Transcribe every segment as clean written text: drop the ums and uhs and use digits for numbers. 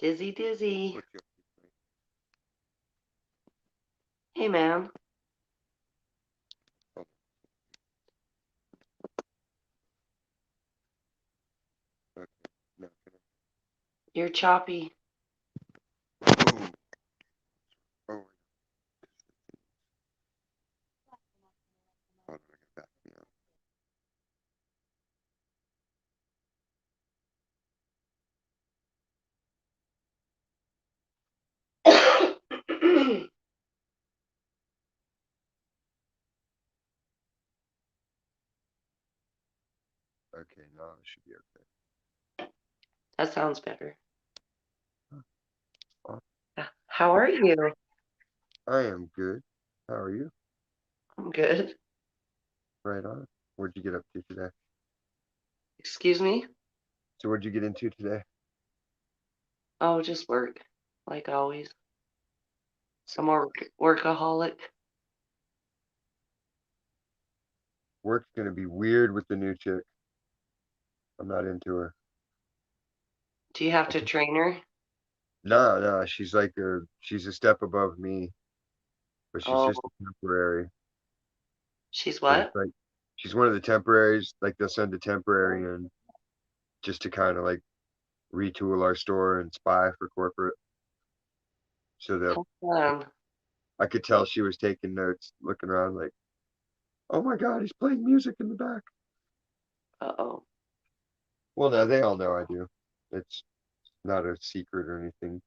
Dizzy, dizzy. What you up to? Hey, man. Oh, okay. No, You're choppy. oh, oh, hold on, I got back me up. Okay, now it should be That sounds better. okay. Huh? How are you? I am good. How are you? I'm good. Right on. What'd you get up to today? Excuse me? So what'd you get into today? Oh, just work, like always. Same. I'm a workaholic. Work's gonna be weird with the new chick. I'm not into her. Do you have to train her? No, no, she's a step above me, but she's Oh, just a temporary. she's So it's what? like she's one of the temporaries. Like they'll send a temporary in just to kind of like retool our store and spy for corporate. So that Um, I could tell she was taking notes, looking around like, "Oh my God, he's playing music in the back." uh-oh. Well, no, they all know I do. It's not a secret or anything.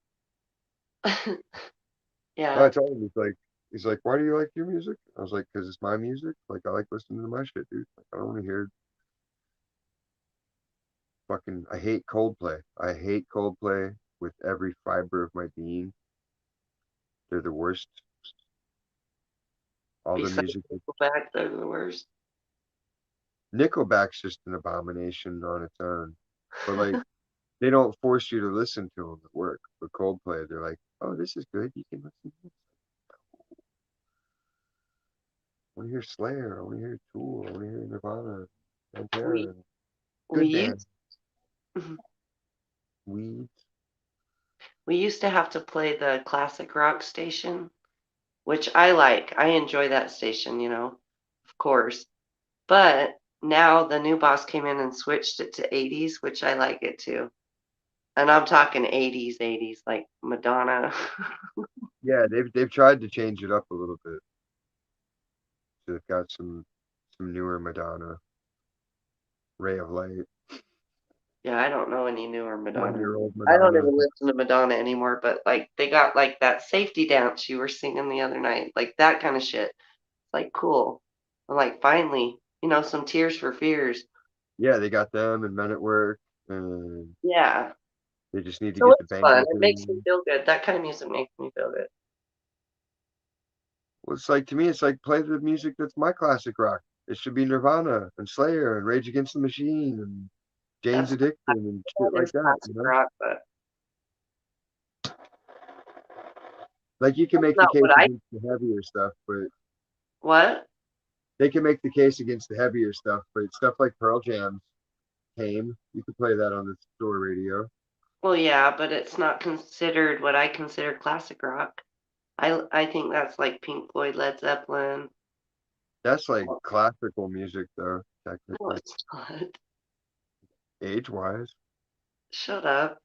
No, I Yeah, told him he's like, "Why do you like your music?" I was like, "Because it's my music. Like I like listening to my shit, dude. Like I don't want to hear fucking. I hate Coldplay. I hate Coldplay with every fiber of my being. They're the worst. All the besides music. back, they're the worst. Nickelback's just an abomination on its own. But like they don't force you to listen to them at work. But Coldplay, they're like, "Oh, this is good. You can listen to this. I want to hear Slayer. I want to hear Tool. I want to hear Nirvana, We Pantera. we Good band. used Weeds. we used to have to play the classic rock station, which I like. I enjoy that station, of course. But now the new boss came in and switched it to 80s, which I like it too. And I'm talking 80s, 80s, like Madonna. Yeah, they've tried to change it up a little bit. So they've got some newer Madonna, Ray of Light, Yeah, I don't know any newer Madonna. 1 year old I don't Madonna. even listen to Madonna anymore, but like they got like that safety dance you were singing the other night, like that kind of shit. It's like cool. I'm like, finally, some Tears for Fears. Yeah, they got them and Men at Work, and Yeah. they just need to So get the it's fun. bangers It makes me in. feel good. That kind of music makes me feel good. Well, it's like to me, it's like play the music that's my classic rock. It should be Nirvana and Slayer and Rage Against the Machine and Jane's That's Addiction and shit that like is that, you classic know? rock, but Like you can that's make the not case what I against the heavier stuff, but what? they can make the case against the heavier stuff, but stuff like Pearl Jam, Tame, you could play that on the store radio. Well, yeah, but it's not considered what I consider classic rock. I think that's like Pink Floyd, Led Zeppelin. That's like classical music, though, No, technically, it's not. age-wise. Shut up.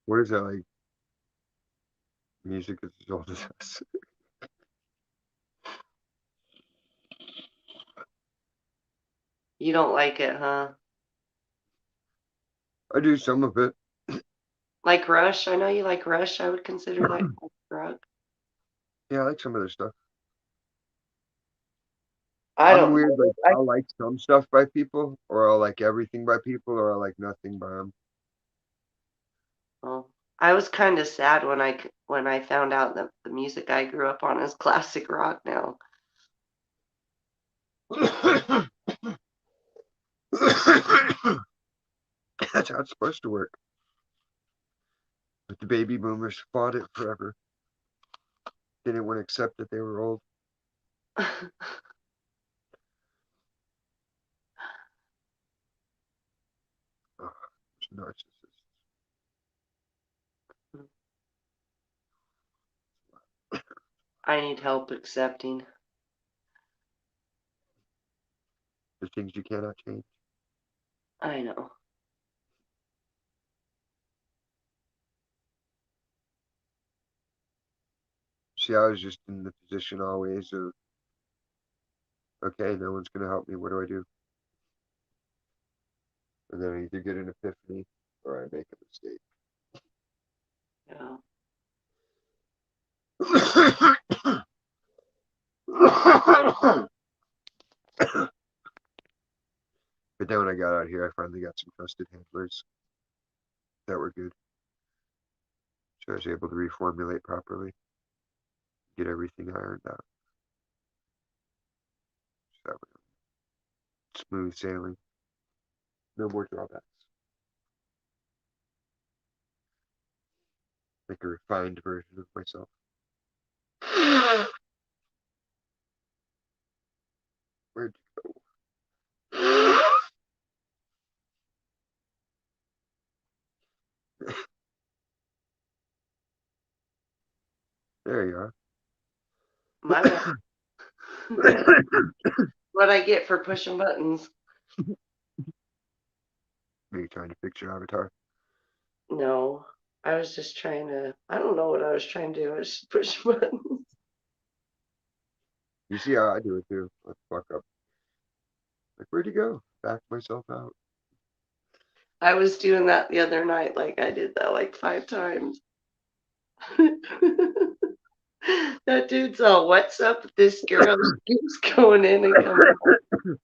What is that like? Music is as old as us. You don't like it, huh? I do some of it. Like Rush? I know you like Rush. I would consider that classic rock. Yeah, I like some of their stuff. I I'm don't weird. know. Like I'll like some stuff by people, or I'll like everything by people, or I like nothing by them. Well, I was kind of sad when I found out that the music I grew up on is classic rock now. That's how it's supposed to work. But the baby boomers fought it forever. They didn't want to accept that they were old. Oh, narcissists. I need help accepting. The things you cannot change. I know. See, I was just in the position always of, okay, no one's gonna help me. What do I do? And then I either get an epiphany or I make a Yeah. mistake. But then when I got out here, I finally got some trusted handlers that were good. So I was able to reformulate properly, get everything ironed out. So that was smooth sailing. No more drawbacks. Like a refined version of myself. Where'd you go? There you My bad. are. What I get for pushing buttons. Me trying to fix your avatar. No. I was just trying to, I don't know what I was trying to do. I was just pushing buttons. You see how I do it too. Let's fuck up. Like, where'd you go? Back myself out. I was doing that the other night. Like I did that like 5 times. That dude's all, what's up with this girl? She keeps going in and coming out.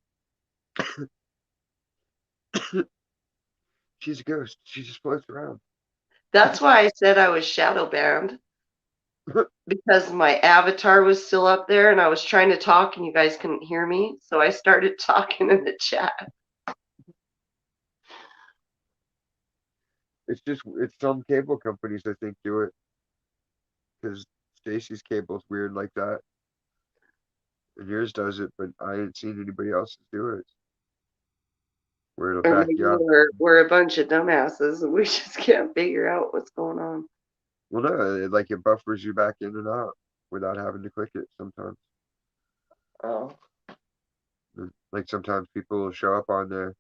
She's a ghost. She just floats around. That's why I said I was shadow banned because my avatar was still up there and I was trying to talk and you guys couldn't hear me. So I started talking in the chat. It's some cable companies I think do it because Stacy's cable's weird like that, and yours does it, but I ain't seen anybody else's do it where it'll Or back maybe you up. we're a bunch of dumbasses and we just can't figure out what's going on. Well, no, it buffers you back in and out without having to click it sometimes. Oh, Like sometimes people will show up on there,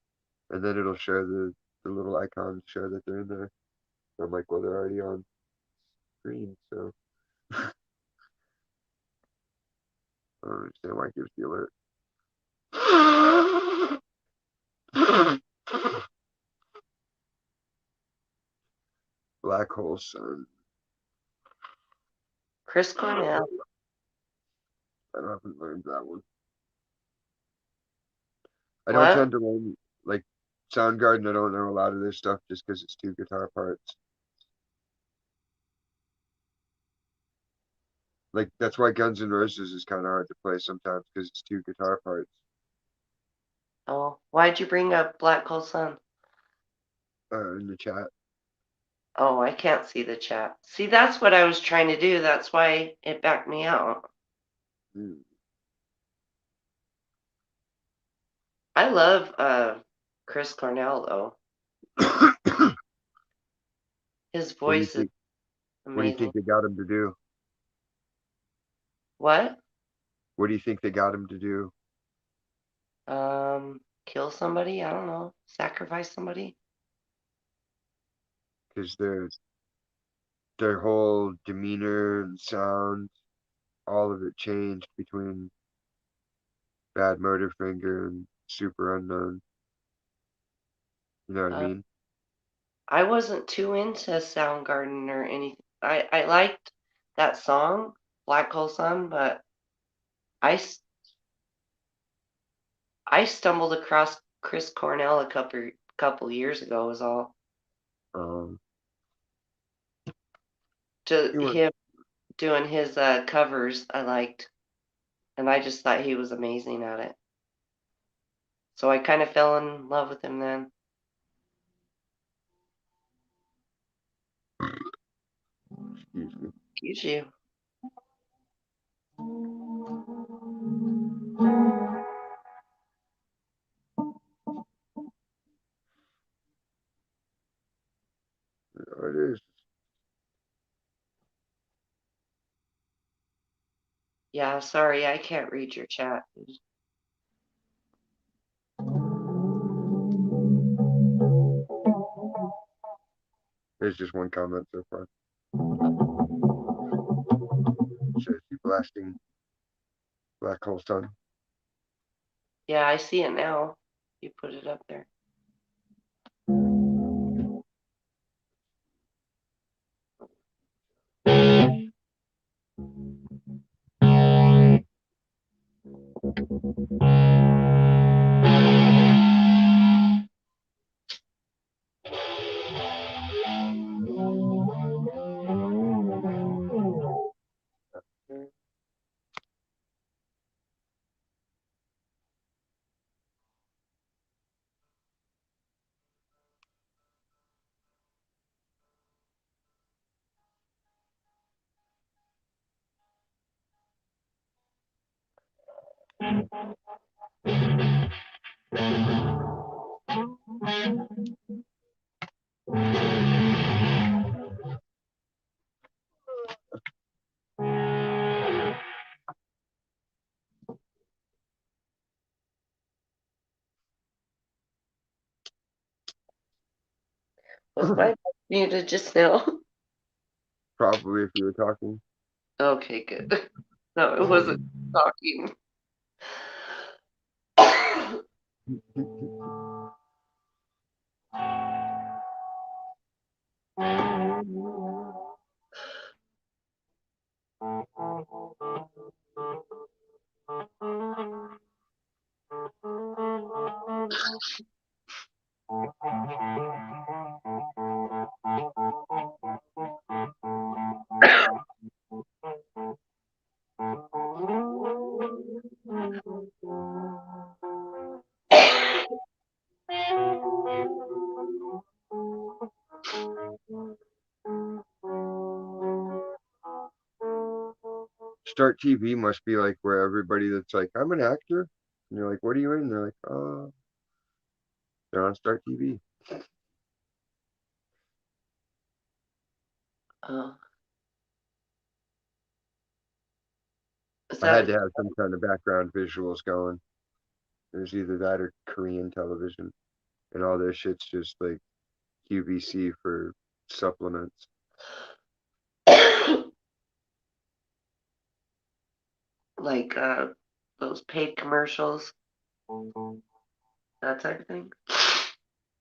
and then it'll show the little icons show that they're in there. I'm like, well, they're already on screen, so I don't understand why it gives the alert. Black hole sun. Chris Cornell. I haven't learned that one. I don't What? tend to learn like Soundgarden. I don't know a lot of their stuff just because it's two guitar parts. Like that's why Guns N' Roses is kind of hard to play sometimes because it's two guitar parts. Oh, why'd you bring up Black Hole Sun? In the chat. Oh, I can't see the chat. See, that's what I was trying to do. That's why it backed me out. Mm. I love Chris Cornell though. His What do you voice is think? What do you amazing. think they got him to do? What? What do you think they got him to do? Kill somebody? I don't know. Sacrifice somebody? Because their whole demeanor and sound, all of it changed between Bad Motorfinger and Super Unknown. You know what I Uh, mean? I wasn't too into Soundgarden or anything. I liked that song, Black Hole Sun, but I, I stumbled across Chris Cornell a couple years ago was all. Um, To he went. him doing his covers I liked, and I just thought he was amazing at it. So I kind of fell in love with him then. Excuse me. Excuse you. It is. Yeah, sorry, I can't read your chat. There's just one comment so far. It says you blasting black hole sun. Yeah, I see it now. You put it up there. Was my mic muted just now? Probably if you were talking. Okay, good. No, it wasn't talking. Start TV must be like where everybody that's like, I'm an actor. And you're like, what are you in? They're like, oh, they're on Start TV. Uh, is I that had a to have some kind of background visuals going. There's either that or Korean television. And all their shit's just like QVC for supplements. like those paid commercials, that type of thing?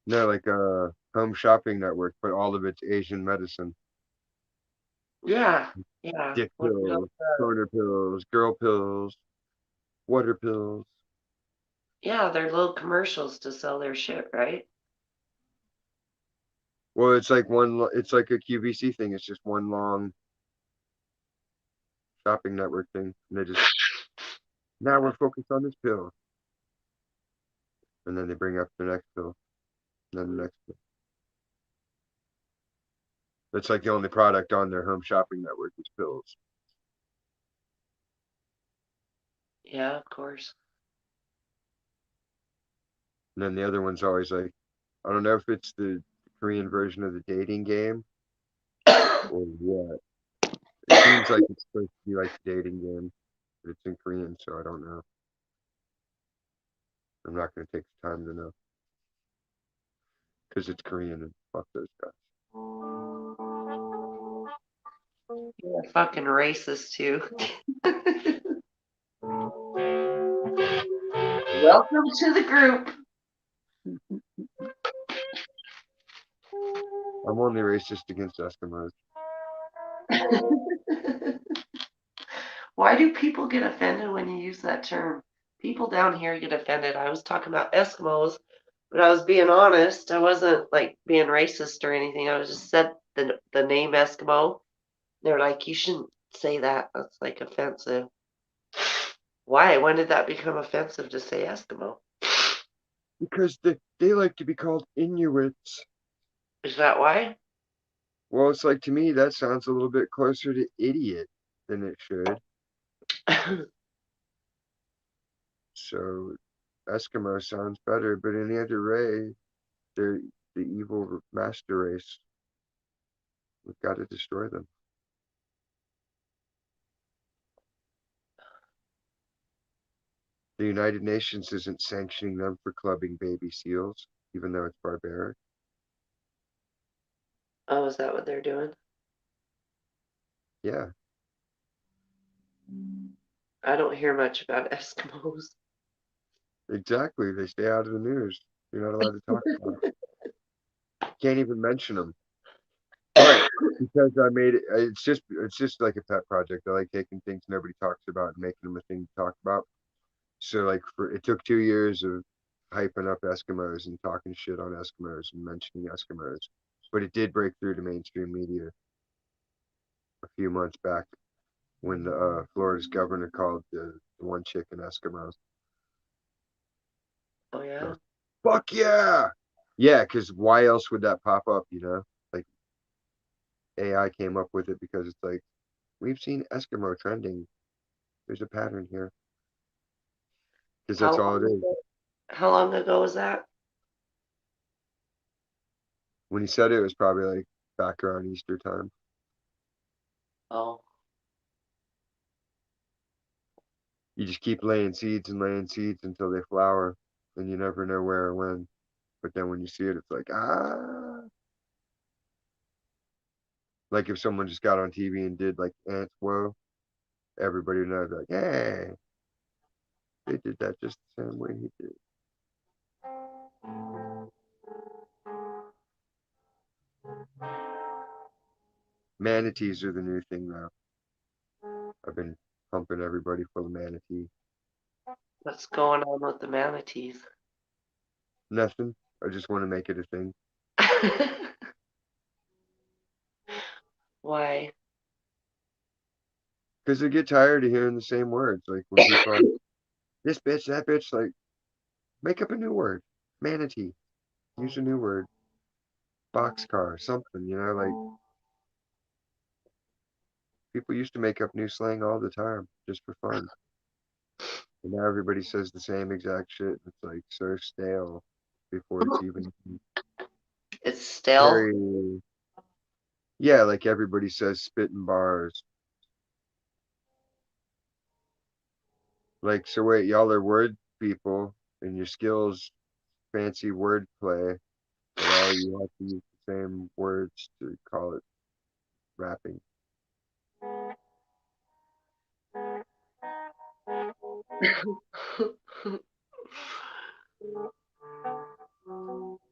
No, like a home shopping network, but all of it's Asian medicine. Yeah, yeah. Dick What are those, pills, boner pills, girl pills, water pills. yeah, they're little commercials to sell their shit, right? Well, it's like it's like a QVC thing. It's just one long shopping network thing. And they just, now we're focused on this pill. And then they bring up the next pill, and then the next pill. That's like the only product on their home shopping network is pills. Yeah, of course. And then the other one's always like, I don't know if it's the Korean version of the dating game or what. It seems like it's supposed to be like the dating game, but it's in Korean, so I don't know. I'm not going to take the time to know because it's Korean and fuck those guys. You're a fucking racist too. Welcome to the group. I'm only racist against Eskimos. Why do people get offended when you use that term? People down here get offended. I was talking about Eskimos, but I was being honest. I wasn't like being racist or anything. I was just said the name Eskimo. They're like, you shouldn't say that. That's like offensive. Why? When did that become offensive to say Eskimo? Because they like to be called Inuits. Is that why? Well, it's like to me that sounds a little bit closer to idiot than it should. So Eskimo sounds better, but any other race, they're the evil master race. We've got to destroy them. The United Nations isn't sanctioning them for clubbing baby seals, even though it's barbaric. Oh, is that what they're doing? Yeah, I don't hear much about Eskimos. exactly. They stay out of the news. You're not allowed to talk about it. Can't even mention them. But because I made it, it's just like a pet project. I like taking things nobody talks about and making them a thing to talk about. So like it took 2 years of hyping up Eskimos and talking shit on Eskimos and mentioning Eskimos, but it did break through to mainstream media a few months back when Florida's governor called the one chick an Eskimo. Oh I yeah. was, fuck yeah, yeah, because why else would that pop up? Like AI came up with it because it's like we've seen Eskimo trending. There's a pattern here because How that's all it long is. ago, how long ago was that? When he said it, it was probably like back around Easter time. Oh, You just keep laying seeds until they flower, and you never know where or when. But then when you see it, it's like, ah. Like if someone just got on TV and did like ants whoa, everybody would know, like, hey, they did that just the same way he did. Manatees are the new thing now. I've been pumping everybody full of manatee. what's going on with the manatees? Nothing. I just want to make it a thing. Why? Because I get tired of hearing the same words. Like when people are like, this bitch, that bitch, like, make up a new word. Manatee. Use a new word. Boxcar, something, like people used to make up new slang all the time just for fun. And now everybody says the same exact shit. It's like so stale before it's even It's still. very, yeah, like everybody says spitting bars. Like, so wait, y'all are word people and your skills fancy wordplay, but all you have to use the same words to call it rapping.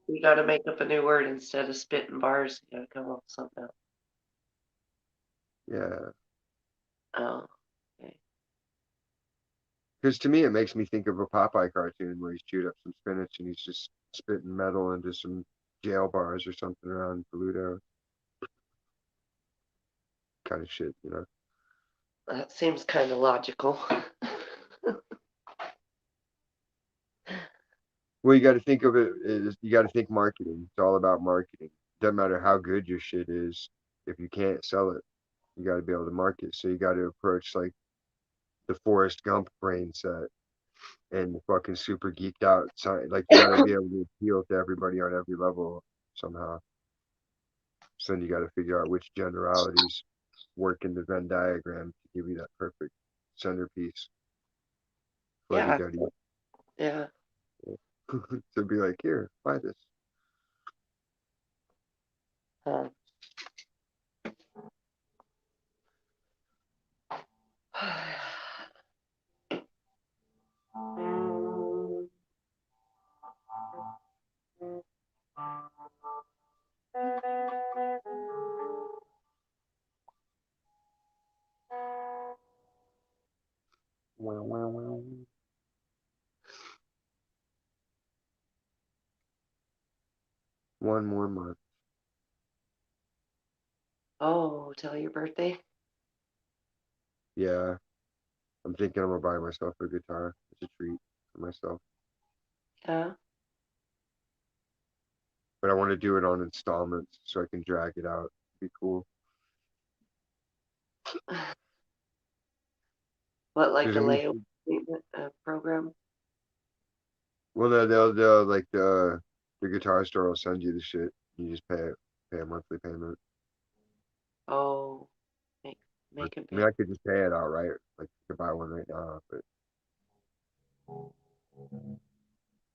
You got to make up a new word instead of spitting bars. You got to come up with something else. Yeah. Oh, okay. Because to me, it makes me think of a Popeye cartoon where he's chewed up some spinach and he's just spitting metal into some jail bars or something around Pluto kind of shit. That seems kind of logical. Well, you got to think of it as you got to think marketing. It's all about marketing. Doesn't matter how good your shit is. If you can't sell it, you got to be able to market. So you got to approach like the Forrest Gump brain set and the fucking super geeked out side. Like you got to be able to appeal to everybody on every level somehow. So then you got to figure out which generalities work in the Venn diagram to give you that perfect centerpiece, fuddy Yeah, duddy. yeah. To be like, here, buy this. Huh. Wow, wow, wow. 1 more month. Oh, tell your birthday? Yeah, I'm thinking I'm gonna buy myself a guitar. It's a treat for myself. Yeah. But I want to do it on installments so I can drag it out. Be cool. What, like Because a I mean, layaway program? well, no, they'll like the guitar store will send you the shit. You just pay a monthly payment. Oh, make I make him mean, pay. I could just pay it outright. Like, I could buy one right now, but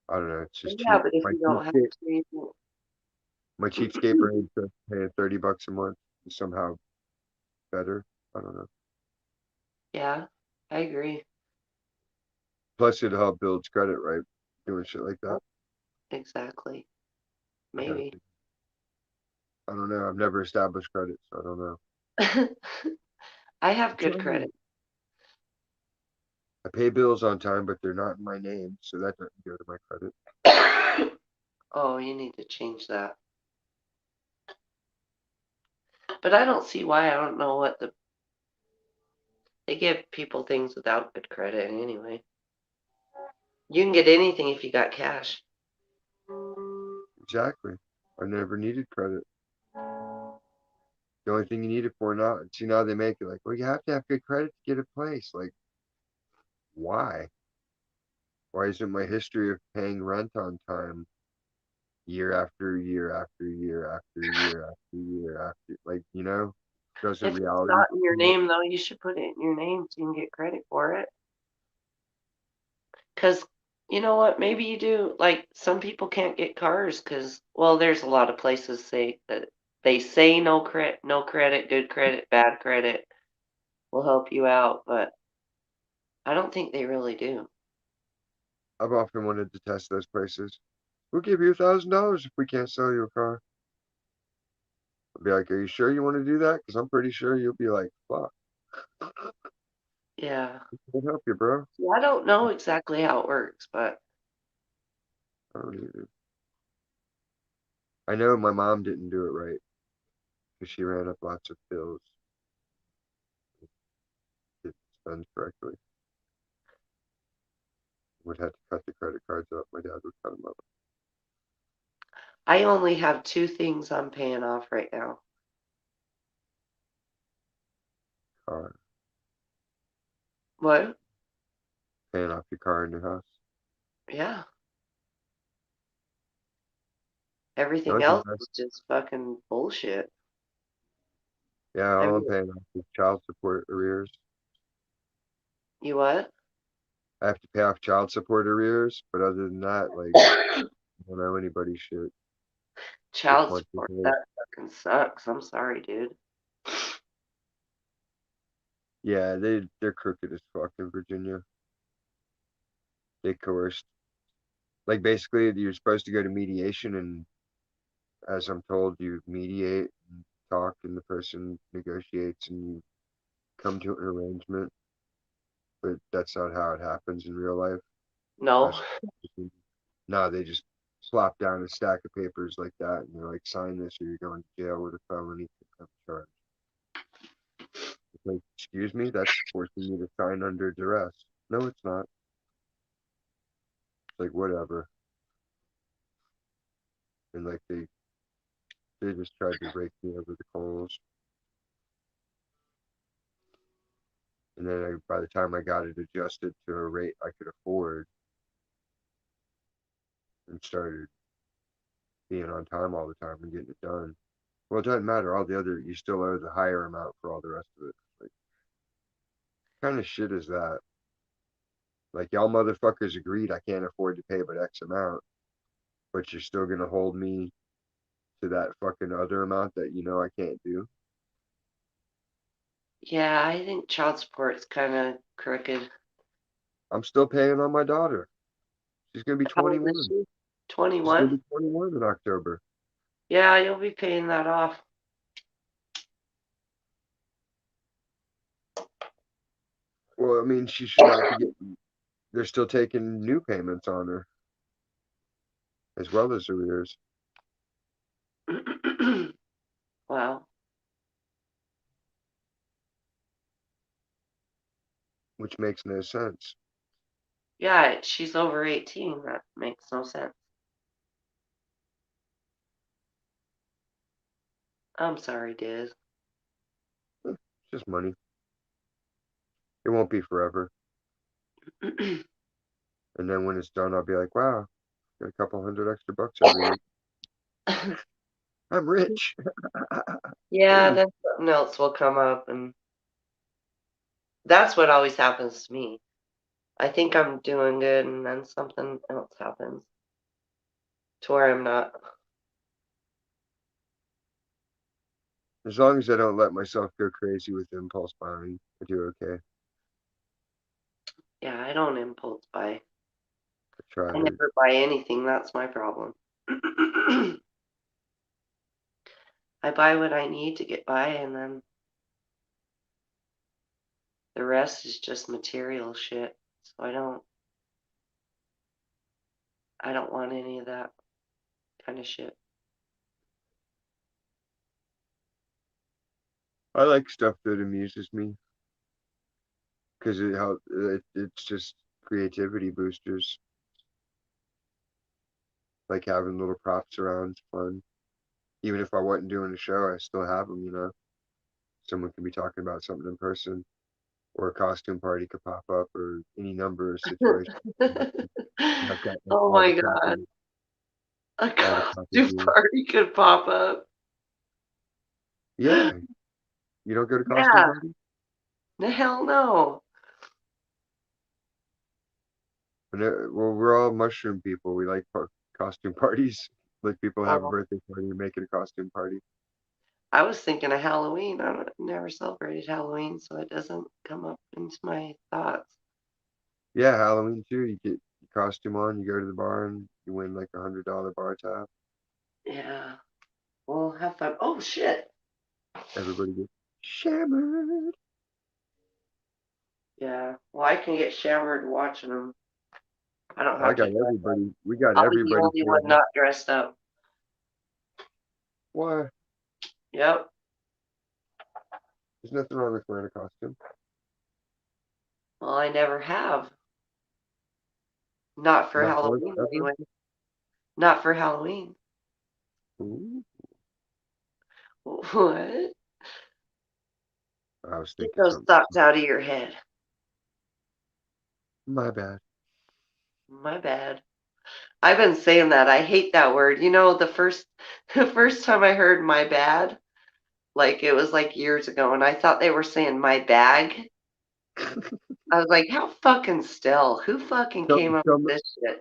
I don't know. It's But just yeah, cheap. but if you don't have to, you don't- My cheapskate brain says paying $30 a month is somehow better. I don't know. yeah, I agree. Plus, it'll help build credit, right? Doing shit like that. Exactly. I gotta Maybe. think. I don't know. I've never established credit, so I don't know. I have I'm good trying. credit. I pay bills on time, but they're not in my name, so that doesn't go to my credit. Oh, you need to change that. But I don't see why. I don't know what they give people things without good credit anyway. You can get anything if you got cash. Exactly. I never needed credit. The only thing you need it for now, see now they make it like, well, you have to have good credit to get a place. Like, why? Why isn't my history of paying rent on time year after year after year after year after year after, like, doesn't If it's reality? not in your name, though, you should put it in your name so you can get credit for it. Because you know what? Maybe you do. Like some people can't get cars because, well, there's a lot of places say that they say no credit, good credit, bad credit will help you out, but I don't think they really do. I've often wanted to test those places. We'll give you $1,000 if we can't sell you a car. I'll be like, are you sure you want to do that? Because I'm pretty sure you'll be like, fuck, Yeah. I can't help you, bro. Yeah, I don't know exactly how it works, but I don't either. I know my mom didn't do it right because she ran up lots of bills. Didn't spend correctly. Would have to cut the credit cards up. My dad would cut them up. I only have two things I'm paying off right now. Car, What? paying off your car in your house. Yeah. The Everything only thing else that's, is just fucking bullshit. yeah, I all I'm mean, paying off is child support arrears. you what? I have to pay off child support arrears, but other than that, like, I don't know anybody's shit. Just Child want to support. pay. That fucking sucks. I'm sorry, dude. Yeah, they're crooked as fuck in Virginia. They coerced. Like basically, you're supposed to go to mediation, and as I'm told, you mediate and talk, and the person negotiates, and you come to an arrangement. But that's not how it happens in real life. No. That's no, they just slap down a stack of papers like that, and they're like, sign this, or you're going to jail with a felony contempt charge. It's like, excuse me, that's forcing me to sign under duress. No, it's not. It's like whatever. And like they just tried to rake me over the coals. And then by the time I got it adjusted to a rate I could afford and started being on time all the time and getting it done. Well, it doesn't matter. All the other, you still owe the higher amount for all the rest of it. Like, what kind of shit is that? Like, y'all motherfuckers agreed I can't afford to pay but X amount, but you're still gonna hold me to that fucking other amount that you know I can't do. Yeah, I think child support's kind of crooked. I'm still paying on my daughter. She's gonna be How old is 21. she? She's gonna 21? be 21 in October. Yeah, you'll be paying that off. Well, I mean, she should not be getting. They're still taking new payments on her as well as arrears, Wow. which makes no sense. Yeah, she's over 18. That makes no sense. I'm sorry, Diz. It's just money. It won't be forever. And then when it's done, I'll be like, wow, got a couple hundred extra bucks every week. I'm rich. Yeah, Holy, then something else will come up, and that's what always happens to me. I think I'm doing good, and then something else happens to where I'm not. As long as I don't let myself go crazy with impulse buying, I do okay. Yeah, I don't impulse buy. I try I hard. never buy anything. That's my problem. I buy what I need to get by, and then the rest is just material shit. So I don't want any of that kind of shit. I like stuff that amuses me because it's just creativity boosters. Like having little props around is fun. Even if I wasn't doing a show, I still have them, you know. Someone could be talking about something in person, or a costume party could pop up, or any number of situations. And I've got like Oh all the my proper, God. A all the proper costume gear. party could pop up. Yeah, you don't go to costume Yeah, parties? the hell no. And well, we're all mushroom people. We like costume parties. Like people have a Oh, birthday party and make it a costume party. I was thinking of Halloween. I've never celebrated Halloween, so it doesn't come up into my thoughts. Yeah, Halloween too. You get your costume on, you go to the bar and you win like $100 bar tab. Yeah, well, have fun. Oh shit. Everybody gets shammered. Yeah, well, I can get shammered watching them. I don't I have to got dress up. everybody. We got I'll be the everybody only one table. not dressed up. Why? Yep. There's nothing wrong with wearing a costume. Well, I never have. Not for Not once Halloween, ever. anyway. Not for Halloween. Ooh, What? I was Get thinking those something. thoughts out of your head. My bad. My bad. I've been saying that. I hate that word. The first the first time I heard my bad, like it was like years ago, and I thought they were saying my bag. I was like, how fucking still? Who fucking Some, came up with some, this shit?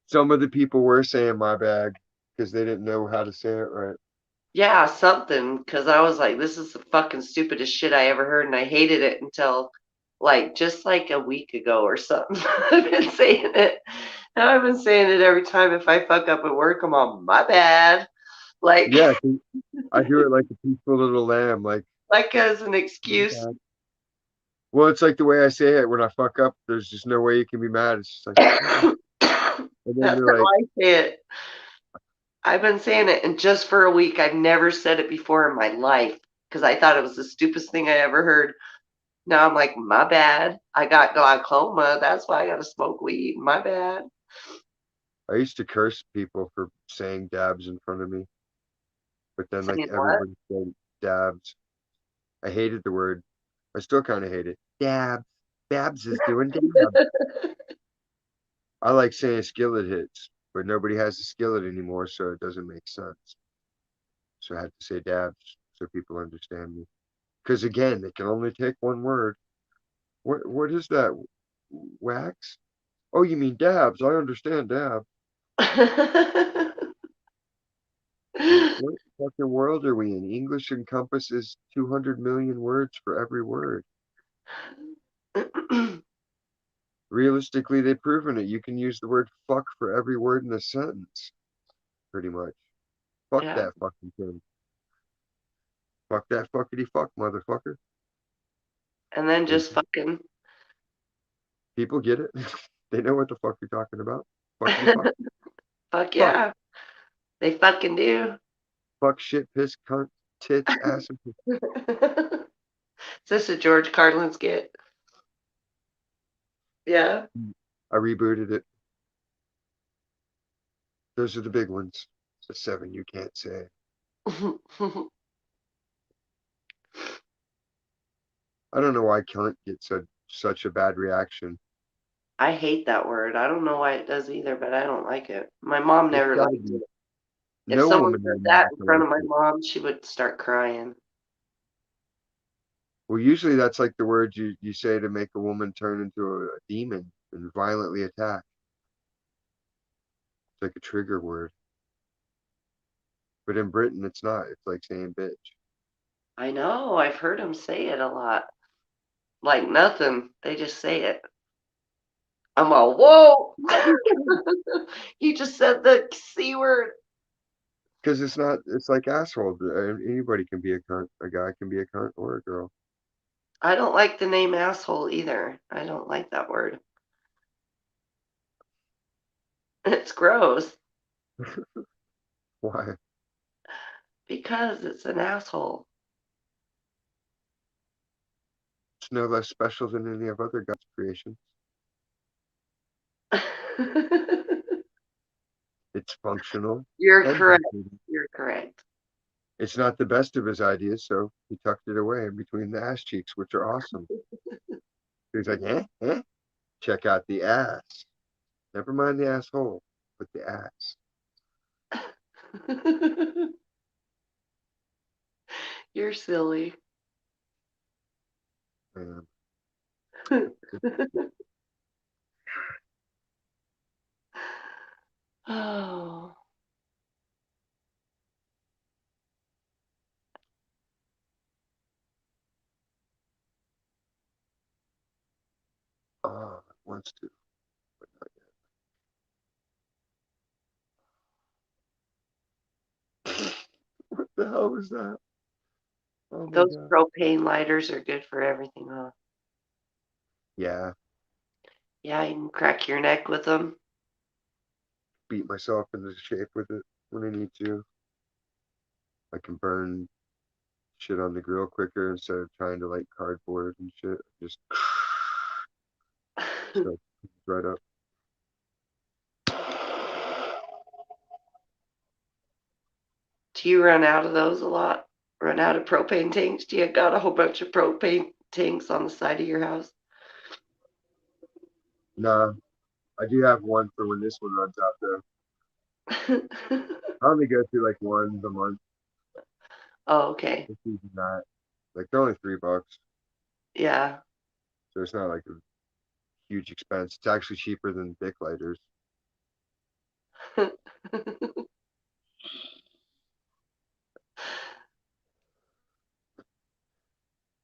some of the people were saying my bag because they didn't know how to say it right. Yeah, something, because I was like, this is the fucking stupidest shit I ever heard, and I hated it until like just like a week ago or something. I've been saying it. Now I've been saying it every time if I fuck up at work, I'm on my bad. Like Yeah, 'cause I do it like a peaceful little lamb. Like, like as an my excuse. bad. Well, it's like the way I say it when I fuck up. There's just no way you can be mad. It's just like, my bad. That's And then they're how like, I say it. I've been saying it, and just for a week, I've never said it before in my life because I thought it was the stupidest thing I ever heard. Now I'm like, my bad. I got glaucoma. That's why I got to smoke weed. My bad. I used to curse people for saying dabs in front of me, but then like Saying what? everybody said dabs. I hated the word. I still kind of hate it. Dabs. Babs is doing dabs. I like saying skillet hits, but nobody has a skillet anymore, so it doesn't make sense. So I had to say dabs so people understand me. Because again, they can only take one word. What is that? Wax? Oh, you mean dabs? I understand dabs. Like, what fucking world are we in? English encompasses 200 million words for every word. Realistically, they've proven it. You can use the word fuck for every word in a sentence, pretty much. Fuck Yeah, that fucking thing. Fuck that fuckity fuck, motherfucker. and then And just fucking. people get it. They know what the fuck you're talking about. Fuckity fuck. Fuck Fuck. yeah, they fucking do. Fuck shit, piss, cunt, tits, ass, and pussy. Is this a George Carlin skit? Yeah. I rebooted it. Those are the big ones. The seven you can't say. I don't know why cunt gets such a bad reaction. I hate that word. I don't know why it does either, but I don't like it. My mom It's never gotta liked be. it. If No someone woman in said that in America front of likes my it. mom, she would start crying. Well, usually that's like the word you say to make a woman turn into a demon. and violently attack. It's like a trigger word. But in Britain, it's not. It's like saying bitch. I know, I've heard them say it a lot. Like nothing. They just say it. I'm all, whoa! You just said the C word. Because it's not, it's like asshole. Anybody can be a cunt. A guy can be a cunt or a girl. I don't like the name asshole either. I don't like that word. It's gross Why? because it's an asshole. It's no less special than any of other God's creations. It's functional You're and correct. completed. You're correct. It's not the best of his ideas, so he tucked it away in between the ass cheeks, which are awesome. He's like, check out the ass. Never mind the asshole, but the ass. You're silly. Man, Oh, wants to, but not yet. What the hell was that? Oh my those god. propane lighters are good for everything, huh? Yeah, Yeah, you can crack your neck with them. beat myself into shape with it when I need to. I can burn shit on the grill quicker instead of trying to like cardboard and shit. Just stuff right up. Do you run out of those a lot? Run out of propane tanks? Do you got a whole bunch of propane tanks on the side of your house? Nah, I do have one for when this one runs out though. I only go through like one a month. Oh, okay. It's even that. Like they're only $3, Yeah. so it's not like a huge expense. It's actually cheaper than Bic lighters.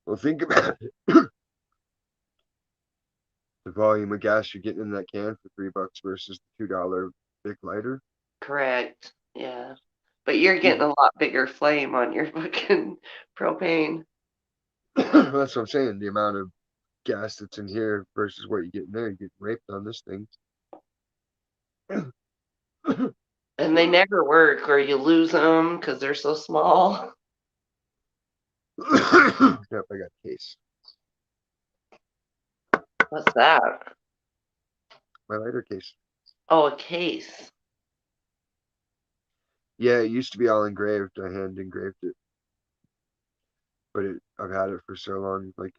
Well, think about it. The volume of gas you're getting in that can for $3 versus the $2 Bic lighter. Correct. Yeah. But you're Yeah. getting a lot bigger flame on your fucking propane. That's what I'm saying. The amount of gas that's in here versus what you get in there, you get raped on this thing. And they never work or you lose them because they're so small. Yep, I got a case. What's that? My lighter case. Oh, a case. Yeah, it used to be all engraved. I hand engraved it, but I've had it for so long, like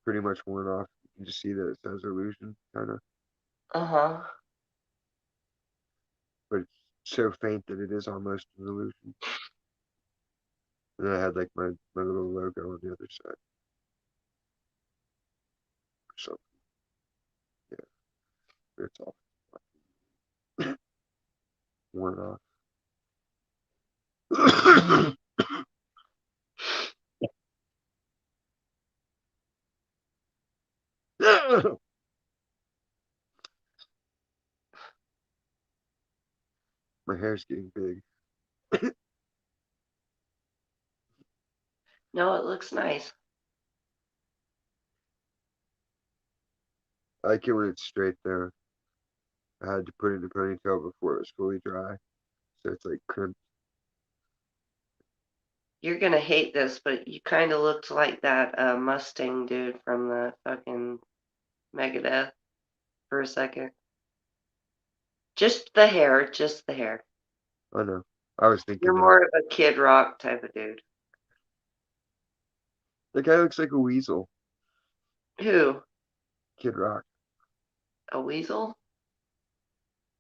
pretty much worn off. You can just see that it says illusion, kind of, Uh-huh. but it's so faint that it is almost an illusion. And then I had like my little logo on the other side or something. Yeah, it's all worn off. My hair's getting big. No, it looks nice. I like it when it's straight though. I had to put it in a ponytail before it was fully dry, so it's like crimped. You're gonna hate this, but you kind of looked like that Mustang dude from the fucking Megadeth for a second. Just the hair, just the hair. I know. I was You're thinking that. more of a Kid Rock type of dude. The guy looks like a weasel. Who? Kid Rock. A weasel?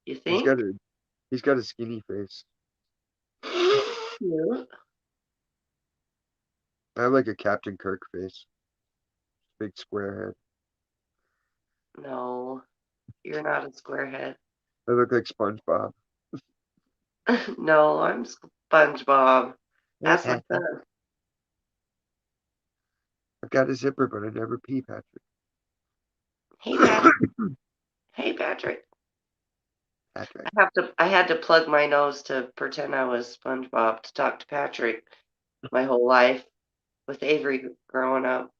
You He's think? got a he's got a skinny face. Yeah. I have like a Captain Kirk face. Big square head. No. You're not a squarehead. I look like SpongeBob. No, I'm SpongeBob. Hey, Ask my Patrick. son. I've got a zipper, but I never pee, Patrick. Hey, Patrick. Hey, Patrick. Patrick. I had to plug my nose to pretend I was SpongeBob to talk to Patrick my whole life with Avery growing up.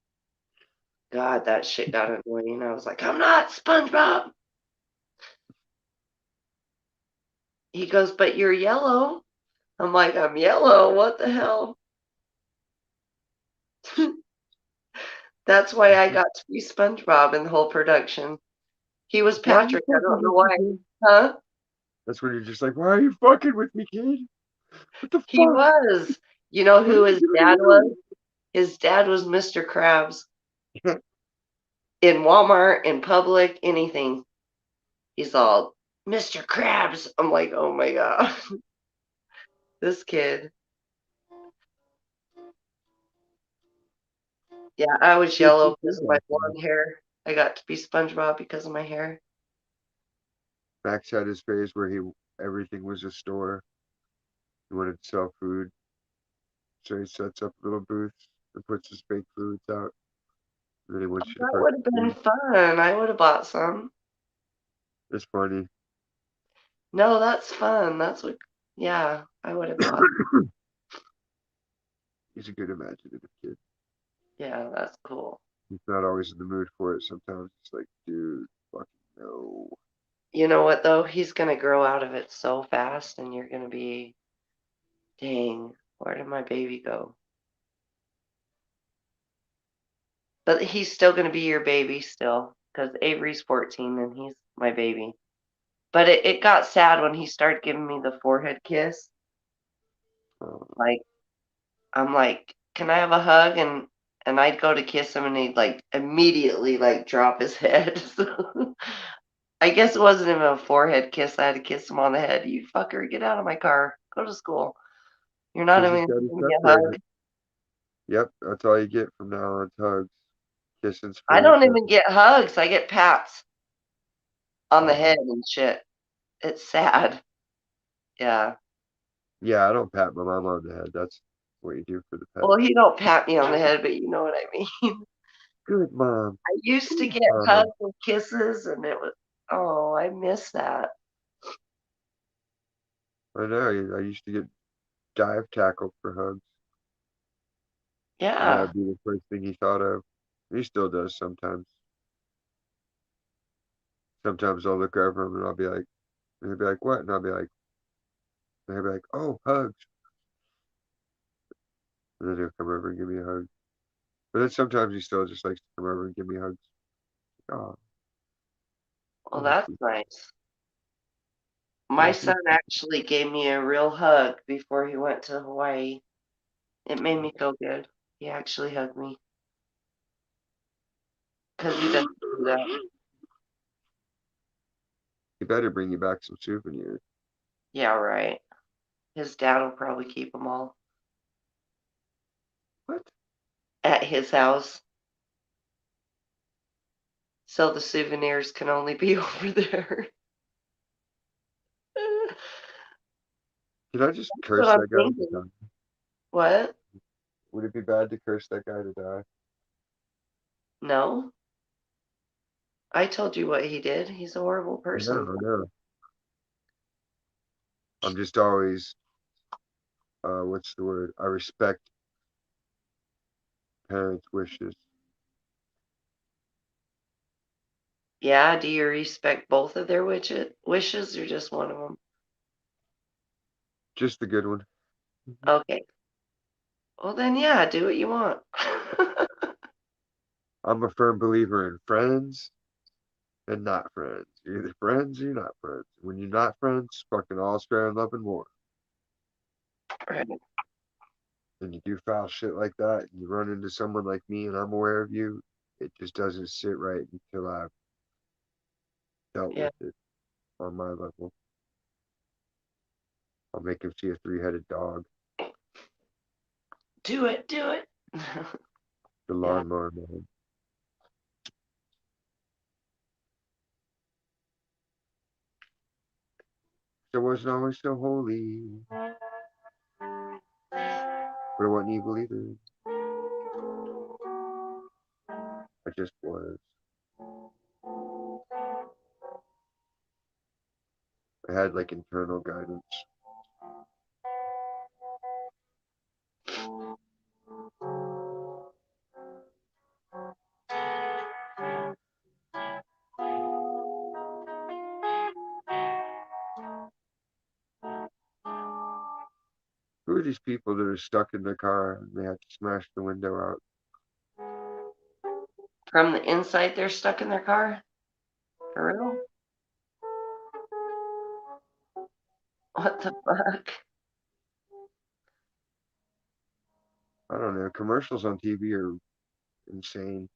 God, that shit got annoying. I was like, I'm not SpongeBob. He goes, but you're yellow. I'm like, I'm yellow. What the hell? That's why I got to be SpongeBob in the whole production. He was Why are you Patrick. I fucking don't know with me, why. kid? Huh? That's when you're just like, why are you fucking with me, kid? What the He fuck? was. You know What who am I his doing dad was? to His dad was Mr. Krabs you? in Walmart, in public, anything. He's all, Mr. Krabs. I'm like, oh my God. This kid. Yeah, I was Good yellow for because you, of my actually. blonde hair. I got to be SpongeBob because of my hair. Max had his phase where everything was a store. He wanted to sell food, so he sets up little booths and puts his fake foods out. And then he wants you to That would purchase have been food. fun. I would have bought some. It's funny. No, that's fun. That's what, yeah, I would have bought. He's a good imaginative kid. Yeah, that's cool. He's not always in the mood for it. Sometimes it's like, dude, fucking no. You know what, though? He's going to grow out of it so fast, and you're going to be, dang, where did my baby go? But he's still going to be your baby still, because Avery's 14 and he's my baby. But it got sad when he started giving me the forehead kiss. Uh, Like, I'm like, can I have a hug? And I'd go to kiss him, and he'd like immediately like drop his head. So I guess it wasn't even a forehead kiss. I had to kiss him on the head. You fucker, get out of my car. Go to school. You're not because he's even got his giving me a hug. separated. Yep, that's all you get from now on. Hugs, kissing I sprayed. don't even get hugs. I get pats on the Uh, head and shit. It's sad. Yeah. yeah, I don't pat my mom on the head. That's what you do for the pet. Well, he don't pat me on the head, but you know what I mean. Good mom. I used to Good get mom. hugs and kisses, and it was, oh, I miss that. I know. I used to get dive tackled for hugs, and that Yeah. would be the first thing he thought of. He still does sometimes. Sometimes I'll look over him and and he'll be like, what? And he'll be like, oh, hugs. And then he'll come over and give me a hug. But then sometimes he still just likes to come over and give me hugs. Oh, Well, oh, that's sweet, nice. My oh, son he's actually gave me a real hug before he went to Hawaii. It made me feel good. He actually hugged me because he doesn't do that. he better bring you back some souvenirs. Yeah, right. His dad will probably keep them all What? at his house. So the souvenirs can only be over there. That's Did I just what curse I'm that guy to thinking. die? What? Would it be bad to curse that guy to die? No? I told you what he did. He's a horrible No, person. no. I'm just always, what's the word? I respect parents' wishes. Yeah, do you respect both of their wishes or just one of them? Just the good one. Okay. Well, then, yeah, do what you want. I'm a firm believer in friends and not friends. You're either friends or you're not friends. When you're not friends, fucking all scrambled up and more. Right. And you do foul shit like that, and you run into someone like me and I'm aware of you, it just doesn't sit right until I've dealt Yeah. with it on my level. I'll make him see a three-headed dog, Do it. Do it. the Yeah. lawnmower man. 'Cause I wasn't always so holy, but I wasn't evil either. I just was. I had like internal guidance. Who are these people that are stuck in their car and they have to smash the window out? From the inside, they're stuck in their car? For real? What the fuck? I don't know. Commercials on TV are insane.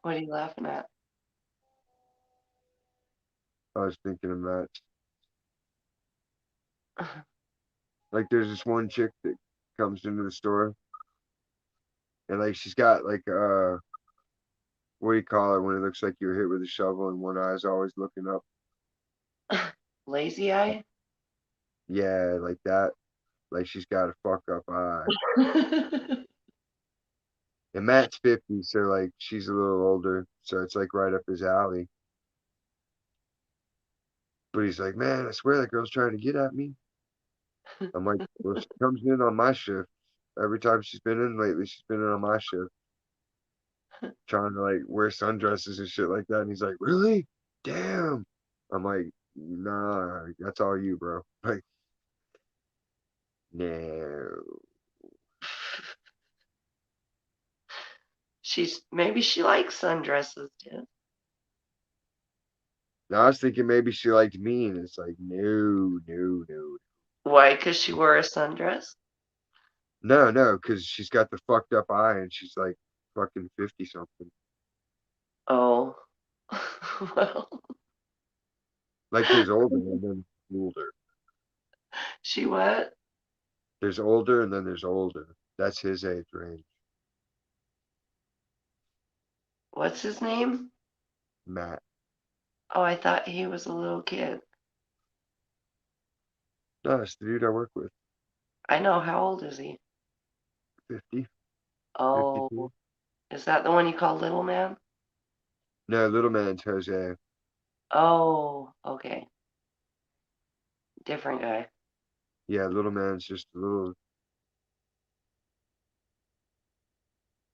What are you laughing at? I was thinking of that. Like, there's this one chick that comes into the store and like she's got like what do you call it when it looks like you were hit with a shovel and one eye's always looking up? Lazy eye? Yeah, like that. Like she's got a fuck up eye. And Matt's 50, so like she's a little older, so it's like right up his alley. But he's like, man, I swear that girl's trying to get at me. I'm like, well, she comes in on my shift. Every time she's been in lately, she's been in on my shift, trying to like wear sundresses and shit like that. And he's like, really? Damn. I'm like, nah, that's all you, bro. Like, no. Maybe she likes sundresses, dude. Now I was thinking maybe she liked me, and it's like, no, no, no. Why? Because she wore a sundress? No, no, because she's got the fucked up eye and she's like fucking 50 something. Oh. Well, Like there's older and then older. she what? There's older and then there's older. That's his age range. What's his name? Matt. Oh, I thought he was a little kid. No, it's the dude I work with. I know. How old is he? 50, Oh, 52. is that the one you call Little Man? No, little man's Jose. Oh, okay. Different guy. Yeah, little man's just a little,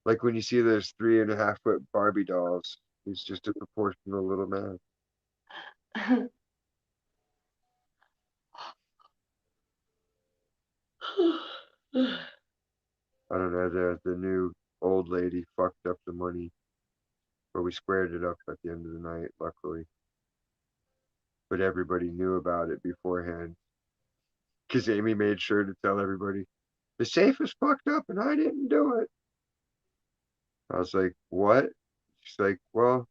like when you see those 3.5 foot Barbie dolls, he's just a proportional little man. I don't know, the new old lady fucked up the money, but we squared it up at the end of the night, luckily. But everybody knew about it beforehand because Amy made sure to tell everybody the safe is fucked up and I didn't do it. I was like, what? She's like, well,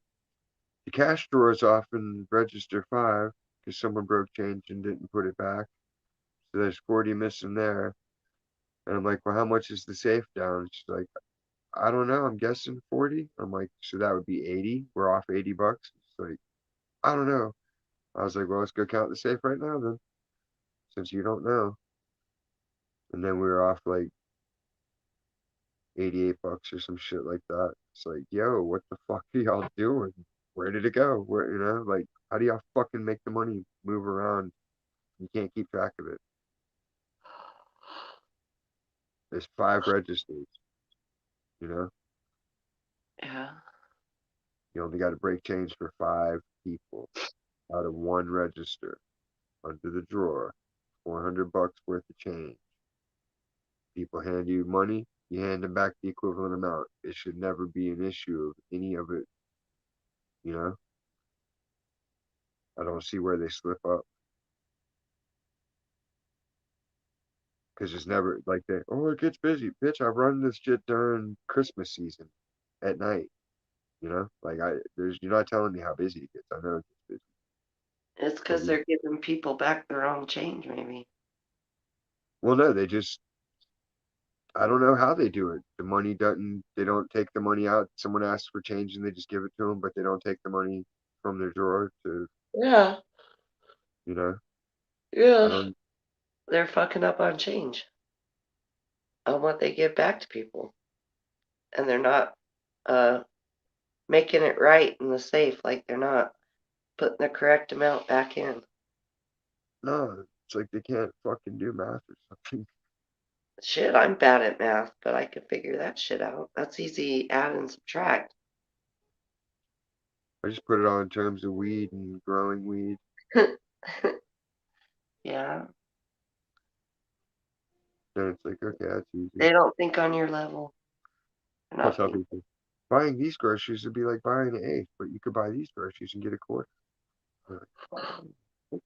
the cash drawer's off in register 5 because someone broke change and didn't put it back. So there's 40 missing there. And I'm like, well, how much is the safe down? She's like, I don't know. I'm guessing 40. I'm like, so that would be 80. We're off $80. She's like, I don't know. I was like, well, let's go count the safe right now then, since you don't know. And then we were off like $88 or some shit like that. It's like, yo, what the fuck are y'all doing? Where did it go? Where, like, how do y'all fucking make the money move around? You can't keep track of it. There's 5 registers, you know? Yeah. You only got to break change for 5 people out of one register under the drawer. $400 worth of change. People hand you money. You hand them back the equivalent amount. It should never be an issue of any of it, you know? I don't see where they slip up because it's never like they, oh, it gets busy. Bitch, I run this shit during Christmas season at night, you know? Like, you're not telling me how busy it gets. I know it gets busy, It's but because they're giving people back their own change, maybe. well, no, I don't know how they do it. They don't take the money out. Someone asks for change and they just give it to them, but they don't take the money from their drawer to, Yeah, you know, I yeah. don't, They're fucking up on change, on what they give back to people. And they're not uh, making it right in the safe, like they're not putting the correct amount back in. no, it's like they can't fucking do math or something. Shit, I'm bad at math, but I can figure that shit out. That's easy add and subtract. I just put it all in terms of weed and growing weed. Yeah, Then it's like, okay, that's easy. they don't think on your level. They're I not tell thinking. people, buying these groceries would be like buying an eighth, but you could buy these groceries and get a quarter. I'm like,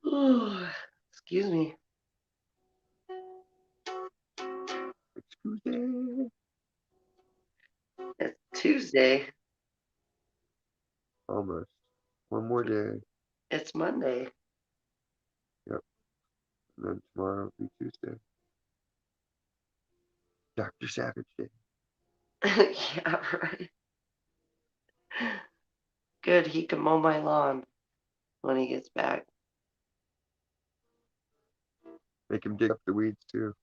oh, okay. Excuse me. Excuse me. It's Tuesday. Almost. One more day. It's Monday. Yep. And then tomorrow will be Tuesday. Dr. Savage Day. Yeah, right. Good, he can mow my lawn when he gets back. Make him dig up the weeds too.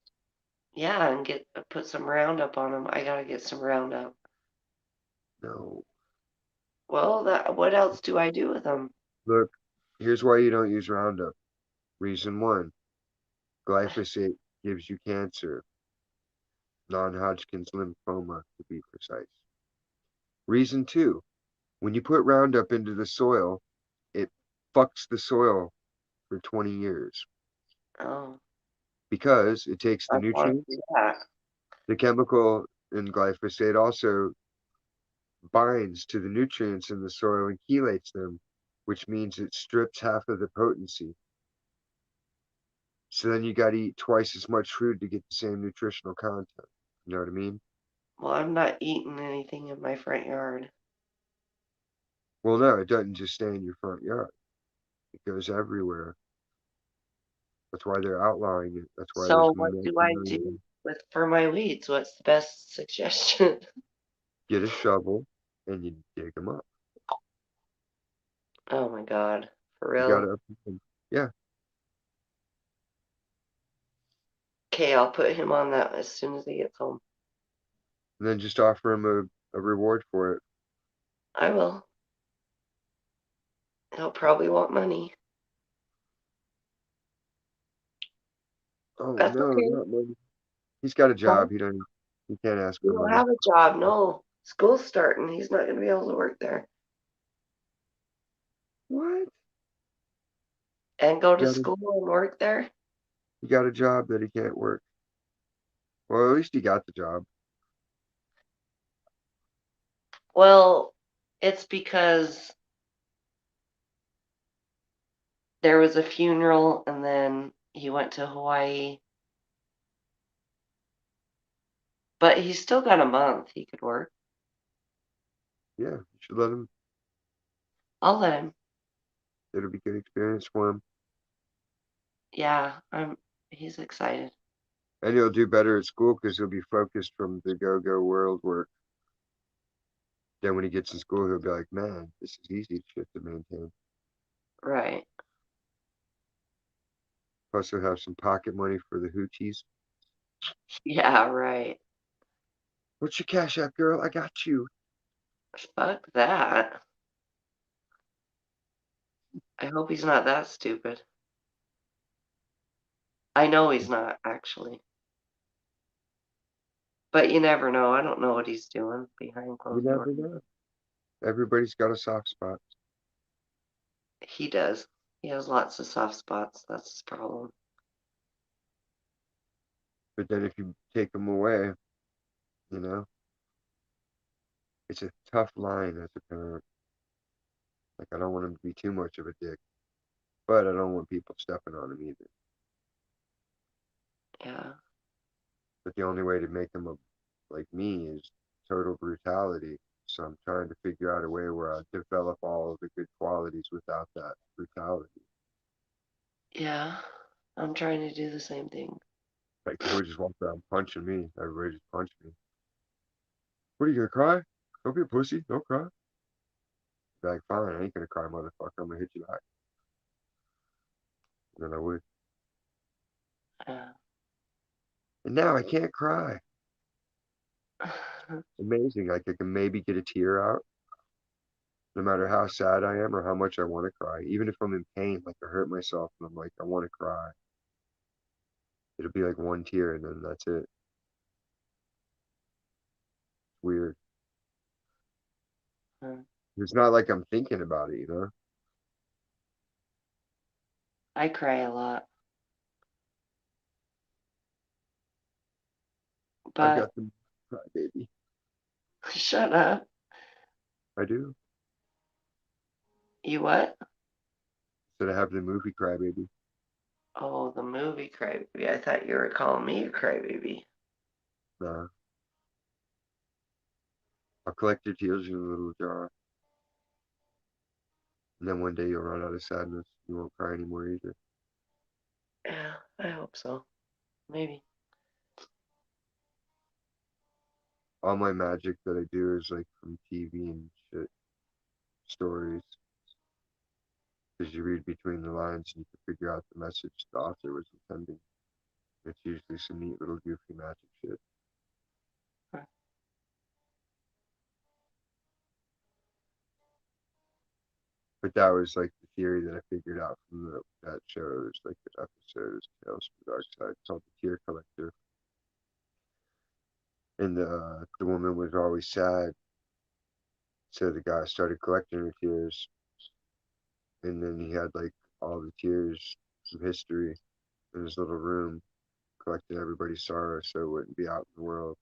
Yeah, and get put some Roundup on him. I gotta get some Roundup. No. Well, that what else do I do with them? Look, here's why you don't use Roundup. Reason one, glyphosate gives you cancer, non-Hodgkin's lymphoma to be precise. Reason two, when you put Roundup into the soil, it fucks the soil for 20 years Oh, because it takes I the want to nutrients. do that. The chemical in glyphosate also binds to the nutrients in the soil and chelates them, which means it strips half of the potency. So then you got to eat twice as much food to get the same nutritional content. You know what I mean? Well, I'm not eating anything in my front yard. Well, no, it doesn't just stay in your front yard. It goes everywhere. That's why they're outlawing it. That's why there's So going what to be do I do with for my weeds? What's the best suggestion? get a shovel and you dig them up. Oh my God, for You got real? to, yeah, Okay, I'll put him on that as soon as he gets home. and then just offer them a reward for it. I will. He'll probably want money. Oh That's no, okay. not money. He's got a Huh? job. He can't ask He for don't money. have a job. No, school's starting. He's not going to be able to work there What? and go You to got a, school and work there. you got a job that he can't work. Well, at least he got the job. Well, it's because there was a funeral and then he went to Hawaii. But he's still got a month he could work. Yeah, you should let him. I'll let him. It'll be good experience for him, Yeah, he's excited. and he'll do better at school because he'll be focused from the go-go world work. Then when he gets in school, he'll be like, "Man, this is easy shit to maintain." Right. Plus, he'll have some pocket money for the hoochies. Yeah, right. What's your cash app, girl? I got you. Fuck that. I hope he's not that stupid. I know he's not, actually. But you never know. I don't know what he's doing behind You closed doors. never know. Everybody's got a soft spot. He does. He has lots of soft spots. That's his problem. But then if you take them away, you know, it's a tough line as a parent. Like I don't want him to be too much of a dick, but I don't want people stepping on him either. Yeah. But the only way to make him a, like me is total brutality. So I'm trying to figure out a way where I develop all of the good qualities without that brutality. Yeah. I'm trying to do the same thing. Like he would just walk around punching me. Everybody just punch me. What are you gonna cry? Don't be a pussy. Don't cry. Like fine, I ain't gonna cry, motherfucker. I'm gonna hit you back. And then I would. Yeah. And now I can't cry. Amazing. Like I can maybe get a tear out, no matter how sad I am or how much I want to cry. Even if I'm in pain, like I hurt myself and I'm like, I want to cry. It'll be like one tear and then that's it. It's weird. It's not like I'm thinking about it, you know? I cry a lot, I but got the cry baby. shut up. I do. You what? Said I have the movie cry baby. Oh, the movie Crybaby. I thought you were calling me a crybaby. Nah. I'll collect your tears in a little jar. And then one day you'll run out of sadness. You won't cry anymore either. Yeah, I hope so. Maybe. All my magic that I do is like from TV and shit. Stories. Because you read between the lines and you can figure out the message the author was intending. It's usually some neat little goofy magic shit. Huh. But that was like the theory that I figured out from that show. There's like an episode of Tales from the Dark Side called The Tear Collector. And the woman was always sad. So the guy started collecting her tears. And then he had like all the tears from history in his little room, collecting everybody's sorrow so it wouldn't be out in the world.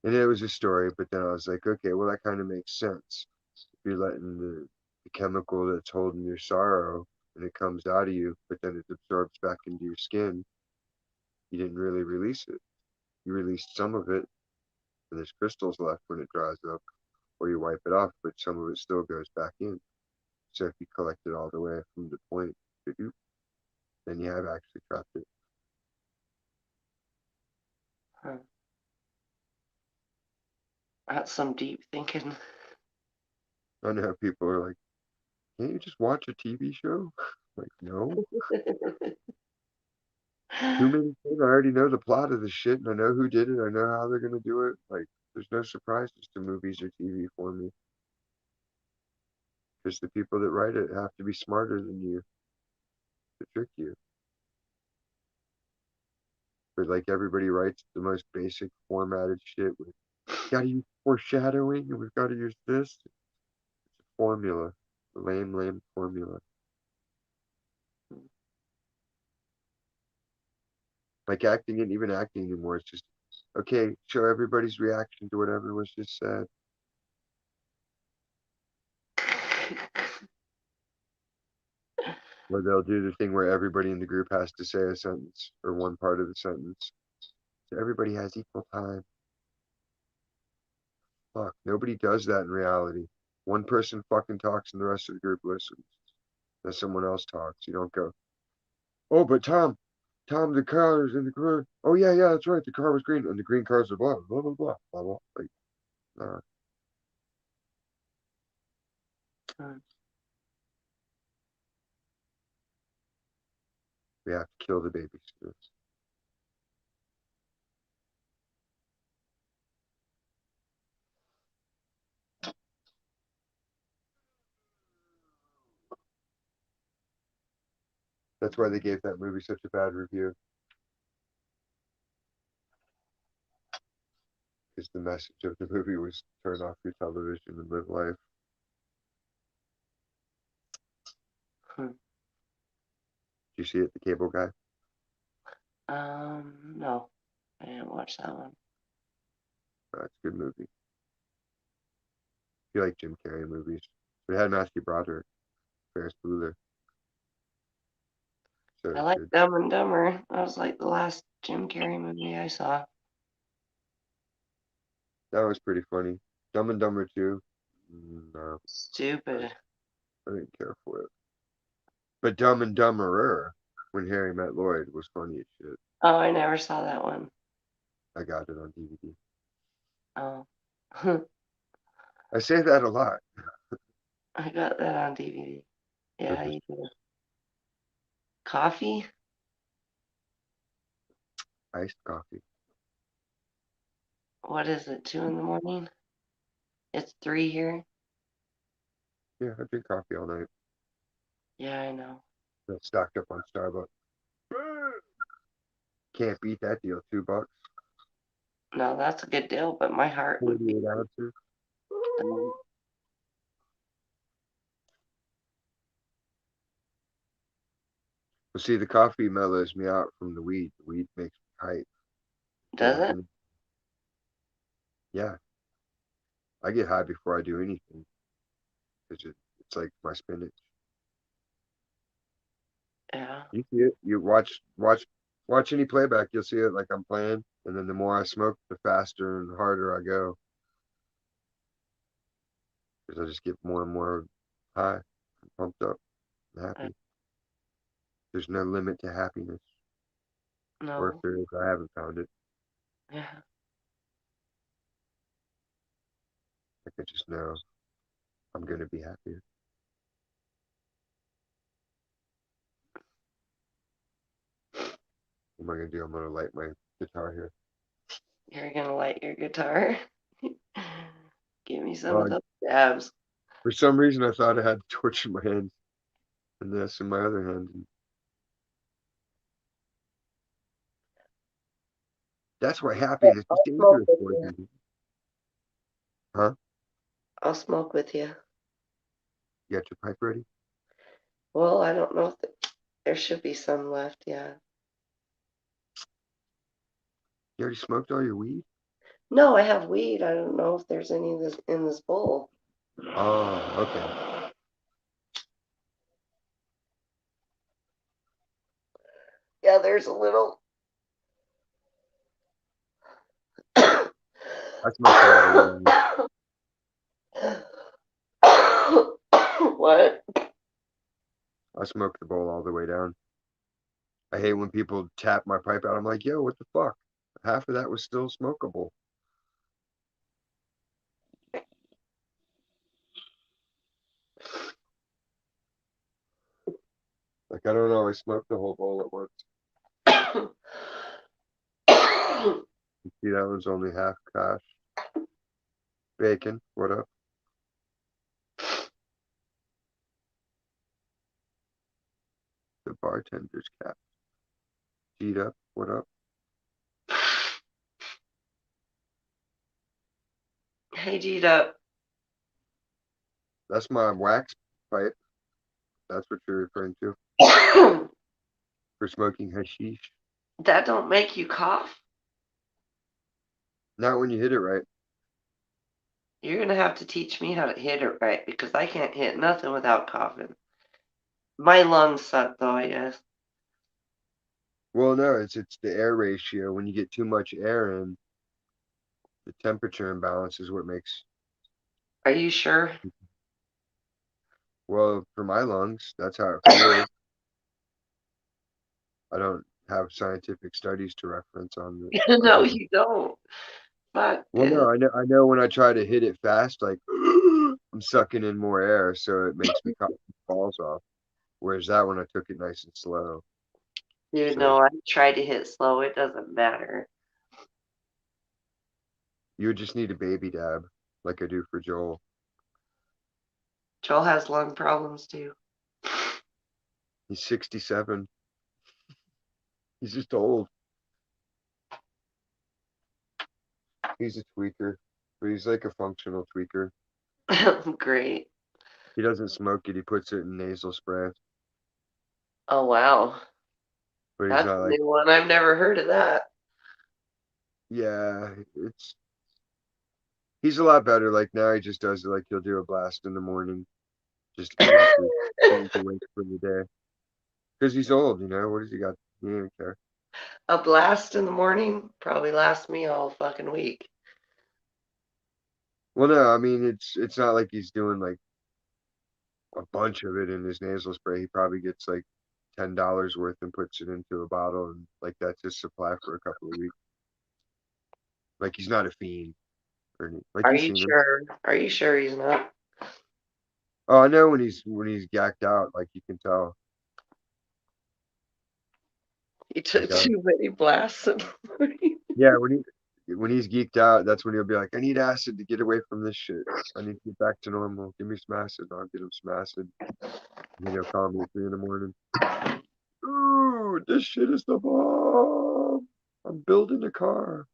And it was a story, but then I was like, okay, well, that kind of makes sense. If you're letting the chemical that's holding your sorrow and it comes out of you, but then it absorbs back into your skin, you didn't really release it. You released some of it, and there's crystals left when it dries up, or you wipe it off, but some of it still goes back in. So if you collect it all the way from the point, then you have actually trapped it. Huh. That's some deep thinking. I know how people are like, can't you just watch a TV show? Like, no. Too many things. I already know the plot of the shit, and I know who did it. I know how they're gonna do it. Like, there's no surprises to movies or TV for me, because the people that write it have to be smarter than you to trick you. But like everybody writes the most basic formatted shit with gotta use foreshadowing, and we've got to use this. It's a formula, a lame formula. Like acting isn't even acting anymore. It's just okay. Show everybody's reaction to whatever was just said. Or they'll do the thing where everybody in the group has to say a sentence or one part of the sentence. So everybody has equal time. Fuck, nobody does that in reality. One person fucking talks and the rest of the group listens. Then someone else talks. You don't go, oh, but Tom, the car is in the car. Oh, yeah, yeah, that's right. The car was green and the green cars are blah, blah, blah, blah, blah, blah. Like, nah, we have to kill the babysitters. That's why they gave that movie such a bad review. Because the message of the movie was turn off your television and live life. Hmm. Do you see it, the cable guy? No, I didn't watch that one. That's a good movie. If you like Jim Carrey movies. It had Matthew Broderick, Ferris Bueller, so I it's like good. Dumb and Dumber. That was like the last Jim Carrey movie I saw. That was pretty funny. Dumb and Dumber 2. No, I, Stupid. I didn't care for it. But Dumb and Dumberer, when Harry met Lloyd, was funny as shit. Oh, I never saw that one. I got it on DVD. Oh, I say that a lot. I got that on DVD. But Yeah, this you do. Coffee? iced coffee. What is it, 2 in the morning? It's 3 here. Yeah, I drink coffee all night. Yeah, I know. That's stocked up on Starbucks. Can't beat that deal. $2. No, that's a good deal, but my heart would be 48 ounces. done. Well, see, the coffee mellows me out from the weed. The weed makes me hype. Get Does up it? and yeah, I get high before I do anything because it's like my spinach. Yeah. You see it. You watch any playback. You'll see it like I'm playing, and then the more I smoke, the faster and harder I go because I just get more and more high, pumped up, and I, happy. There's no limit to happiness, or if no. there is, I haven't found it. Yeah. Like I just know I'm gonna be happier. What am I gonna do? I'm gonna light my guitar here. You're gonna light your guitar? Give me some of Uh, those dabs. for some reason, I thought I had a torch in my hand and this in my other hand. And that's why happiness is I'll smoke dangerous, with boys you. and girls. Huh? I'll smoke with you. You got your pipe ready? Well, I don't know if there should be some left. Yeah. You already smoked all your weed? No, I have weed. I don't know if there's any of this in this bowl. Oh, okay. Yeah, there's a little. I smoked a lot of weed. What? I smoked the bowl all the way down. I hate when people tap my pipe out. I'm like, yo, what the fuck? Half of that was still smokable. Like, I don't know. I smoked the whole bowl at once. You see, that was only half cash. Bacon, what up? The bartender's cap. Heat up, what up? Hey, Gita. That's my wax pipe. That's what you're referring to That for smoking hashish. don't make you cough? Not when you hit it right. You're gonna have to teach me how to hit it right because I can't hit nothing without coughing. My lungs suck though, I guess. Well, no, it's the air ratio. When you get too much air in, the temperature imbalance is what makes. Are you sure? Well, for my lungs, that's how it feels. I don't have scientific studies to reference on it No, other than. you don't. Fuck Well, it. no, I know when I try to hit it fast, like I'm sucking in more air, so it makes me cough my balls off. Whereas that one, I took it nice and slow. Dude, So no, I tried to hit slow. It doesn't matter. you would just need a baby dab, like I do for Joel. Joel has lung problems too. He's 67. He's just old. He's a tweaker, but he's like a functional tweaker. Great. He doesn't smoke it. He puts it in nasal spray. Oh, wow. but he's That's not a like, new one. I've never heard of that. yeah, he's a lot better. Like now he just does it like he'll do a blast in the morning just to get him awake for the day. Because he's old, what does he got? He don't care. A blast in the morning probably lasts me all fucking week. Well, no, I mean it's not like he's doing like a bunch of it in his nasal spray. He probably gets like $10 worth and puts it into a bottle, and like that's his supply for a couple of weeks. Like he's not a fiend or like Are you've you seen him. sure? Are you sure he's not? Oh, I know when he's gacked out, like you can tell. He Like took too many blasts in the morning. yeah, when he's geeked out, that's when he'll be like, I need acid to get away from this shit. I need to get back to normal. Give me some acid. I'll get him some acid. And then he'll call me at 3 in the morning. Ooh, this shit is the bomb. I'm building a car.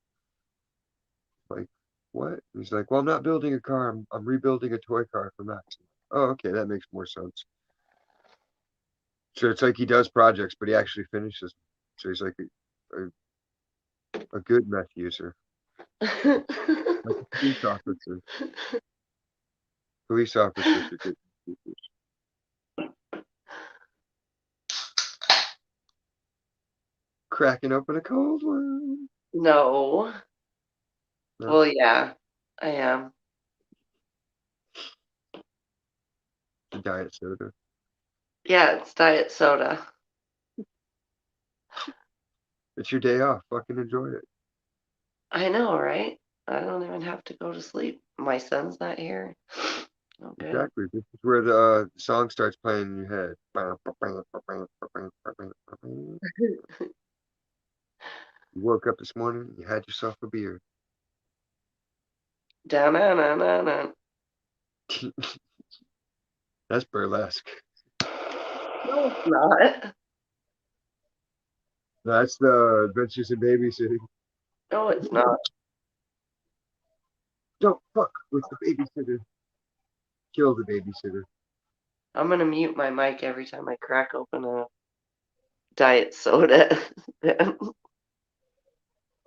Like, what? He's like, well, I'm not building a car. I'm rebuilding a toy car for Max. Oh, okay, that makes more sense. So it's like he does projects, but he actually finishes. So he's like a good meth user, like a police officer. Police officers are good meth users. Cracking open a cold one. No. No, Well, yeah, I am. a diet soda. Yeah, it's diet soda. It's your day off. Fucking enjoy it. I know, right? I don't even have to go to sleep. My son's not here. Oh, good. Exactly. This is where the song starts playing in your head. You woke up this morning, you had yourself a beer. Da-na-na-na-na. That's burlesque. No, it's not. That's the Adventures in Babysitting. No, it's not. Don't fuck with the babysitter. Kill the babysitter. I'm gonna mute my mic every time I crack open a diet soda. I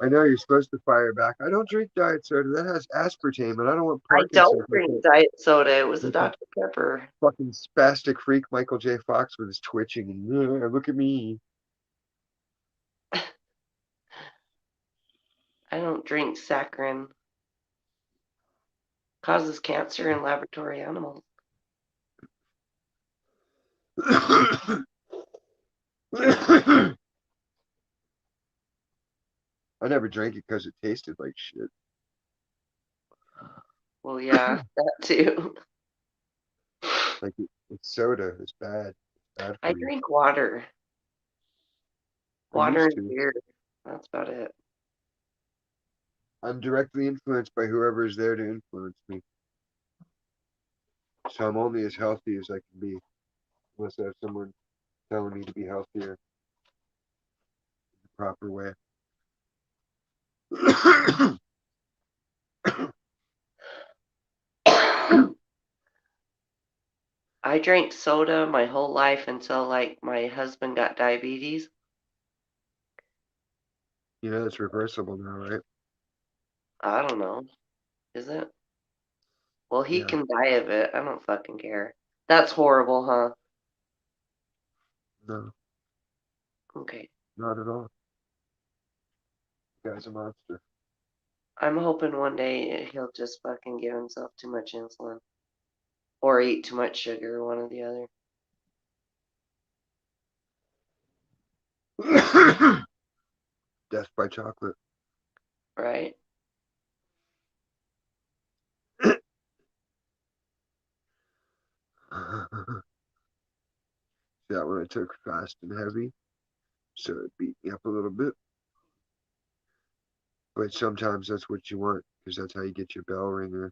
know you're supposed to fire back. I don't drink diet soda. That has aspartame, and I don't want I Parkinson's don't like drink that. diet soda. It was a Like that Dr. Pepper. fucking spastic freak Michael J. Fox with his twitching and look at me. I don't drink saccharin. Causes cancer in laboratory animals. I never drank it because it tasted like shit. Well, yeah, that too. Like it's soda. It's bad. It's bad I for you. drink water. I Water used and to. beer. That's about it. I'm directly influenced by whoever is there to influence me. So I'm only as healthy as I can be, unless I have someone telling me to be healthier the proper way. I drank soda my whole life until like my husband got diabetes. It's reversible now, right? I don't know. Is it? Well, he Yeah, can die of it. I don't fucking care. That's horrible, huh? no, Okay. not at all. The guy's a monster. I'm hoping one day he'll just fucking give himself too much insulin or eat too much sugar, one or the other. Death by chocolate. Right? That one I took fast and heavy, so it beat me up a little bit. But sometimes that's what you want, because that's how you get your bell ringer,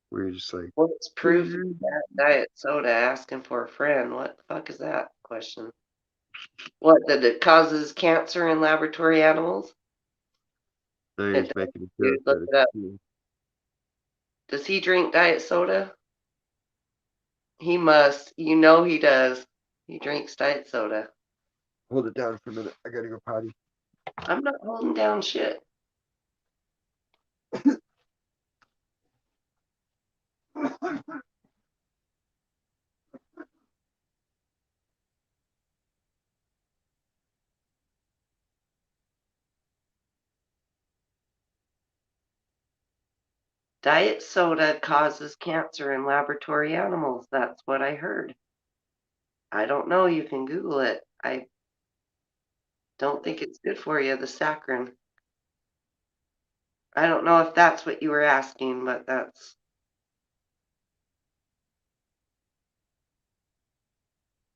where you're just like, Well, it's proof of "Ding." that diet soda asking for a friend. What the fuck is that question? What, that it causes cancer in laboratory animals? Now It you're just does, making a dude. joke Look that it up. it's Does he drink diet soda? He must. You know he does. He drinks diet soda. Hold it down for a minute. I gotta go potty. I'm not holding down shit. Diet soda causes cancer in laboratory animals. That's what I heard. I don't know. You can Google it. I don't think it's good for you, the saccharin. I don't know if that's what you were asking, but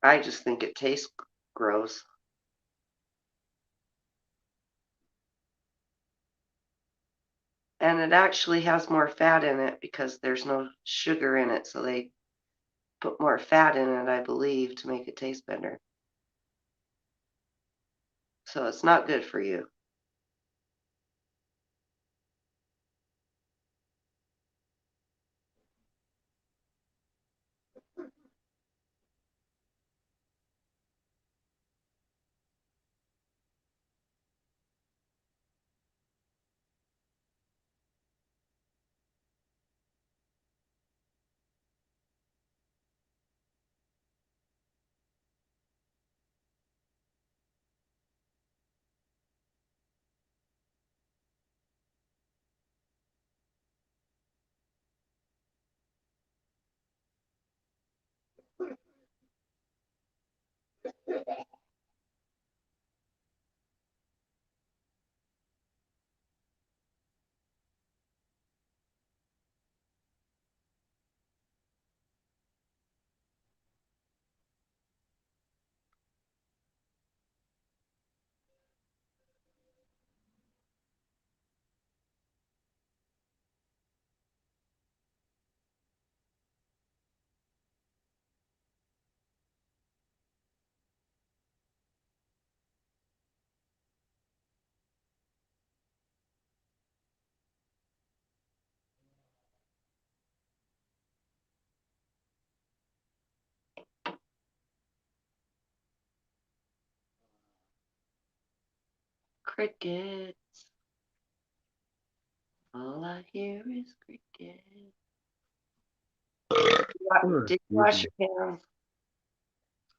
I just think it tastes gross. And it actually has more fat in it because there's no sugar in it. So they put more fat in it, I believe, to make it taste better. So it's not good for you. Cricket. All I hear is cricket. Did you Excuse wash me. your hands?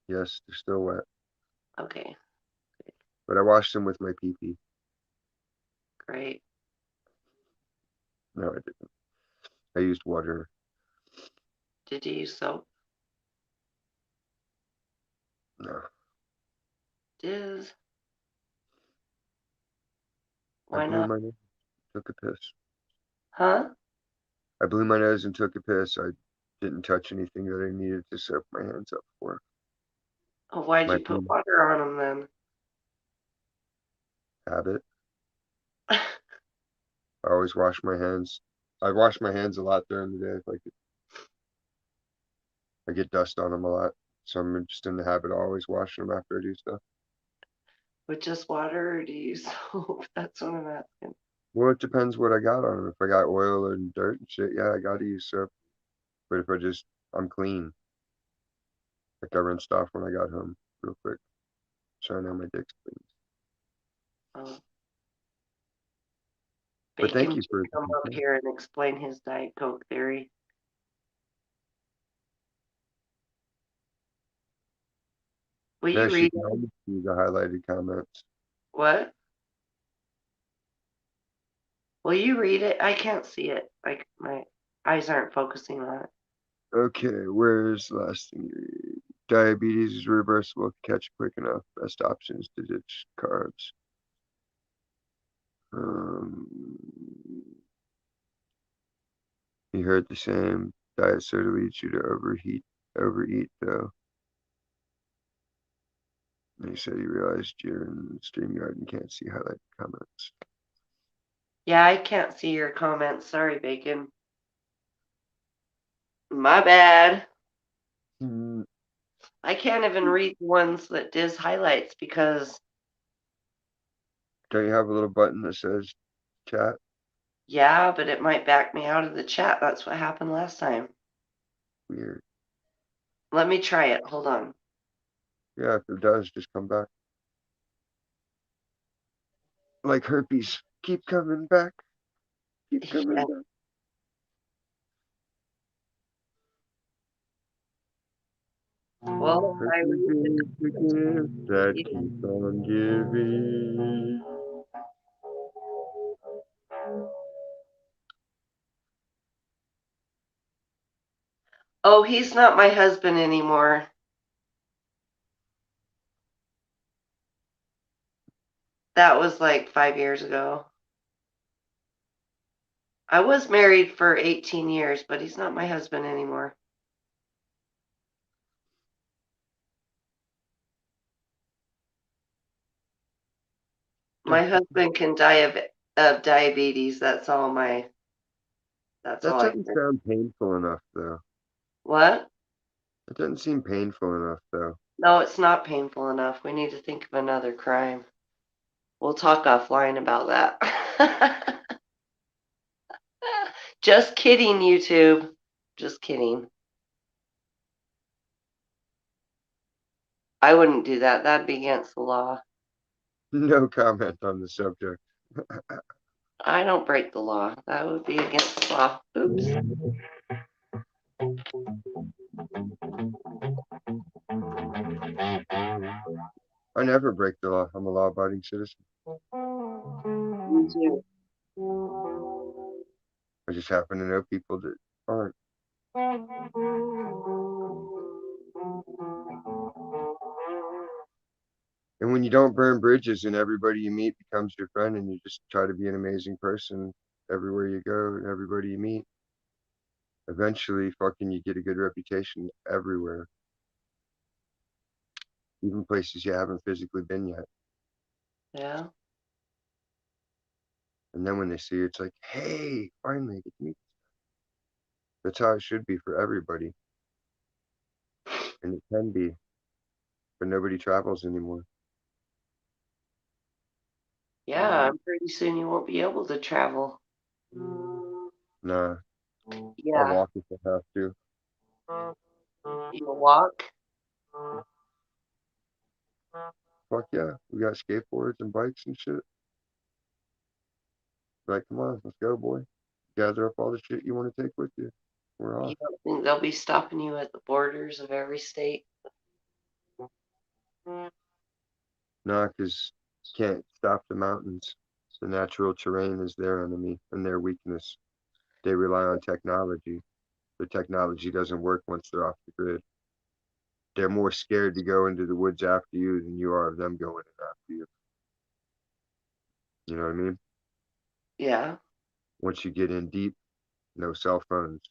Yes, they're still wet. Okay, But I washed them with my pee pee. great. No, I didn't. I used water. Did you use soap? No. Diz. I Why blew not? my nose, took a piss. Huh? I blew my nose and took a piss. I didn't touch anything that I needed to soak my hands up for. Oh, why'd My you put pee water on them habit. then? I always wash my hands. I wash my hands a lot during the day. I get dust on them a lot. So I'm just in the habit of always washing them after I do stuff. With just water or do you use soap? That's what I'm asking. Well, it depends what I got on them. If I got oil and dirt and shit, yeah, I gotta use soap. But if I'm clean. Like I rinsed off when I got home real quick. So I know my dick's clean. Oh, But thank Bacon you should for come the up compliment. here and explain his Diet Coke theory. Will No, you she read can it? always see the highlighted comments. What? Will you read it? I can't see it. Like my eyes aren't focusing on it. Okay, where's the last thing you read? Diabetes is reversible. Catch quick enough. Best option is to ditch carbs. Um, you heard the same. Diet soda leads you to overeat though. And you said you realized you're in StreamYard and can't see highlighted comments. Yeah, I can't see your comments. Sorry, Bacon. My bad. Hmm, I can't even read the ones that Diz highlights because, don't you have a little button that says chat? yeah, but it might back me out of the chat. That's what happened last time. Weird. Let me try it. Hold on. Yeah, if it does, just come back. Like herpes. Keep coming back. Keep Yeah. coming back. Well, I Herpes read is the gift that the keeps on giving. Oh, he's not my husband anymore. That was like 5 years ago. I was married for 18 years, but he's not my husband anymore. Yeah, My husband can die of diabetes. That's that all I doesn't can. sound painful enough, though. What? It doesn't seem painful enough, though. No, it's not painful enough. We need to think of another crime. We'll talk offline about that. Just kidding, YouTube. Just kidding. I wouldn't do that. That'd be against the law. No comment on the subject. I don't break the law. That would be against the law. Oops. I never break the law. I'm a law-abiding citizen. Me too. I just happen to know people that aren't. And when you don't burn bridges and everybody you meet becomes your friend and you just try to be an amazing person everywhere you go and everybody you meet, eventually fucking you get a good reputation everywhere, even places you haven't physically been yet. Yeah. And then when they see you, it's like, hey, finally I get to meet. That's how it should be for everybody. And it can be, but nobody travels anymore. Yeah, pretty soon you won't be able to travel. Nah, I'll Yeah. walk if I have to. You walk. Fuck yeah, we got skateboards and bikes and shit. Like, come on, let's go, boy. Gather up all the shit you want to take with you. We're You off. don't think they'll be stopping you at the borders of every state? Nah, 'cause can't stop the mountains. The natural terrain is their enemy and their weakness. They rely on technology. The technology doesn't work once they're off the grid. They're more scared to go into the woods after you than you are of them going in after you. You know what I mean? Yeah. Once you get in deep, no cell phones.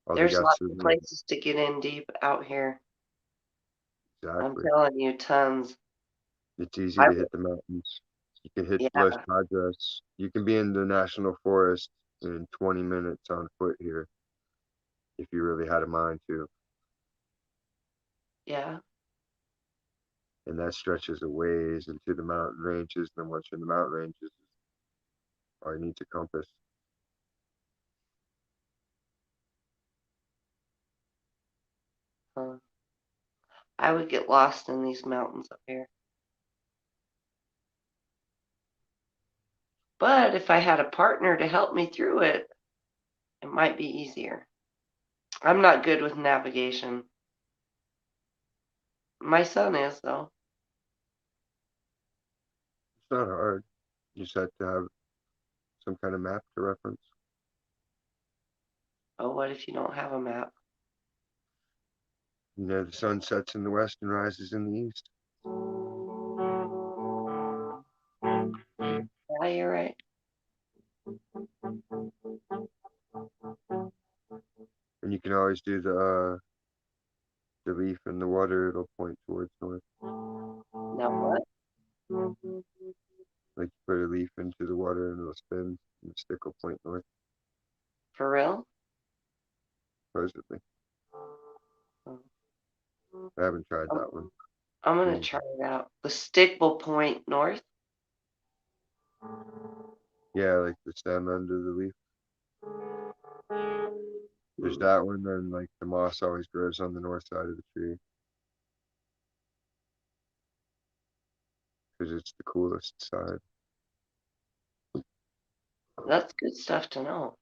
All they There's got lots to of do. places to get in deep out here. I'm Exactly. telling you, tons. It's easy I to would, hit the mountains. You can hit Los yeah, Padres. You can be in the national forest in 20 minutes on foot here if you really had a mind to. yeah. And that stretches a ways into the mountain ranges. And then once you're in the mountain ranges, all you need to compass. Huh. I would get lost in these mountains up here. But if I had a partner to help me through it, it might be easier. I'm not good with navigation. My son is, though. It's not hard. You just have to have some kind of map to reference. Oh, what if you don't have a map? You know, the sun sets in the west and rises in the east. Yeah, you're right. And you can always do the leaf in the water, it'll point towards north. Now what? Like you put a leaf into the water and it'll spin and the stick will point north, For real? supposedly. Oh. I haven't tried I'm, that one. I'm gonna Mm. try it out. The stick will point north. Yeah, like the stem under the leaf. There's Hmm. that one, then like the moss always grows on the north side of the tree. because it's the coolest side. That's good stuff to know.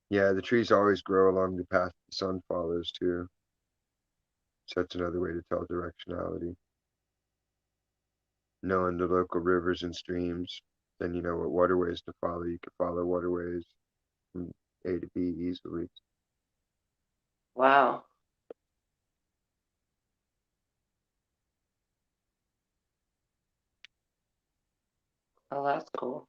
Yeah, the trees always grow along the path the sun follows too. So that's another way to tell directionality. Knowing the local rivers and streams, then you know what waterways to follow. You can follow waterways from A to B easily. Wow. Oh, that's cool.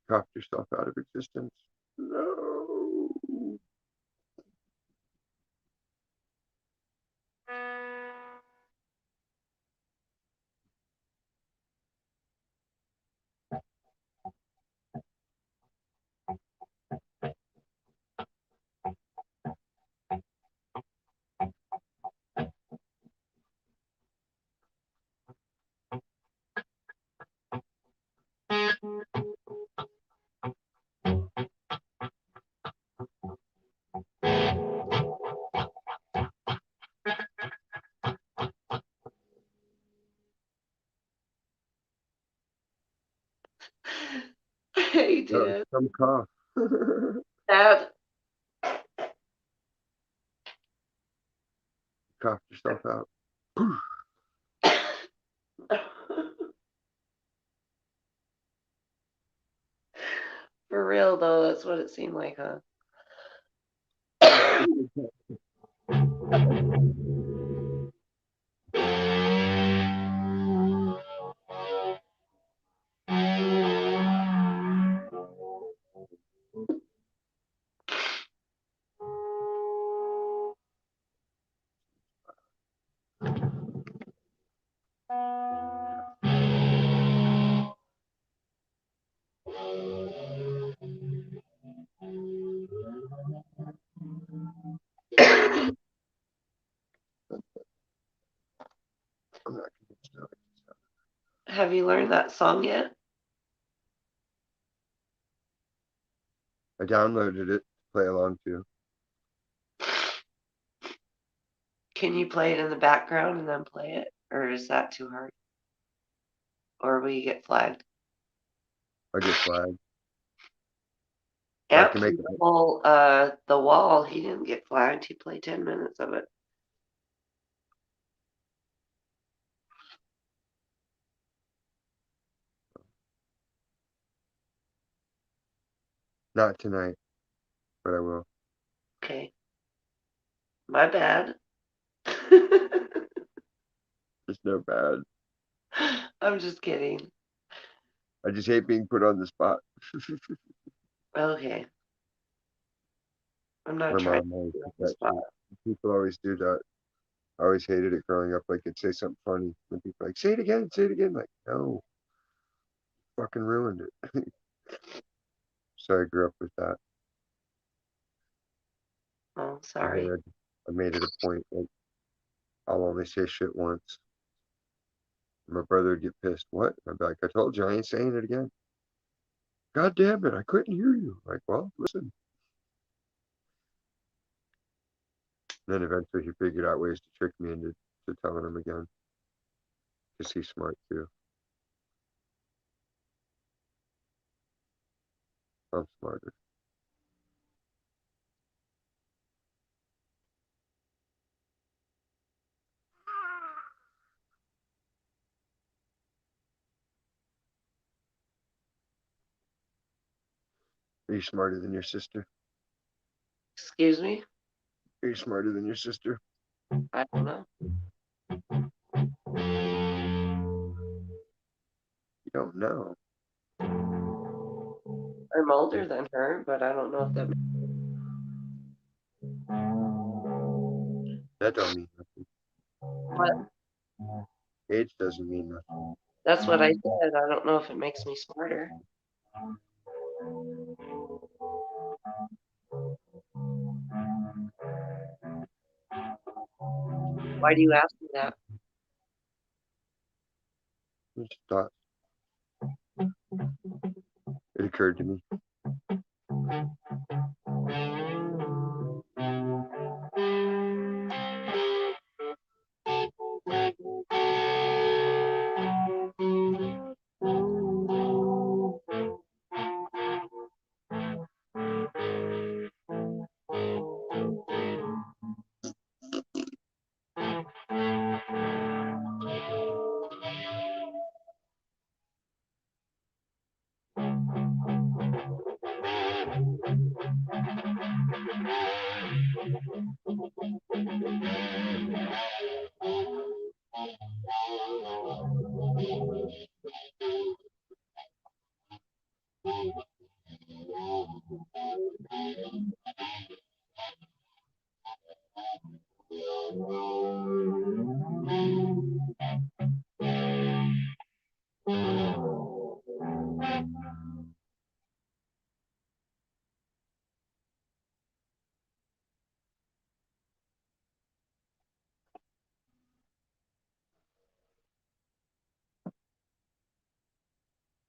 Talk yourself out of existence. No. Hey, did. Some cough. Dad. Cough yourself out. For real, though, that's what it seemed like, huh? I'm not convinced now. Have you learned that song yet? I downloaded it to play along to. Can you play it in the background and then play it? Or is that too hard? Or will you get flagged? I get flagged. But I Amp can make played it. the whole The Wall. He didn't get flagged. He played 10 minutes of it. Not tonight, but I will. Okay. My bad. It's no bad. I'm just kidding. I just hate being put on the spot. Okay. I'm not My trying mom to always be on did the that spot. shit. People always do that. I always hated it growing up. Like, it'd say something funny. And people like, say it again, say it again. Like, no, fucking ruined it. So I grew up with that. Oh, And sorry. then I made it a point. Like, I'll only say shit once. My brother would get pissed. What? I'd be like, I told you I ain't saying it again. God damn it, I couldn't hear you. Like, well, listen. And then eventually he figured out ways to trick me into telling him again. Because he's smart too. I'm smarter. Are you smarter than your sister? Excuse me? Are you smarter than your sister? I don't know. You don't know. I'm older than her, but I don't know if that. That don't mean nothing. What? Age doesn't mean nothing. That's what I said. I don't know if it makes me smarter. Why do you ask me that? I just thought it occurred to me.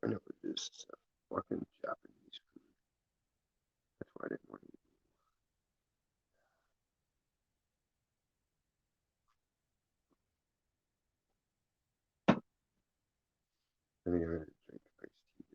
I know what it is. It's a fucking Japanese food. That's why I didn't want to eat. I think I'm gonna drink iced tea.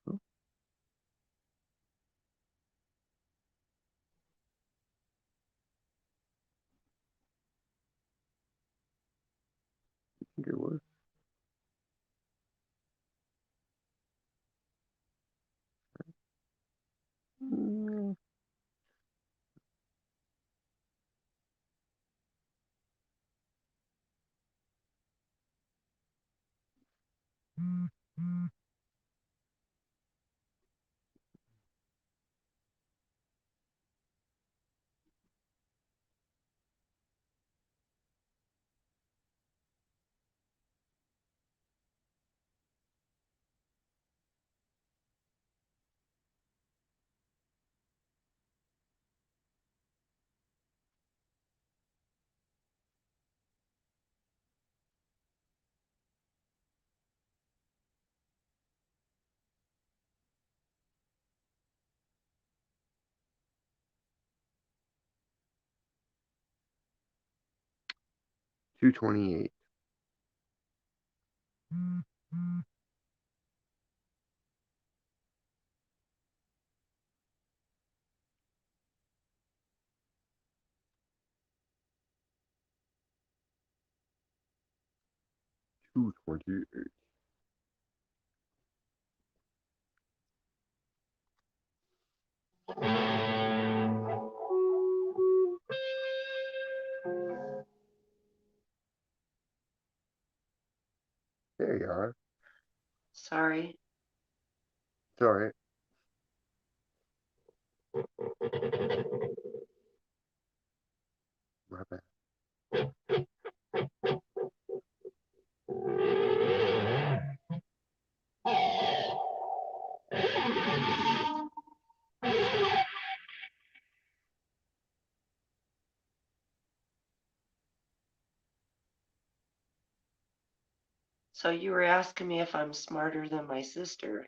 Oh, I think it was. Mm. Mm. 228. 228. There you are. Sorry. It's alright. My bad. So you were asking me if I'm smarter than my sister.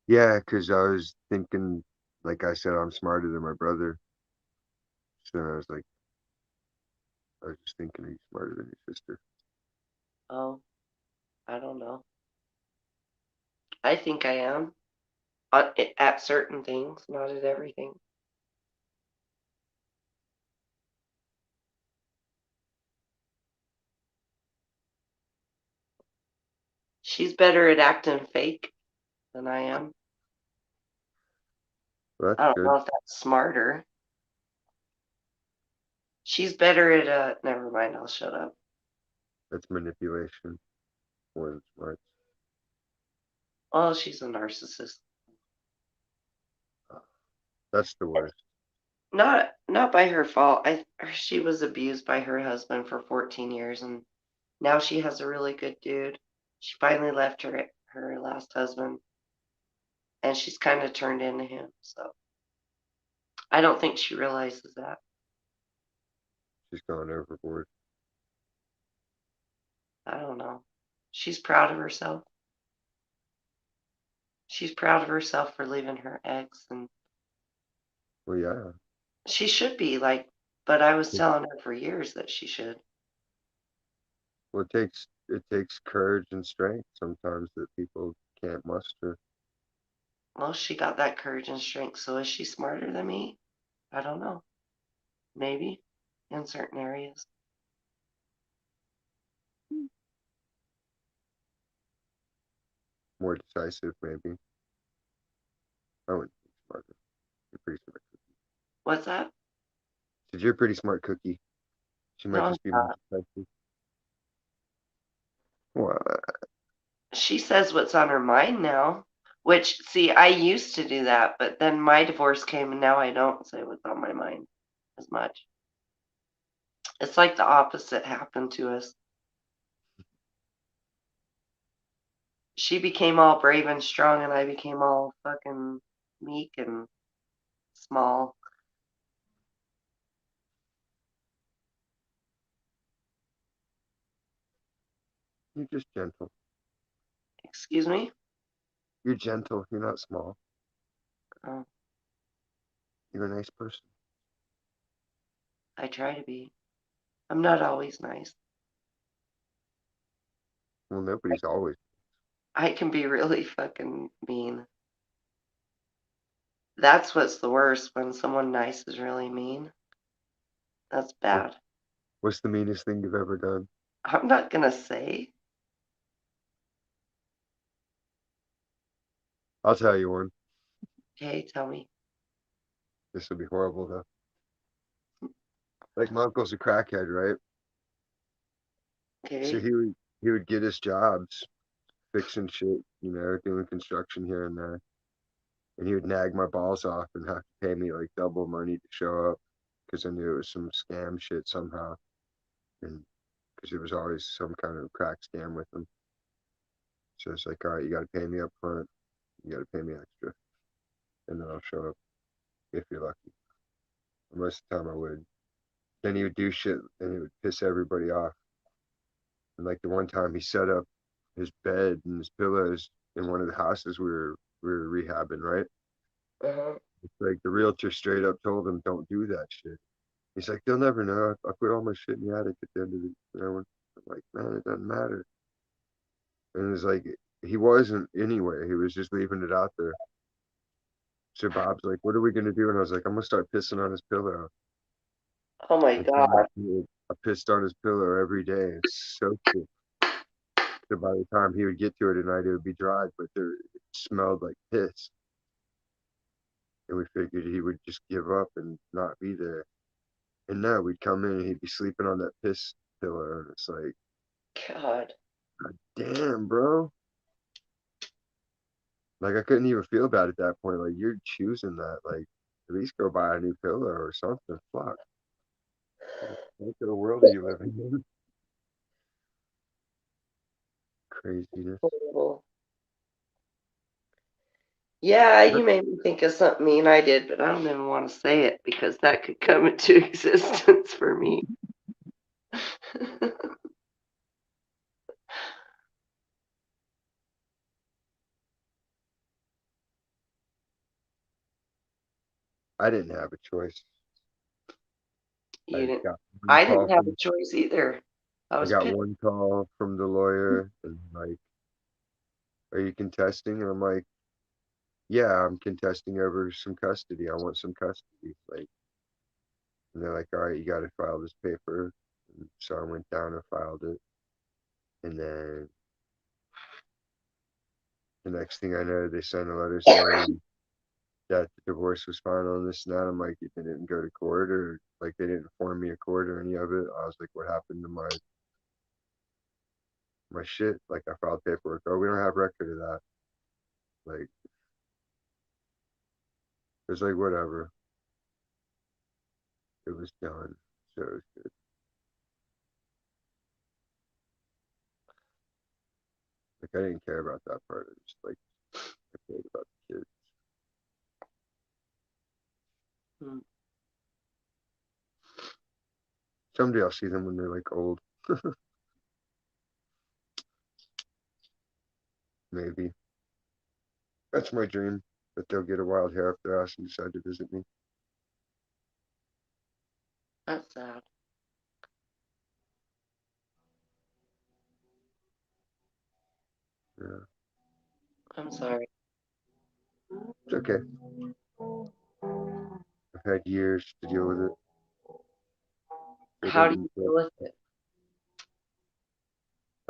Yeah, because I was thinking, like I said, I'm smarter than my brother. So I was just thinking he's smarter than your sister. Oh, I don't know. I think I am at certain things, not at everything. She's better at acting fake than I am. Well, I that's don't know good. if that's smarter. She's better at never mind, I'll shut up. That's manipulation more than smart. Oh, she's a narcissist. That's the worst. Not by her fault. She was abused by her husband for 14 years and now she has a really good dude. She finally left her last husband and she's kind of turned into him. So I don't think she realizes that. She's gone overboard. I don't know. She's proud of herself. She's proud of herself for leaving her ex, and Well, yeah. she should be like, but I was telling her for years that she should. Well, it takes courage and strength sometimes that people can't muster. Well, she got that courage and strength, so is she smarter than me? I don't know. Maybe in certain areas. More decisive, maybe. I wouldn't think smarter. You're pretty smart. What's that? Said you're a pretty smart cookie. She might No, just be more decisive. Well, she says what's on her mind now. Which, see, I used to do that, but then my divorce came and now I don't say what's on my mind as much. It's like the opposite happened to us. She became all brave and strong, and I became all fucking meek and small. you're just gentle. Excuse me? You're gentle. You're not small. Oh, You're a nice person. I try to be. I'm not always nice. Well, nobody's always. I can be really fucking mean. That's what's the worst when someone nice is really mean. That's What, bad. what's the meanest thing you've ever done? I'm not gonna say. I'll tell you one. Okay, tell me. This will be horrible though. Like my uncle's a crackhead, right? So Okay. he would get us jobs fixing shit, doing construction here and there. And he would nag my balls off and have to pay me like double money to show up because I knew it was some scam shit somehow. And because it was always some kind of crack scam with him. So it's like, all right, you got to pay me up front. You got to pay me extra. And then I'll show up if you're lucky. Most of the time I would. Then he would do shit and he would piss everybody off. And like the one time he set up his bed and his pillows in one of the houses we were rehabbing, right? Uh-huh. It's like the realtor straight up told him, don't do that shit. He's like, they'll never know. I put all my shit in the attic at the end of the. I'm like, man, it doesn't matter. And it's like, he wasn't anyway. He was just leaving it out there. So Bob's like, what are we going to do? And I was like, I'm going to start pissing on his pillow. Oh my And sure enough, God. I pissed on his pillow every day and soaked it. So by the time he would get to it at night, it would be dried, but it smelled like piss. And we figured he would just give up and not be there. And no, we'd come in and he'd be sleeping on that piss pillow. And it's like, God. damn, bro. Like I couldn't even feel bad at that point. Like you're choosing that. Like at least go buy a new pillow or something. Fuck. What kind of world are you living in? Craziness. Horrible. Yeah, Yep. you made me think of something mean I did, but I don't even want to say it because that could come into existence for me. I didn't have a choice. You I didn't. got one I call didn't have a from choice either. I I was got pissed. one call from the lawyer and like, are you contesting? And I'm like, yeah, I'm contesting over some custody. I want some custody. Like, and they're like, all right, you got to file this paper. And so I went down and filed it. And then the next thing I know, they sent a letter saying that the divorce was final and this and that. I'm like, it didn't go to court or like they didn't inform me of court or any of it. I was like, what happened to my shit? Like I filed paperwork. Oh, we don't have record of that. Like it's like whatever. It was done. So it was good. Like I didn't care about that part. It was like I cared about the kids. Mm, Someday I'll see them when they're like old. Maybe. That's my dream. That they'll get a wild hair up their ass and decide to visit me. that's sad. Yeah. I'm sorry. It's okay. I've had years to deal with it. They How do didn't you deal with it?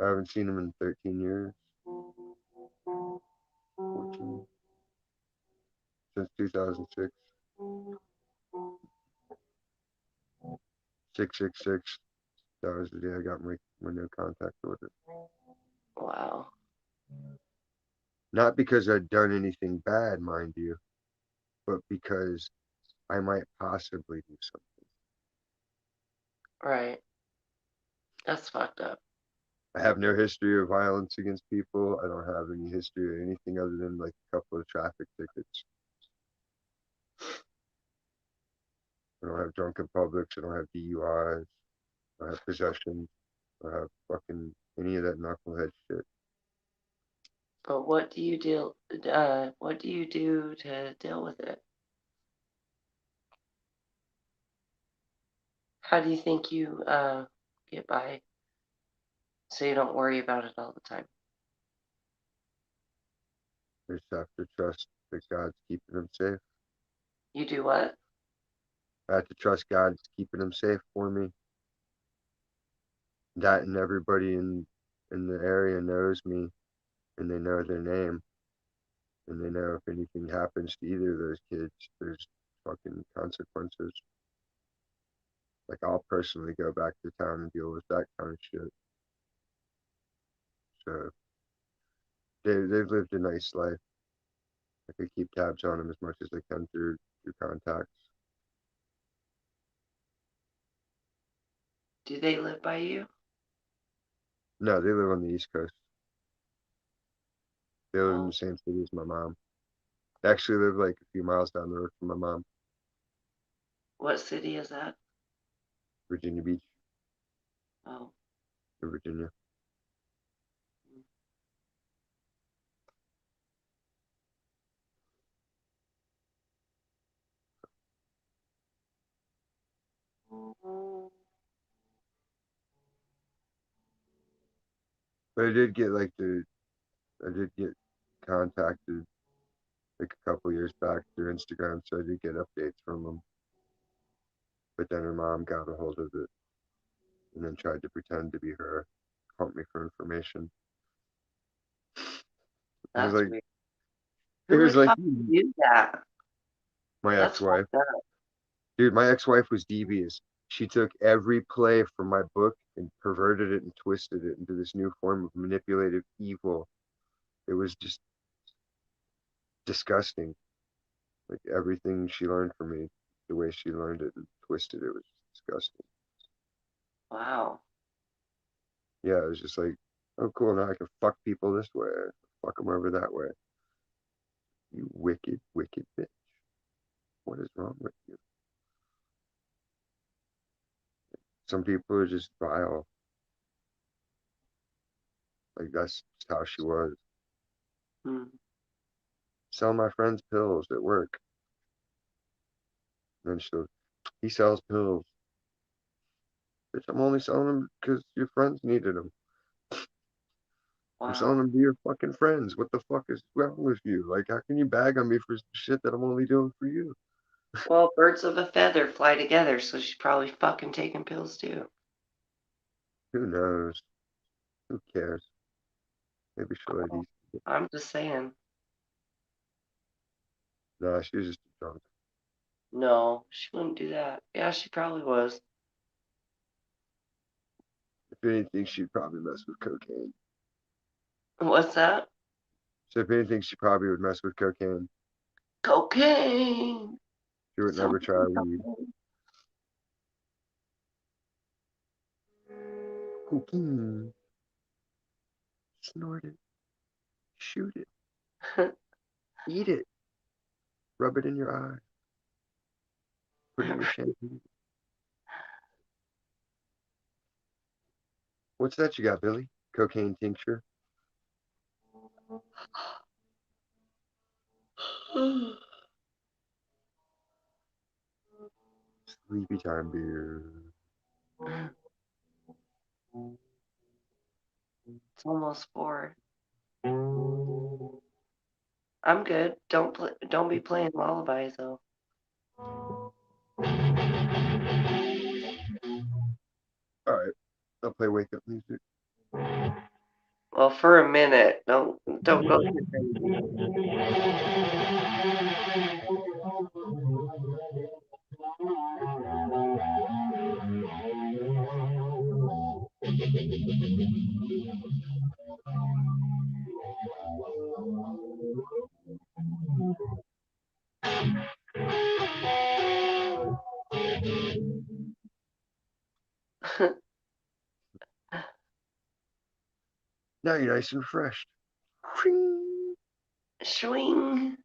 I haven't seen them in 13 years. 14 since 2006. 666. That was the day I got my no contact order. Wow. Not because I'd done anything bad, mind you, but because I might possibly do something. Right. That's fucked up. I have no history of violence against people. I don't have any history of anything other than like a couple of traffic tickets. I don't have drunken publics. I don't have DUIs. I don't have possession. I don't have fucking any of that knucklehead shit. But what do you do to deal with it? How do you think you get by so you don't worry about it all the time? I just have to trust that God's keeping them safe. You do what? I have to trust God's keeping them safe for me. That and everybody in the area knows me and they know their name and they know if anything happens to either of those kids, there's fucking consequences. Like I'll personally go back to town and deal with that kind of shit. So they've lived a nice life. I could keep tabs on them as much as I can through contacts. Do they live by you? No, they live on the East Coast. They live in the Oh, same city as my mom. They actually live like a few miles down the road from my mom, what city is that? Virginia Beach, Oh, in Virginia. But I did get contacted like a couple years back through Instagram, so I did get updates from them. But then her mom got a hold of it and then tried to pretend to be her, hunt me for information. It was that's like weird. it Who was would like fucking do that? my That's ex-wife. fucked up. Dude, my ex-wife was devious. She took every play from my book and perverted it and twisted it into this new form of manipulative evil. It was just disgusting. Like everything she learned from me, the way she learned it and twisted it was disgusting. Wow. Yeah, it was just like, oh, cool. Now I can fuck people this way, fuck them over that way. You wicked, wicked bitch. What is wrong with you? Some people are just vile. Like that's just how she was. Hmm. Sell my friends pills at work. And he sells pills. Bitch, I'm only selling them because your friends needed them. I'm selling Wow. them to your fucking friends. What the fuck is wrong with you? Like, how can you bag on me for shit that I'm only doing for you? Well, birds of a feather fly together, so she's probably fucking taking pills too. Who knows? Who cares? Maybe she'll have these. I'm just saying. Nah, she was just drunk. No, she wouldn't do that. Yeah, she probably was. If anything, she'd probably mess with cocaine. What's that? So if anything, she probably would mess with cocaine. Cocaine. She would never try Something, weed. something. Cocaine. Snort it. Shoot it. Eat it. Rub it in your eye. Put it in your shampoo. What's that you got, Billy? Cocaine tincture? Sleepy time beer. It's almost 4. I'm good. Don't be playing lullabies though. Alright. I'll play wake up music. Well, for a minute. Don't go too crazy. Now you're nice and fresh. Swing.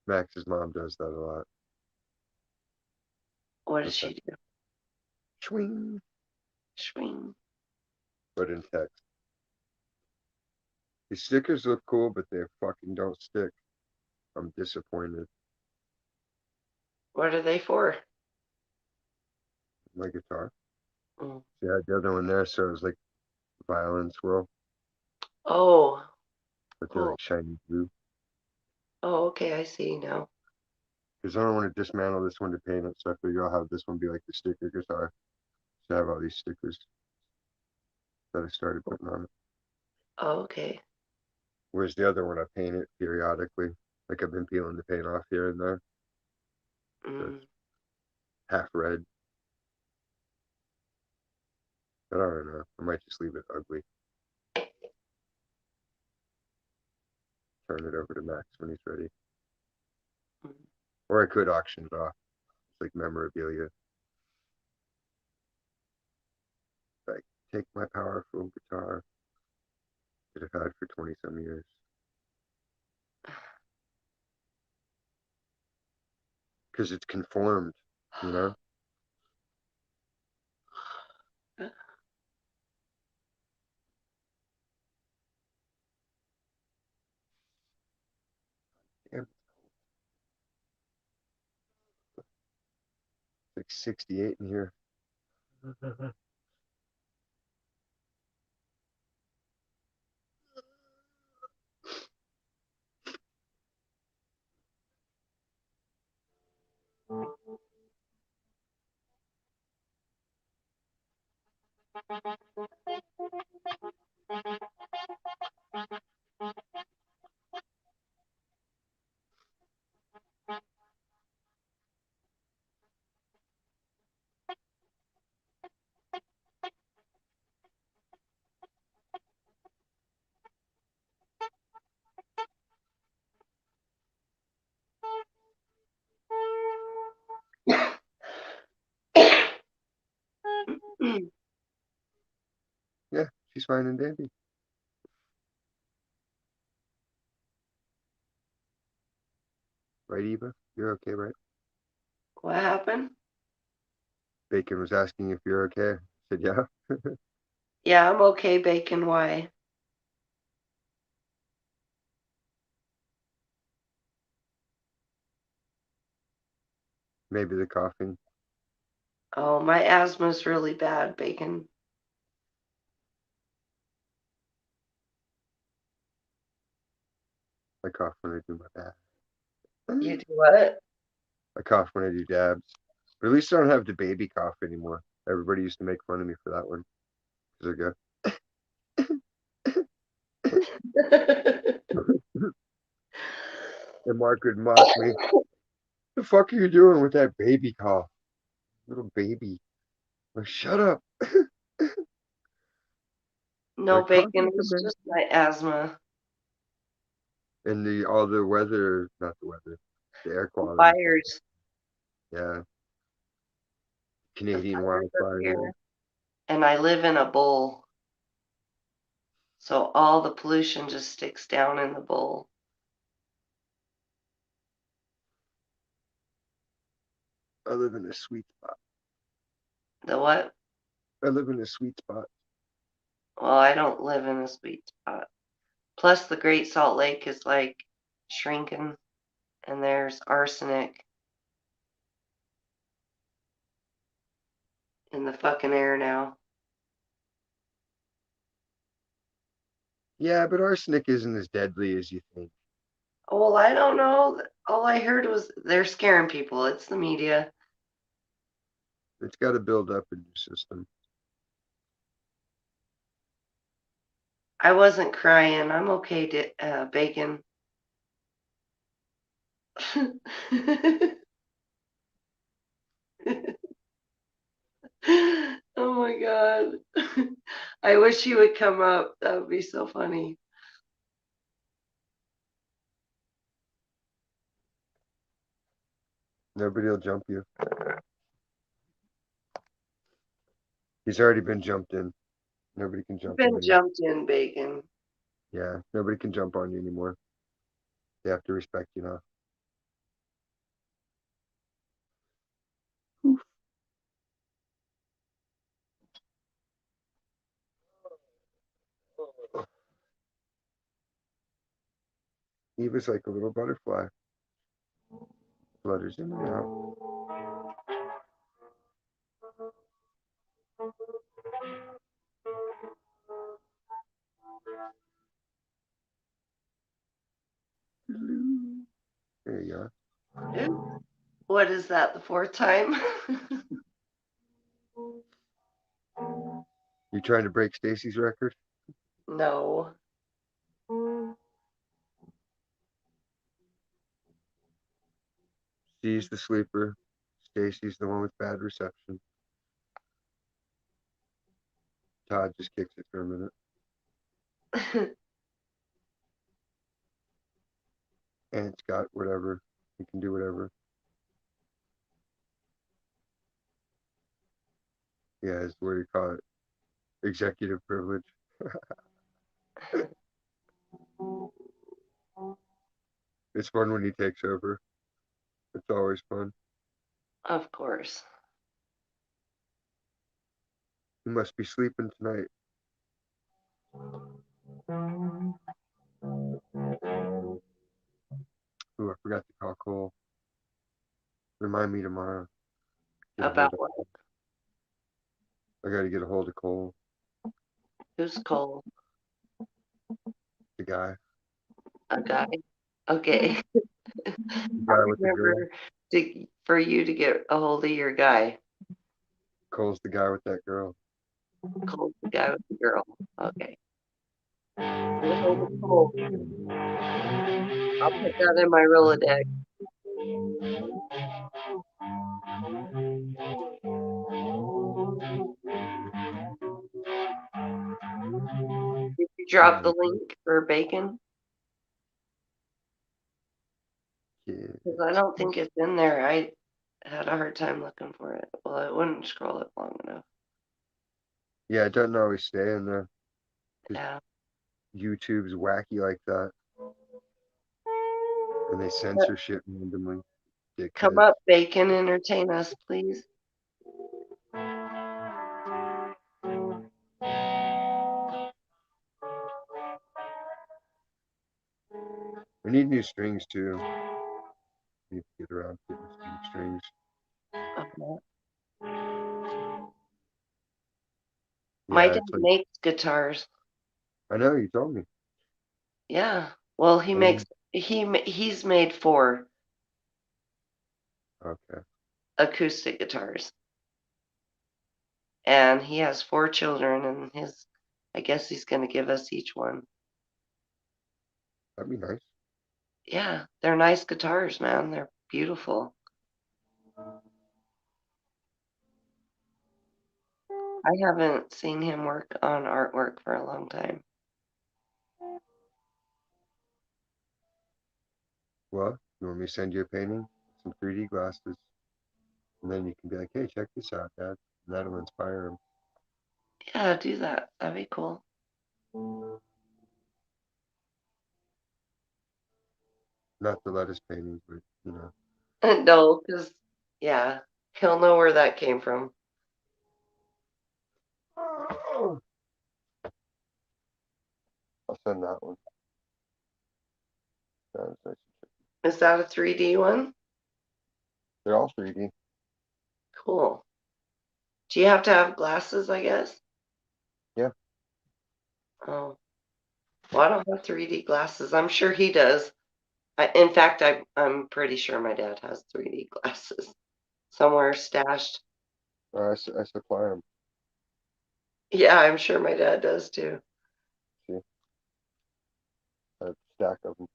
Max's mom does that a lot. What does With that she do? swing, Swing. but in text. These stickers look cool, but they fucking don't stick. I'm disappointed. What are they for? My guitar. Mm. See, I had the other one there, so it was like violin swirl, Oh, but they're oh, like shiny blue. oh. Okay, I see now. Because I don't want to dismantle this one to paint it, so I figure I'll have this one be like the sticker guitar. So I have all these stickers that I started putting on it. Oh, okay. Whereas the other one I paint it periodically. Like I've been peeling the paint off here and there. So Mm. it's half red. But I don't know. I might just leave it ugly. Turn it over to Max when he's ready. Mm. Or I could auction it off. It's like memorabilia. Like, take my powerful guitar that I've had for 20 some years. Because it's conformed, you know? Damn, it's like 68 in here. Yeah, she's fine and dandy. Right, Eva? You're okay, right? What happened? Bacon was asking if you're okay. I said, yeah. Yeah, I'm okay, Bacon. Why? Maybe the coughing. Oh, my asthma's really bad, Bacon. I cough when I do my dab. You do what? I cough when I do dabs. But at least I don't have the baby cough anymore. Everybody used to make fun of me for that one. Because I go, and Mark would mock me. The fuck are you doing with that baby cough? Little baby. Like, shut up. No, Like, cough Bacon, like a it's baby. just my asthma. And all the weather, not the weather, the air quality. Fires. Yeah, The Canadian fires up wildfires. here. And I live in a bowl, so all the pollution just sticks down in the bowl. I live in a sweet spot. The what? I live in a sweet spot. Well, I don't live in a sweet spot. Plus, the Great Salt Lake is like shrinking, and there's arsenic in the fucking air now. Yeah, but arsenic isn't as deadly as you think. Oh, well, I don't know. All I heard was they're scaring people. It's the media. It's got to build up in your system. I wasn't crying. I'm okay, Bacon. Oh my God. I wish he would come up. That would be so funny. Nobody will jump you. He's already been jumped in. Nobody can You've jump him been anymore. jumped in, Bacon. Yeah, nobody can jump on you anymore. They have to respect you now. He was like a little butterfly, flutters in and out. There you go. Ooh, what is that, the fourth time? You trying to break Stacy's record? No. She's the sleeper. Stacy's the one with bad reception. Todd just kicks it for a minute. And Scott, whatever. He can do whatever. Yeah, is what do you call it? Executive privilege. It's fun when he takes over. It's always fun. Of course. He must be sleeping tonight. Ooh, I forgot to call Cole. Remind me tomorrow. Get a About hold of. what? I got to get a hold of Cole, Who's Cole? the guy, A guy? Okay. the I'll guy with the girl. remember for you to get a hold of your guy. Cole's the guy with that girl. Cole's the guy with the girl. Okay. Get a hold of Cole. I'll put that in my Rolodex. Did you drop the Yeah, link for bacon? Because I don't think it's in there. I had a hard time looking for it. Well, I wouldn't scroll it long enough. yeah, it doesn't always stay in there because Yeah. YouTube's wacky like that, and they But censor shit randomly. come Dickheads. up, bacon, entertain us, please. We need new strings too. We need to get around to getting some new strings. Okay. My Yeah, dad it's like makes guitars. I know you told me. Yeah. Well, I didn't. he's made 4 Okay, acoustic guitars, and he has 4 children, and I guess he's going to give us each one. that'd be nice. Yeah, they're nice guitars, man. They're beautiful. I haven't seen him work on artwork for a long time. Well, you want me to send you a painting, some 3D glasses, and then you can be like, "Hey, check this out, Dad." And that'll inspire him. Yeah, do that. That'd be cool. Not the lettuce painting, but you know. No, because yeah, he'll know where that came from. I'll send that one. That nice. Is that a 3D one? They're all 3D. Cool. Do you have to have glasses, I guess? Yeah, Oh, well, I don't have 3D glasses. I'm sure he does. In fact, I'm pretty sure my dad has 3D glasses somewhere stashed. I supply them. Yeah, I'm sure my dad does too. See, I have a stack of them.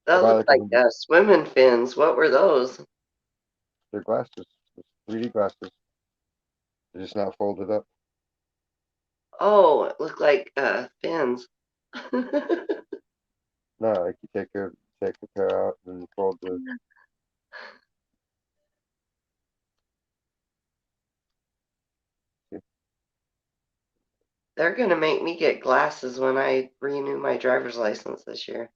I That buy looked like a like hundred. swimming fins. What were those? They're glasses. It's 3D glasses. They're just not folded up. Oh, it looked like fins. No, like you take a pair out and you fold the. They're gonna make me get glasses when I renew my driver's license this year.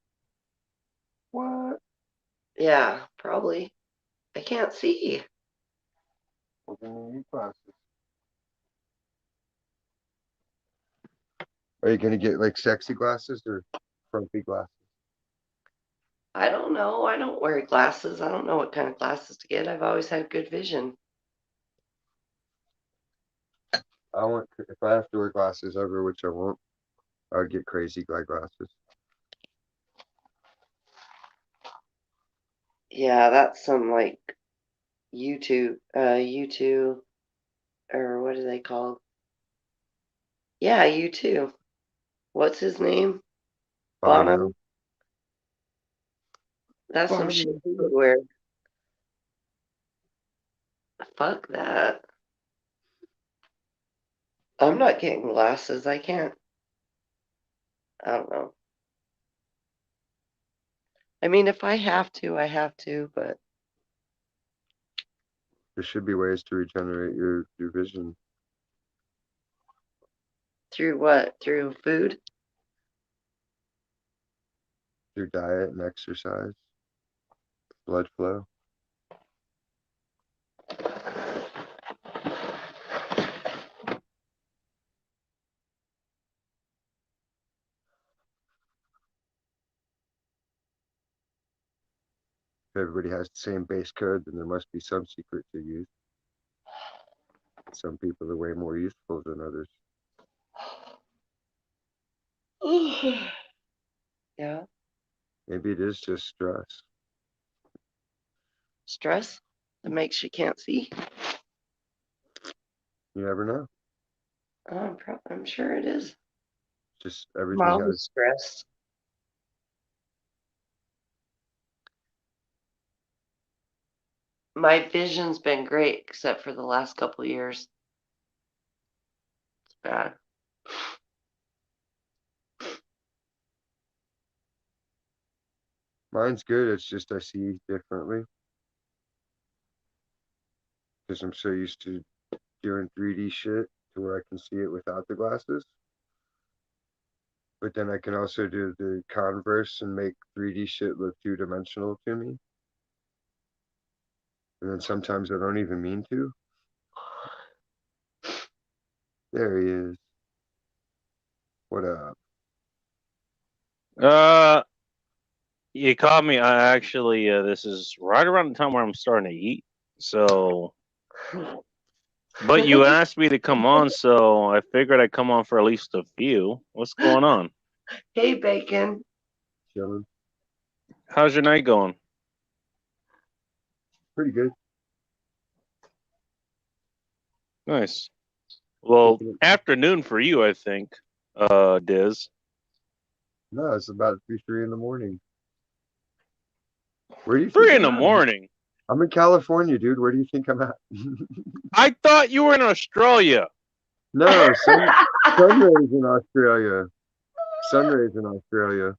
What? Yeah, probably. I can't see. Well, then you need glasses. Are you gonna get like sexy glasses or frumpy glasses? I don't know. I don't wear glasses. I don't know what kind of glasses to get. I've always had good vision. I want if I have to wear glasses ever, which I won't, I would get crazy guy glasses. Yeah, that's some like YouTube, or what are they called? Yeah, YouTube. What's his name? Bono. Bono. That's some shit Bono. he would wear. Fuck that. I'm not getting glasses. I can't. I don't know. I mean, if I have to, I have to, but There should be ways to regenerate your vision through what? Through food? through diet and exercise, blood flow. If everybody has the same base code, then there must be some secret to use. Some people are way more useful than others. Yeah. Maybe it is just stress. Stress that makes you can't see. You never know. I'm sure it is. Just I'm everything always has. stressed. My vision's been great except for the last couple of years. It's bad. Mine's good. It's just I see differently because I'm so used to doing 3D shit to where I can see it without the glasses. But then I can also do the converse and make 3D shit look two-dimensional to me. And then sometimes I don't even mean to. There he is. What up? Uh, you caught me. I actually, this is right around the time where I'm starting to eat. So, but you asked me to come on, so I figured I'd come on for at least a few. What's going on? Hey, Bacon. Chilling. How's your night going? Pretty good. Nice. Well, Taking it. afternoon for you, I think, Diz. No, it's about 3 in the morning. Where do you think 3 in I'm the at? morning. I'm in California, dude. Where do you think I'm at? I thought you were in Australia. No, sunrays in Australia. Sunrays in Australia.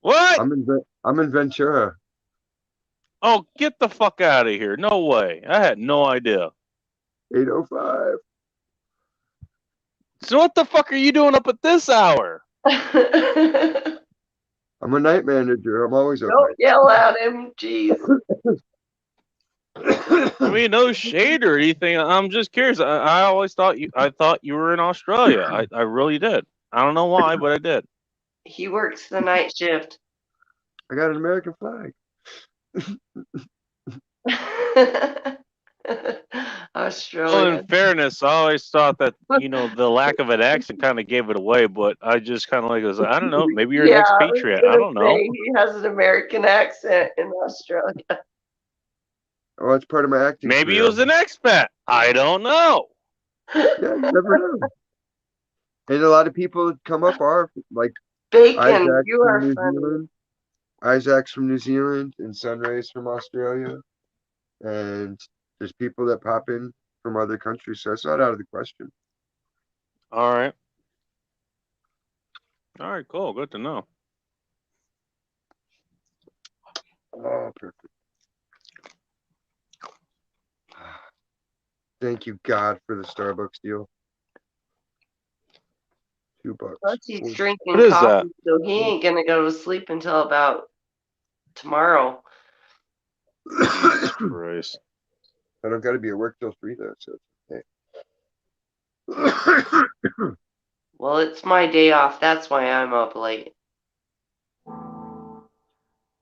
What? I'm in Ventura. Oh, get the fuck out of here. No way. I had no idea. 8:05. So what the fuck are you doing up at this hour? Don't I'm a night manager. I'm always up night. yell at him. Jeez. I mean, no shade or anything. I'm just curious. I always thought you were in Australia. I really did. I don't know why, but I did. He works the night shift. I got an American flag. Well, in Australia. fairness, I always thought that, the lack of an accent kind of gave it away, but I just kind of was like, I don't know, maybe you're an Yeah, I was expatriate. I gonna don't know. say he has an American accent in Australia. Oh, it's part of my acting Maybe he career. was an expat. I don't know. Yeah, you never know. And a lot of people that come up are like Bacon, Isaac's you from are New funny. Zealand, Isaac's from New Zealand, and Sunray's from Australia. And there's people that pop in from other countries, so it's not out of the question. All right. All right, cool. Good to know. Oh, perfect. Thank you, God, for the Starbucks deal. $2. Plus he's What drinking is that? coffee, so he ain't gonna go to sleep until about tomorrow. Jesus Christ. I don't got to be at work till 3 though, so it's okay. Well, it's my day off. That's why I'm up late. I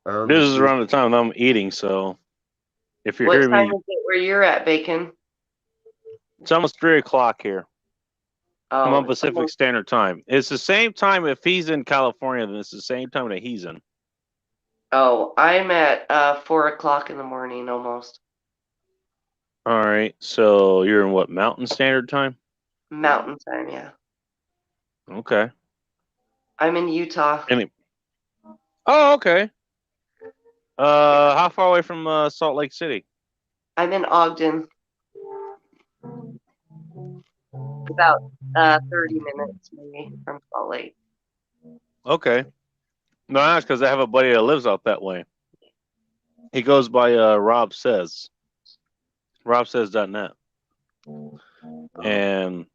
This is understood. around the time I'm eating, so if you're What hearing time me, is it where you're at, Bacon? it's almost 3 o'clock here. I'm Oh, on it's Pacific almost. Standard Time. It's the same time if he's in California, then it's the same time that he's in. Oh, I'm at 4 o'clock in the morning almost. All right, so you're in what, Mountain Standard Time? Mountain time, yeah. Okay. I'm in Utah. Any? Oh, okay. How far away from Salt Lake City? I'm in Ogden. About 30 minutes maybe from Salt Lake. Okay. No, that's because I have a buddy that lives out that way. He goes by Rob Says. RobSays.net. And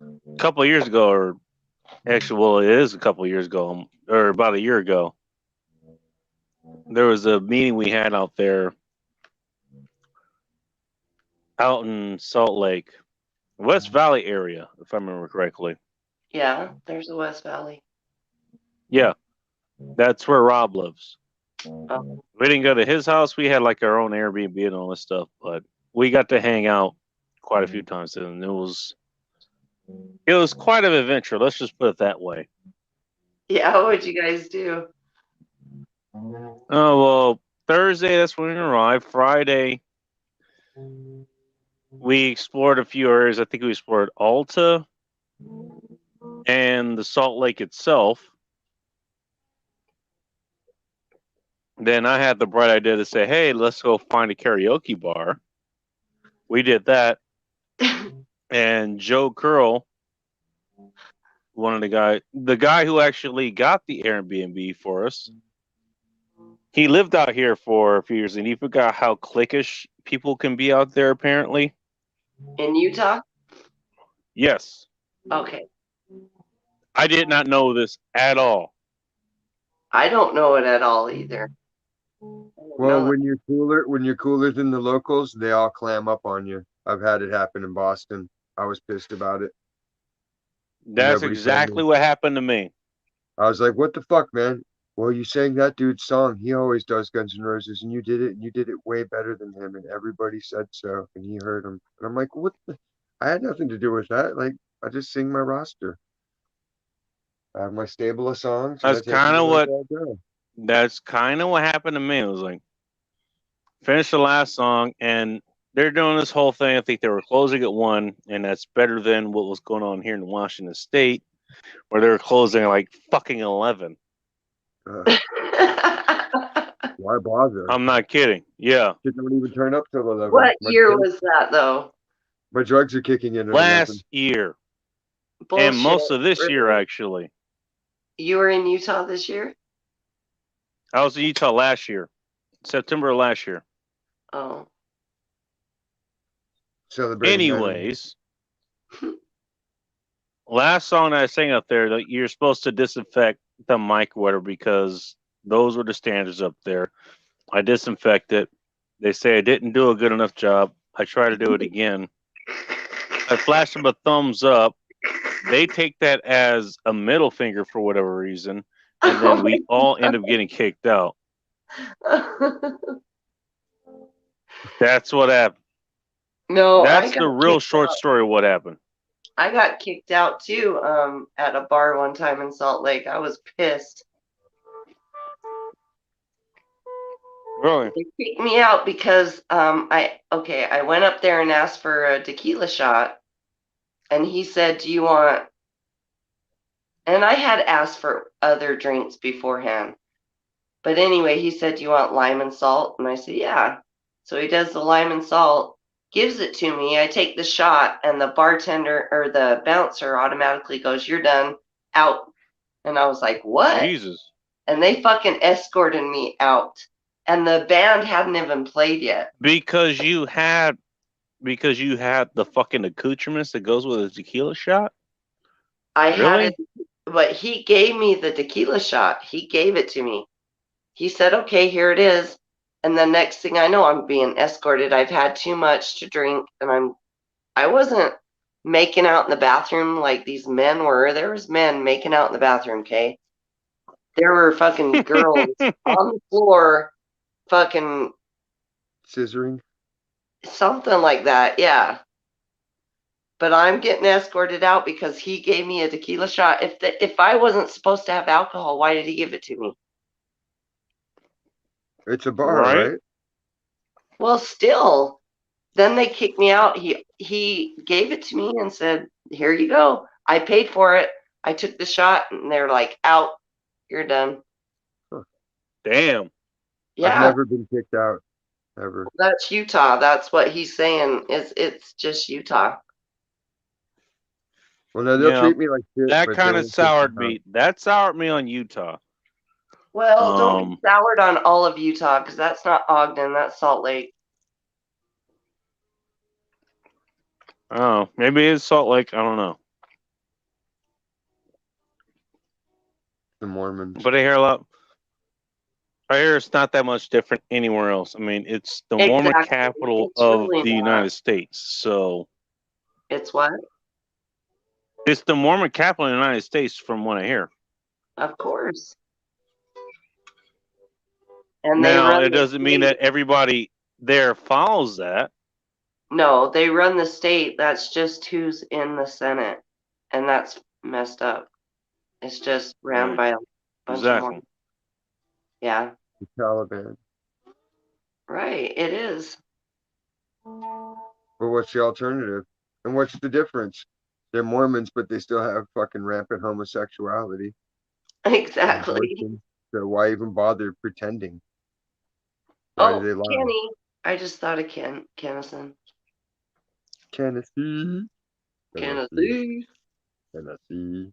a couple of years ago, or actually, well, it is a couple of years ago, or about a year ago, there was a meeting we had out there, out in Salt Lake, West Valley area, if I remember correctly. Yeah, there's the West Valley. Yeah, that's where Rob lives. Oh, We didn't go to his house. We had like our own Airbnb and all this stuff, but we got to hang out quite a few times, and it was quite an adventure. Let's just put it that way. yeah. What'd you guys do? Oh well, Thursday that's when we arrived. Friday we explored a few areas. I think we explored Alta and the Salt Lake itself. Then I had the bright idea to say, "Hey, let's go find a karaoke bar." We did that, and Joe Curl, one of the guy who actually got the Airbnb for us, he lived out here for a few years, and he forgot how cliquish people can be out there. Apparently, In Utah? yes, Okay. I did not know this at all. I don't know it at all either. Well, No. when you're cooler than the locals, they all clam up on you. I've had it happen in Boston. I was pissed about it, and That's nobody told me. exactly what happened to me. I was like, "What the fuck, man? well, you sang that dude's song. He always does Guns N' Roses, and you did it way better than him, and everybody said so, and he heard him. And I'm like, what the? I had nothing to do with that. Like, I just sing my roster. I have my stable of songs, and I That's take them kind of where what they go. happened to me. It was like finish the last song, and they're doing this whole thing. I think they were closing at 1, and that's better than what was going on here in Washington State, where they were closing at like fucking 11. Why bother? I'm not kidding. Yeah, Shit don't even turn up till 11. What year was that, though? My drugs are kicking in at 11. last year and Bullshit. most of this year Really? actually. You were in Utah this year? I was in Utah last year, September of last year. Oh. Celebrating 9/11. Anyways, last song that I sang up there, that you're supposed to disinfect the mic or whatever because those were the standards up there. I disinfect it. They say I didn't do a good enough job. I try to do it again. I flash them a thumbs up. They take that as a middle finger for whatever reason, and then we all end up getting kicked out. That's what happened. No, That's the real short story of what happened. I got kicked out too at a bar one time in Salt Lake. I was pissed. Really? They kicked me out because I went up there and asked for a tequila shot, and he said, "Do you want?" And I had asked for other drinks beforehand, but anyway, he said, "Do you want lime and salt?" And I said, "Yeah." So he does the lime and salt, gives it to me. I take the shot, and the bartender or the bouncer automatically goes, "You're done, out." And I was like, "What?" Jesus. And they fucking escorted me out. And the band hadn't even played yet. Because you had the fucking accoutrements that goes with a tequila shot? I had Really? it, but he gave me the tequila shot. He gave it to me. He said, "Okay, here it is." And the next thing I know, I'm being escorted. I've had too much to drink, and I wasn't making out in the bathroom like these men were. There was men making out in the bathroom, okay? There were fucking girls on the floor, fucking Scissoring. something like that, yeah. But I'm getting escorted out because he gave me a tequila shot. If I wasn't supposed to have alcohol, why did he give it to me? It's a bar, Right? right? Well, still, then they kicked me out. He gave it to me and said, "Here you go." I paid for it. I took the shot, and they're like, "Out. You're done." Huh. Damn. I've Yeah, never been kicked out, ever. that's Utah. That's what he's saying. It's just Utah. Well, no, they'll Yeah, treat me like shit, that but they kind of won't kick me soured out. me. That soured me on Utah. Well, don't be Um, soured on all of Utah because that's not Ogden. That's Salt Lake. oh, maybe it's Salt Lake. I don't know. The Mormons. But I hear a lot. I hear it's not that much different anywhere else. I mean, it's the Mormon Exactly. capital It's of really the not. United States. So It's what? it's the Mormon capital of the United States, from what I hear. Of course. And they Now, run it the doesn't mean state. that everybody there follows that. No, they run the state. That's just who's in the Senate. And that's messed up. It's just ran Right. by a bunch of more. Exactly. Yeah, The Taliban. right. It is. But what's the alternative? And what's the difference? They're Mormons, but they still have fucking rampant homosexuality and Exactly. abortion. So why even bother pretending? Why do Oh, they lie? Kenny. I just thought of Kennison. Tennessee, Tennessee, Kennedy. Tennessee.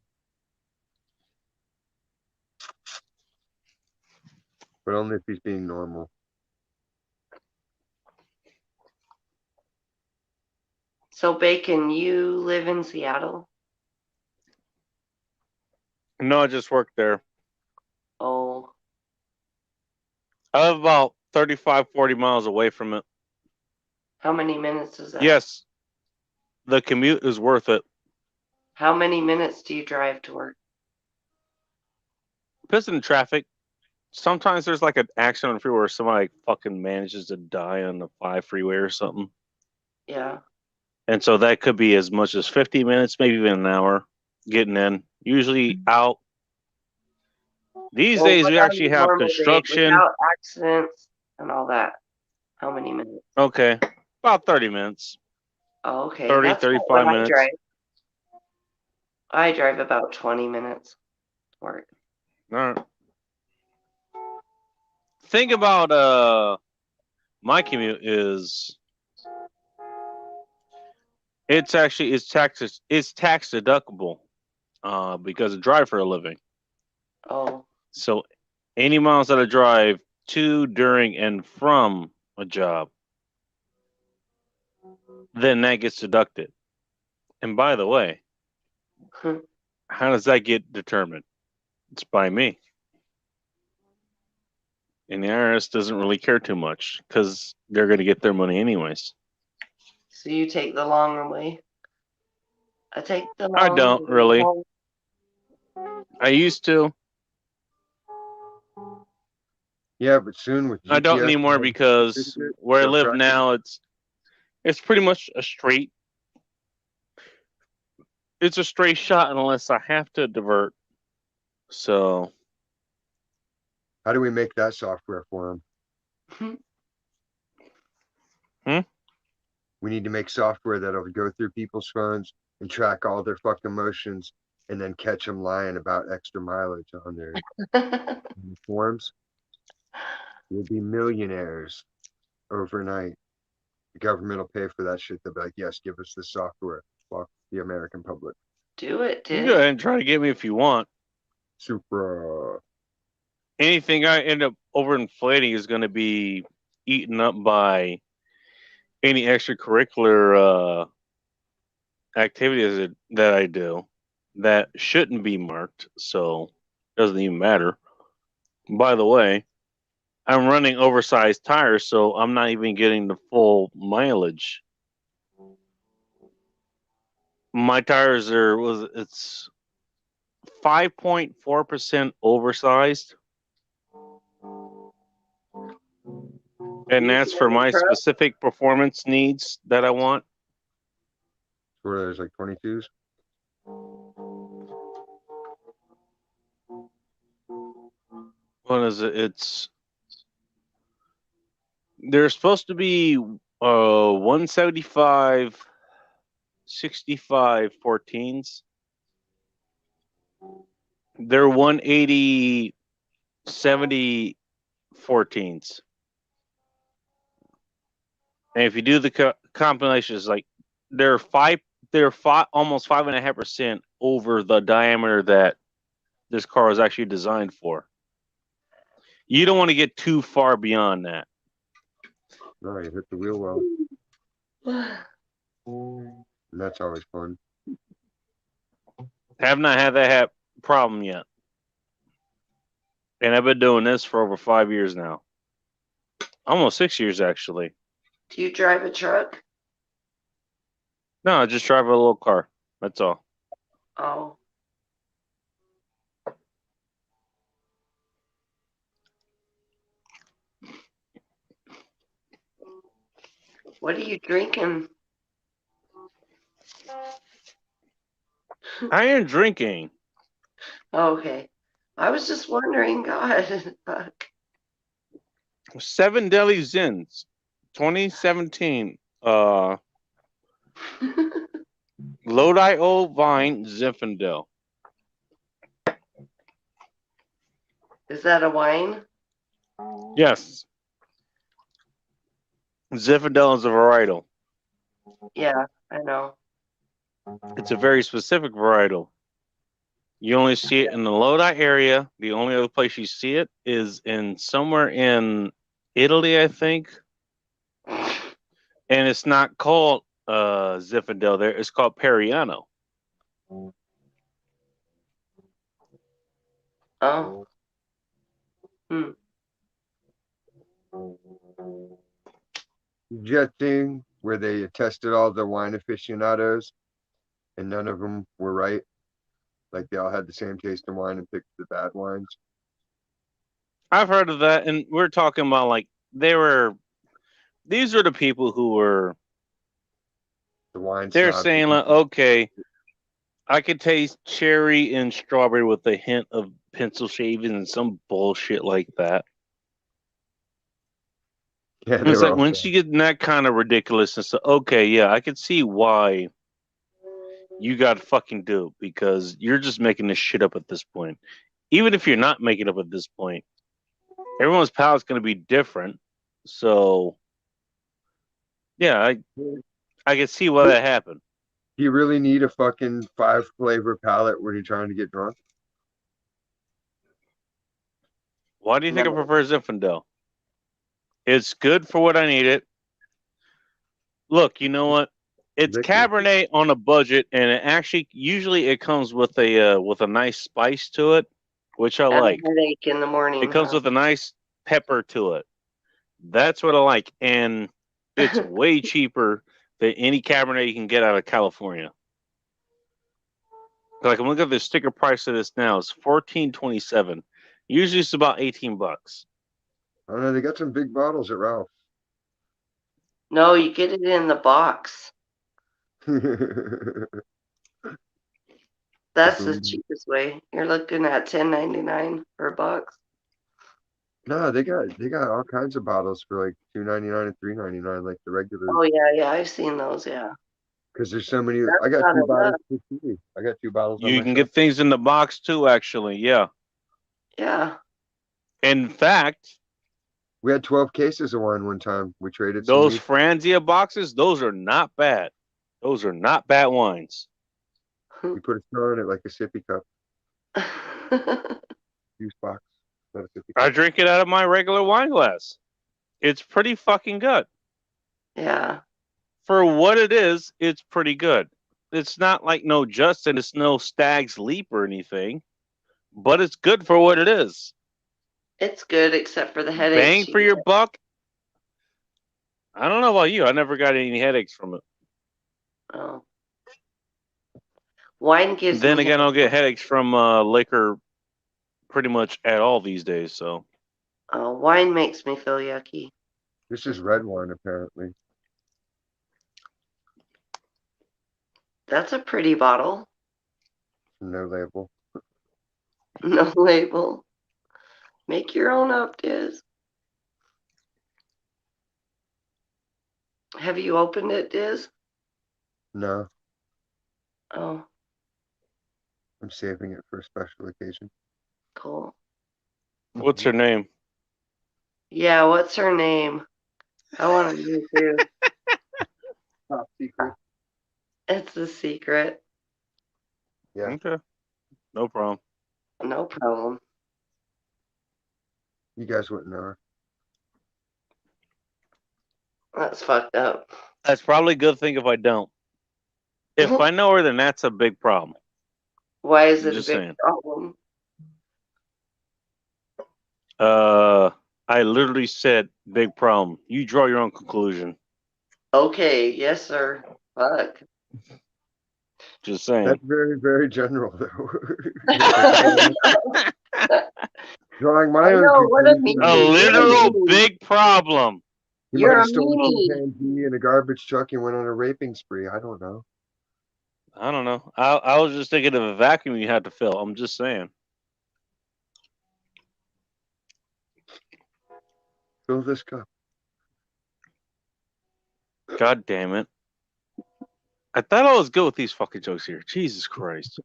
But only if he's being normal. So, Bacon, you live in Seattle? No, I just worked there. Oh, I live about 35, 40 miles away from it. how many minutes is that? Yes, the commute is worth it. How many minutes do you drive to work? Piston traffic, sometimes there's like an accident on the freeway where somebody like fucking manages to die on the 5 freeway or something. Yeah. And so that could be as much as 50 minutes, maybe even an hour getting in. Usually out. These Well, days what we on actually a have normal day construction. without accidents and all that? How many minutes? Okay. About 30 minutes. Oh, okay. 30, That's about what 35 I minutes. drive. I drive about 20 minutes to work. All right. Think about my commute is it's tax deductible because I drive for a living. Oh, So any miles that I drive to, during, and from a job, then that gets deducted. And by the way, how does that get determined? It's by me. And the IRS doesn't really care too much because they're going to get their money anyways. so you take the long way. I take the I long don't way really. home. I used to. Yeah, but soon with I don't GPS anymore because where I they'll live track it. now, it's pretty much a straight. It's a straight shot unless I have to divert. So, How do we make that software for them? We need to make software that'll go through people's phones and track all their fucking motions and then catch them lying about extra mileage on their forms. We'll be millionaires overnight. The government will pay for that shit. They'll be like, yes, give us the software. Fuck the American public. Do it, you can go Dick. ahead and try to get me if you want. Super. Anything I end up overinflating is going to be eaten up by any extracurricular activities that I do that shouldn't be marked. So, it doesn't even matter. By the way, I'm running oversized tires, so I'm not even getting the full mileage. My tires it's 5.4% oversized, and You that's for drive a my truck? specific performance needs that I want. Where there's like 22s. What is it? They're supposed to be 175 65 14s. They're 180 70 14s. And if you do the compilations, like they're almost 5.5% over the diameter that this car was actually designed for. You don't want to get too far beyond that. No, you hit the wheel well. And that's always fun. Have not had that problem yet. And I've been doing this for over 5 years now. Almost 6 years, actually. Do you drive a truck? No, I just drive a little car. That's all. Oh. What are you drinking? I am drinking Oh, okay. I was just wondering, God. Fuck. 7 Deli Zins 2017 Lodi Old Vine Zinfandel. Is that a wine? Yes. Zinfandel is a varietal. Yeah, I know. It's a very specific varietal. You only see it in the Lodi area. The only other place you see it is in somewhere in Italy, I think. And it's not called Zinfandel there. It's called Periano. Oh. Hmm. Jet thing where they tested all the wine aficionados and none of them were right. Like they all had the same taste in wine and picked the bad wines. I've heard of that, and we're talking about like these are the people who were The wine they're snobs. saying like, okay, I could taste cherry and strawberry with a hint of pencil shaving and some bullshit like that. Yeah, And they it's were like all once fat. you get in that kind of ridiculousness, okay, yeah, I could see why you got to fucking do it because you're just making this shit up at this point. Even if you're not making it up at this point, everyone's palate's going to be different. So yeah, I can see why that happened. Do you really need a fucking 5 flavor palette when you're trying to get drunk? Why do you think I No. prefer Zinfandel? It's good for what I need it. Look, you know what? It's Liquid. Cabernet on a budget, and it actually usually it comes with a nice spice to it, which I And a like. headache in the It morning, comes huh? with a nice pepper to it. That's what I like, and it's way cheaper than any Cabernet you can get out of California. Like I'm looking at the sticker price of this now. It's $14.27. Usually it's about $18. I don't know. They got some big bottles at Ralph's. No, you get it in the box. The That's the boom. cheapest way. You're looking at $10.99 for a box. No, they got all kinds of bottles for like $2.99 and $3.99, like the regular. Oh yeah, I've seen those. Yeah, Because there's so many. that's I got not two bottles enough. for free. I got 2 bottles on You my can shelf get things in the box too, actually. Yeah. Yeah, In fact, We had 12 cases of wine one time. We traded some those neat. Franzia boxes, those are not bad. Those are not bad wines. You put a straw in it like a sippy cup, juice box, not a sippy I cup. drink it out of my regular wine glass. It's pretty fucking good. yeah. For what it is, it's pretty good. It's not like no Justin, it's no Stag's Leap or anything, but it's good for what it is. It's good except for the Bang headaches you for your get. buck. I don't know about you. I never got any headaches from it. Oh, wine gives Then me again, I'll get headaches. headaches from liquor pretty much at all these days. So Wine makes me feel yucky. This is red wine, apparently. That's a pretty bottle. No label. No label. Make your own up, Diz. Have you opened it, Diz? No, Oh, I'm saving it for a special occasion. cool. what's her name? Yeah, what's her name? I want to know too. Top secret. It's a secret. Yeah, Okay, no problem. No problem. you guys wouldn't know her. That's fucked up. That's probably a good thing if I don't. If I know her, then that's a big problem. Why is I'm it a just big saying. problem? Uh, I literally said big problem. You draw your own conclusion. Okay, yes, sir. Fuck. Just saying. That's very, very general, though. I Drawing my own know, what a conclusion, I A may meanie. say You're a literal meanie. big problem. he might You're have a stolen a meanie. chimpanzee in a garbage truck and went on a raping spree. I don't know. I don't know. I was just thinking of a vacuum you had to fill. I'm just saying. Fill this cup. God damn it. I thought I was good with these fucking jokes here. Jesus Christ.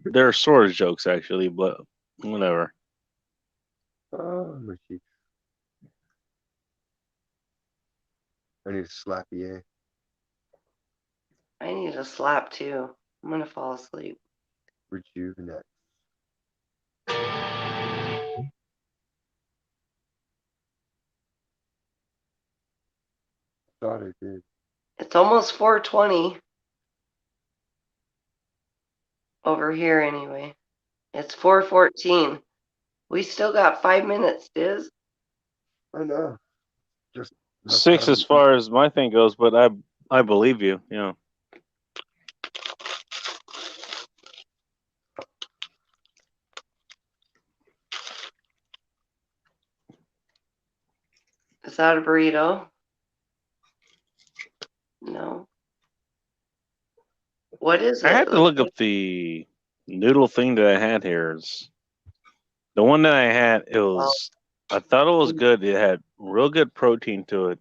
They're sort of jokes, actually, but whatever. Oh, my cheeks. I need a slappy A. I need a slap too. I'm gonna fall asleep. Rejuvenate. Thought I did. It's almost 4:20 over here anyway. It's 4:14. We still got 5 minutes, Diz. I know. Just enough 6 time as to eat. far as my thing goes, but I believe you. You know. that a burrito? No. What is I it? had to look up the noodle thing that I had here. The one that I had, I thought it was good. It had real good protein to it,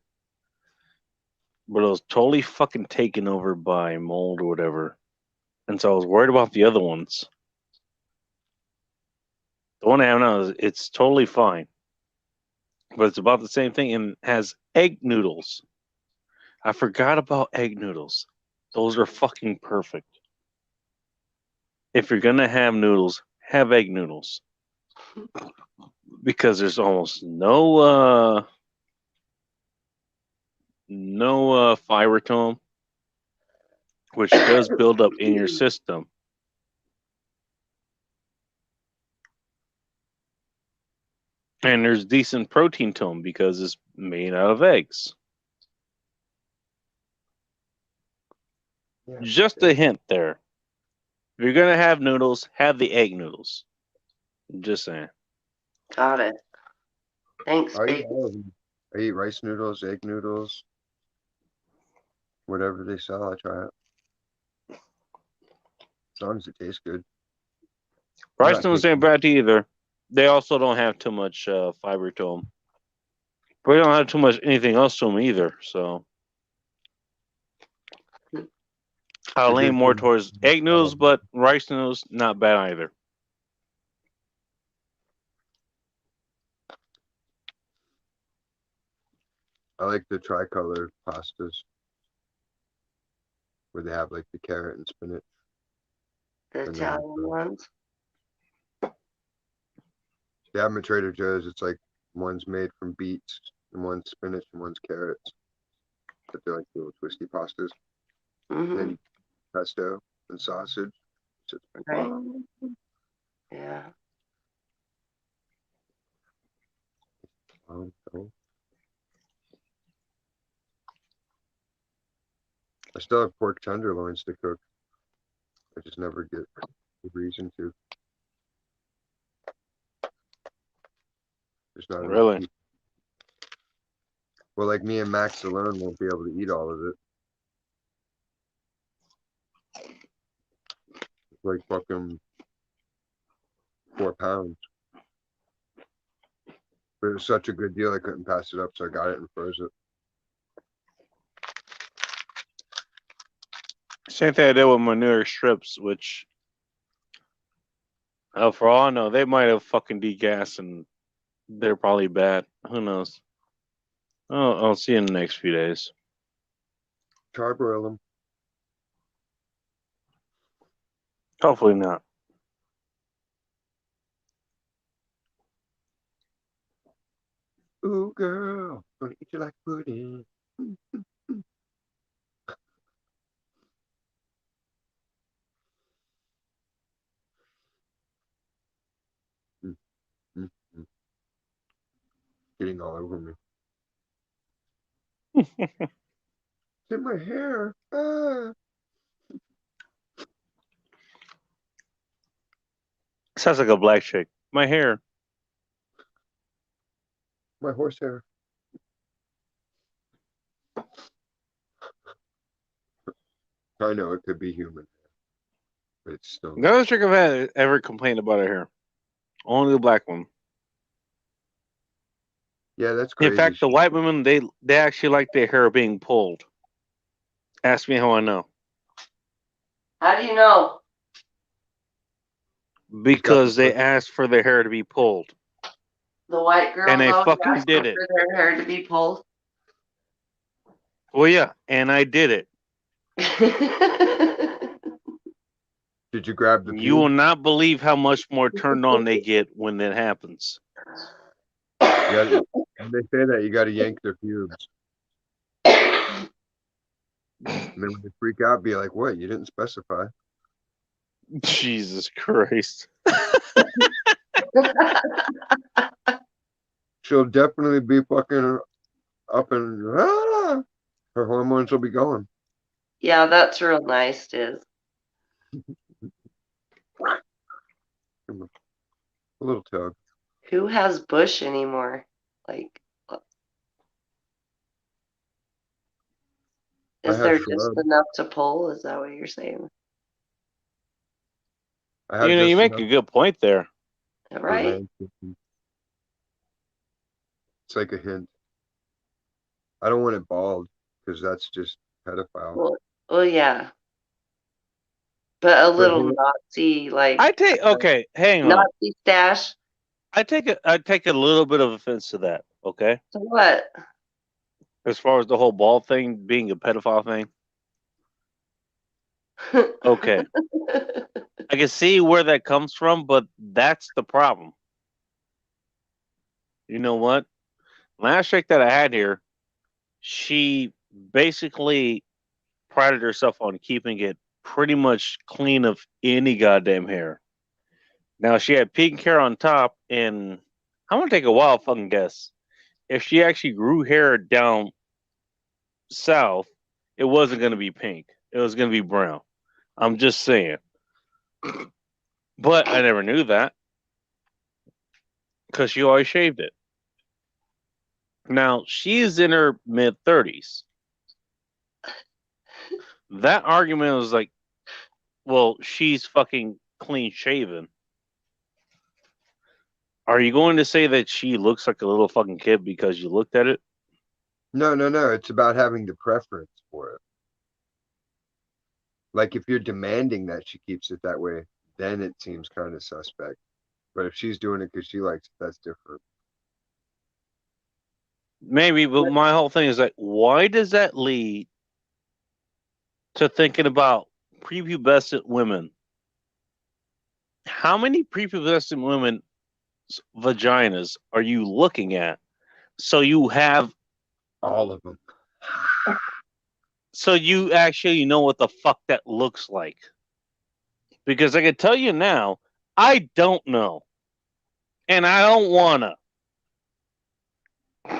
but it was totally fucking taken over by mold or whatever. And so I was worried about the other ones. The one I have now, it's totally fine, but it's about the same thing and has egg noodles. I forgot about egg noodles. Those are fucking perfect. If you're gonna have noodles, have egg noodles because there's almost no fiber to them, which does build up in your system. And there's decent protein to them because it's made out of eggs. Yeah. Just a hint there. If you're gonna have noodles, have the egg noodles. Just saying. Got it. Thanks, I eat babe. all of them. I eat rice noodles, egg noodles, whatever they sell. I try it as long as it tastes good. I'm Rice not noodles picky. ain't bad either. They also don't have too much fiber to them. But they don't have too much anything else to them either. So I'll The lean good more thing. towards egg noodles, but rice noodles not bad either. I like the tricolor pastas where they have like the carrot and spinach, The and then Italian ones. they have them at Trader Joe's. It's like one's made from beets and one's spinach and one's carrots, but they're like little twisty pastas. And then Mm-hmm. pesto and sausage. It's Right. Yeah. so I still have pork tenderloins to cook. I just never get the reason to. There's not enough Really? people. Well, like me and Max alone won't be able to eat all of it. It's like fucking 4 pounds. But it was such a good deal, I couldn't pass it up, so I got it and froze it. Same thing I did with my New York strips, which for all I know, they might have fucking degassed and they're probably bad. Who knows? Oh, I'll see you in the next few days. Charbroil them. Hopefully not. Ooh, girl, gonna eat you like pudding. Mm, mm, mm. Getting all over me. It's in my hair. Ah, Sounds like a black chick. My hair. my horsehair. I know it could be human, but it's still The not. other chick I've had ever complained about her hair. Only the black one. Yeah, that's In crazy. fact, the white women they actually like their hair being pulled. Ask me how I know. How do you know? She's got the Because they look. asked for their hair to be pulled. The white And girls I always fucking asking did it. for their hair to be pulled. Well, yeah, and I did it. Did you grab the You will pube? not believe how much more turned on they get when that happens. You got when they say that you got to yank their pubes, and then when they freak out, be like, "What? You didn't specify." Jesus Christ. She'll definitely be fucking up and her hormones will be going. Yeah, that's real nice, Diz. A little tug. Who has Bush anymore? Like, I Is have there just schlub. enough to pull? Is that what you're saying? I have You just make enough a good point there. for Right? land chickens. It's like a hint. I don't want it bald because that's just pedophile. Well, yeah. But a But little Nazi, I take okay. Hang on. Nazi stash. I take a little bit of offense to that. Okay, So what? as far as the whole ball thing being a pedophile thing. Okay, I can see where that comes from, but that's the problem. You know what? Last chick that I had here, she basically prided herself on keeping it pretty much clean of any goddamn hair. Now she had pink hair on top, and I'm gonna take a wild fucking guess. If she actually grew hair down south, it wasn't gonna be pink. It was gonna be brown. I'm just saying. But I never knew that because she always shaved it. Now she's in her mid 30s. That argument was like, well, she's fucking clean shaven. Are you going to say that she looks like a little fucking kid because you looked at it? no, no, no. It's about having the preference for it. Like if you're demanding that she keeps it that way, then it seems kind of suspect. But if she's doing it because she likes it, that's different. Maybe, but my whole thing is like, why does that lead to thinking about prepubescent women? How many prepubescent women's vaginas are you looking at? So you have, All of them. so you actually know what the fuck that looks like. Because I can tell you now, I don't know, and I don't wanna.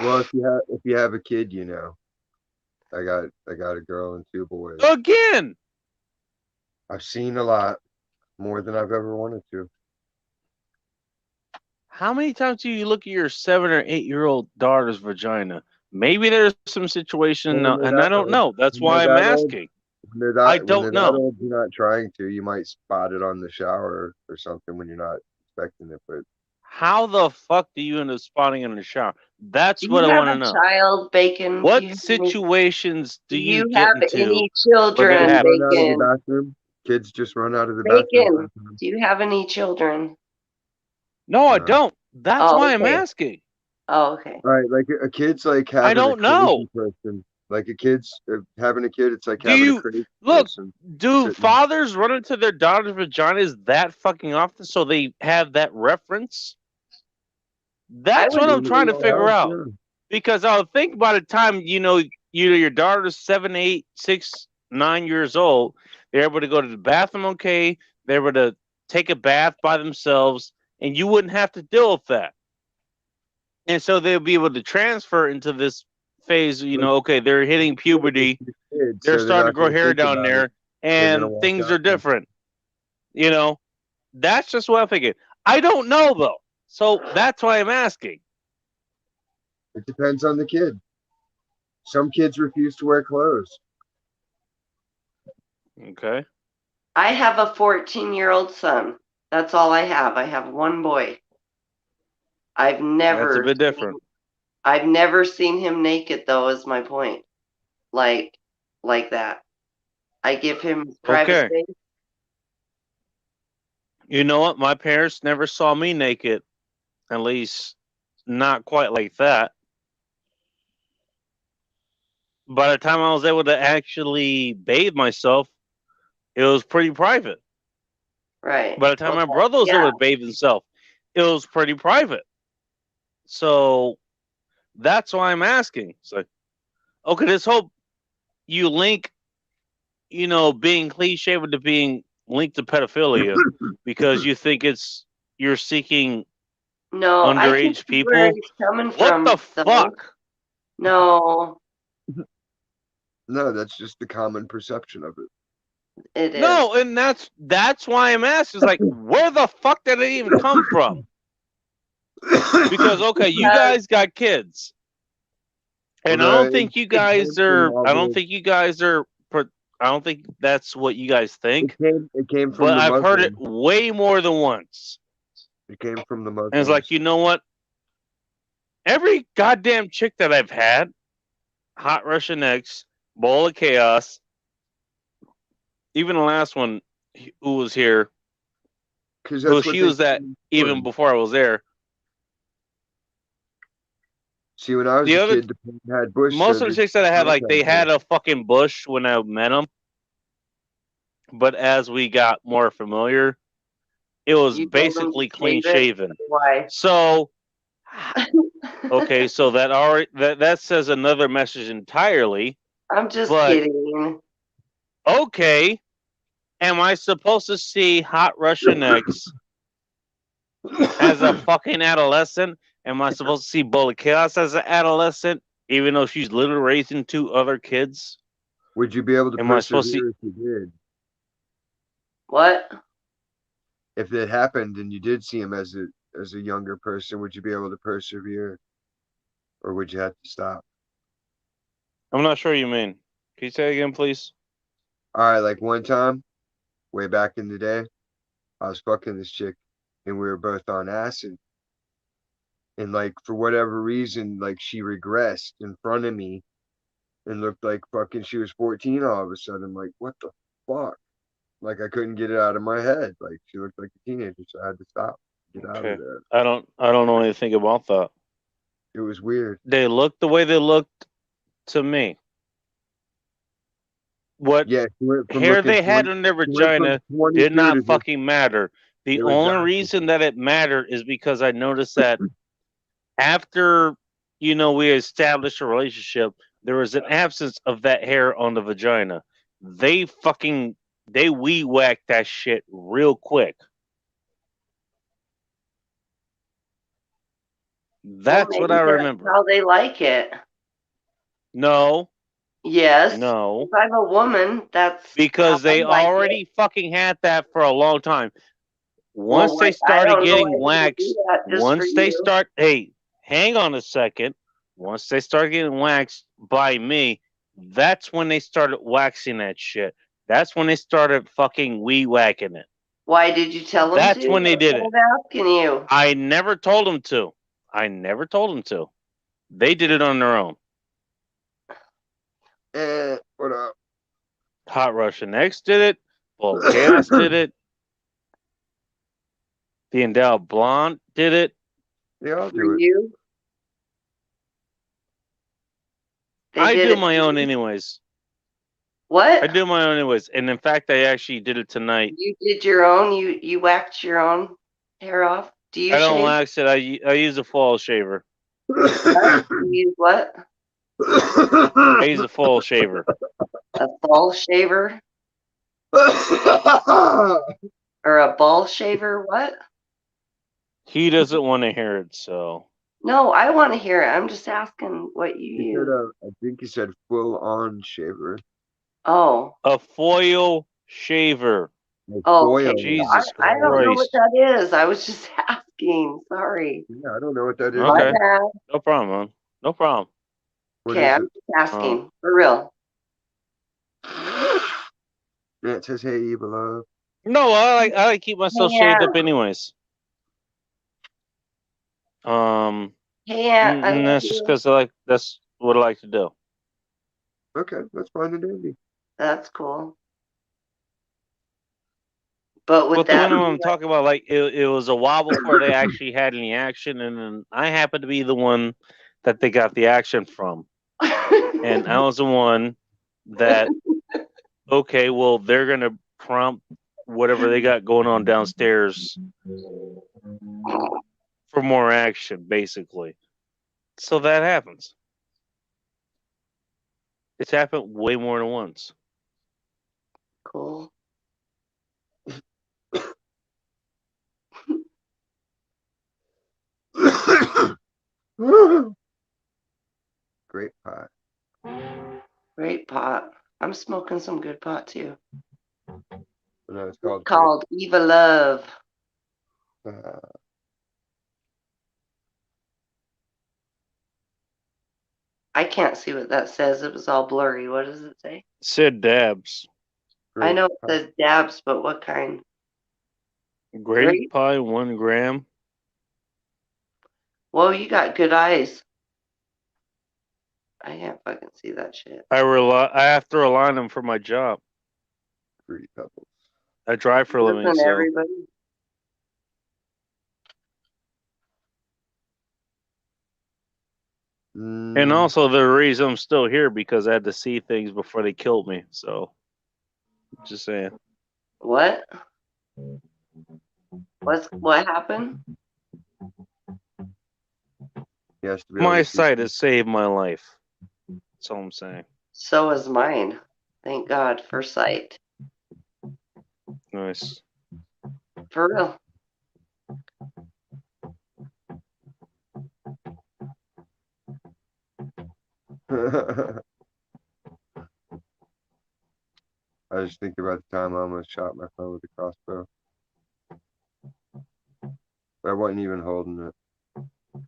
Well, if you have a kid, you know. I got a girl and two boys. Again, I've seen a lot more than I've ever wanted to. how many times do you look at your 7 or 8 year old daughter's vagina? Maybe there's some situation, When they're and I that don't old, know. That's when they're why I'm that old, asking. I when don't they're that know. old, you're not trying to. You might spot it on the shower or something when you're not expecting it. But How the fuck do you end up spotting in the shower? That's Do what you I have want to a know. child, Bacon? What situations do Do you you get have into any where that kids children, happens? run out of the Bacon? bathroom. Kids just run out of the bathroom Bacon, sometimes. do you have any children? No, I No. don't. That's Oh, why I'm okay. asking. Oh, okay. Right, like a kid's like I having a don't know. crazy person. Like a kid's having a kid, it's like Do having a you crazy look? person Do sitting. fathers run into their daughters' vaginas that fucking often so they have that reference? I That's would what I'm Doing trying it to all figure else, out. yeah. Because I'll think by the time your daughter's 7, 8, 6, 9 years old, they're able to go to the bathroom okay, they're able to take a bath by themselves, and you wouldn't have to deal with that. And so they'll be able to transfer into this phase, Like, okay, they're hitting puberty, kids, they're so they're starting to not grow going to hair think down about it. there, They're going to and walk things are out. different. That's just what I'm thinking. I don't know though. So that's why I'm asking. It depends on the kid. Some kids refuse to wear clothes. Okay. I have a 14-year-old son. That's all I have. I have one boy. I've That's a never bit different. I've never seen him naked though, is my point. Like that. I give him private Okay. space. You know what? My parents never saw me naked, at least not quite like that. By the time I was able to actually bathe myself, it was pretty private. Right. By the time Well, my brother was yeah. able to bathe himself, it was pretty private. So that's why I'm asking. So, okay, let's hope you link, being clean shaven to being linked to pedophilia because you think you're seeking No, I can underage see where people. he's coming What from the though. fuck? No, No, that's just the common perception of it. it is. No, and that's why I'm asking. It's like, where the fuck did it even come from? Because okay, you Because guys got kids. And I Well, don't think you it came guys from are. all I don't the. think you guys are. I don't think that's what you guys It think. came. It came from But the I've heard it Muslim. way more than once. It came from the And it's like, Muslims. you know what? Every goddamn chick that I've had, Hot Russian X, Bowl of Chaos, even the last one who was here, Because well, that's what she they was that even for. before I was there. See, when I was The a other, kid, the plane had bush, most so of the the chicks that I had, birds like, they had bush. had a fucking bush when I met them. But as we got more familiar, it was You told them to basically clean shave it. shaven. Why? So, okay, so that already that says another message entirely. I'm just But kidding. okay, am I supposed to see Hot Russian X as a fucking adolescent? Am I supposed to see Bola Chaos as an adolescent, even though she's literally raising two other kids? Would you be able to Am I supposed to? persevere if you did? What? If it happened and you did see him as a younger person, would you be able to persevere, or would you have to stop? I'm not sure you mean. Can you say it again, please? All right, like one time, way back in the day, I was fucking this chick, and we were both on acid, and like for whatever reason, like she regressed in front of me and looked like fucking she was 14 all of a sudden. Like, what the fuck? Like I couldn't get it out of my head. Like she looked like a teenager, so I had to stop, get out of Okay. there. I don't know anything about that. It was weird. They looked the way they looked to me. What Yeah, she went from hair looking they had 20, in their she went from vagina did 22 not to just, fucking matter. The it was only drastic. reason that it mattered is because I noticed that after, we established a relationship, there was an absence of that hair on the vagina. They weed whacked that shit real quick. Well, That's what maybe I that's remember. how they like it. No, Yes. no, If I'm a woman, that's how because I they like it. already fucking had that for a long time. Well, Once they what? I started don't know getting why they would do waxed, that just for once they you. start, hey, hang on a second. Once they started getting waxed by me, that's when they started waxing that shit. That's when they started fucking weed whacking it. Why did you tell them to? That's when they That's did what it. I'm asking you. I never told them to. I never told them to. They did it on their own. What up? Hot Russian X did it. Bull Chaos did it. The Endowed Blonde did it. They all For do it. you? They I did do it for my own you? anyways. I What? do my own anyways. And in fact, I actually did it tonight. You did your own? You waxed your own hair off? Do you I don't shave? wax it. I use a fall shaver. What? You use what? I use a fall shaver. A fall shaver? Or a ball shaver? What? He doesn't want to hear it, so No, I want to hear it. I'm just asking what you He said, use. I think he said full on shaver. Oh. a foil shaver. Like Oh, okay. foil. Jesus I don't know what Christ. that is. I was just asking. Sorry. Yeah, I don't know what that is My Okay, either. bad. no problem, man. No problem. What Okay, is I'm it? just Um, asking. For real. Yeah, it says, hey, beloved. no, I like to keep myself Hey, shaved Aunt. up anyways. Um, Hey, Aunt. I and love that's just you. because that's what I like to do. Okay, that's fine and dandy. That's cool. But with But the that one being I'm talking about, like it was a while before they actually had any action, and then I happened to be the one that they got the action from, and I was the one that okay, well they're gonna prompt whatever they got going on downstairs for more action, basically. So that happens. It's happened way more than once. cool. Great pot. Great pot. I'm smoking some good pot too. No, it's It's called great. called Eva Love. Uh, I can't see what that says. It was all blurry. What does it say? Sid Dabs. I Grape know it pie. says dabs, but what kind? Grape Grape? pie, 1 gram. Whoa, you got good eyes. I can't fucking see that shit. I have to rely on them for my job. Fruity pebbles. I drive for a living, Doesn't so. everybody? And also the reason I'm still here because I had to see things before they killed me. So, just saying. What? What happened? He has to be able My to see. sight has saved my life. That's all I'm saying. So is mine. Thank God for sight. Nice. For real. I just think about the time I almost shot my phone with a crossbow. But I wasn't even holding it.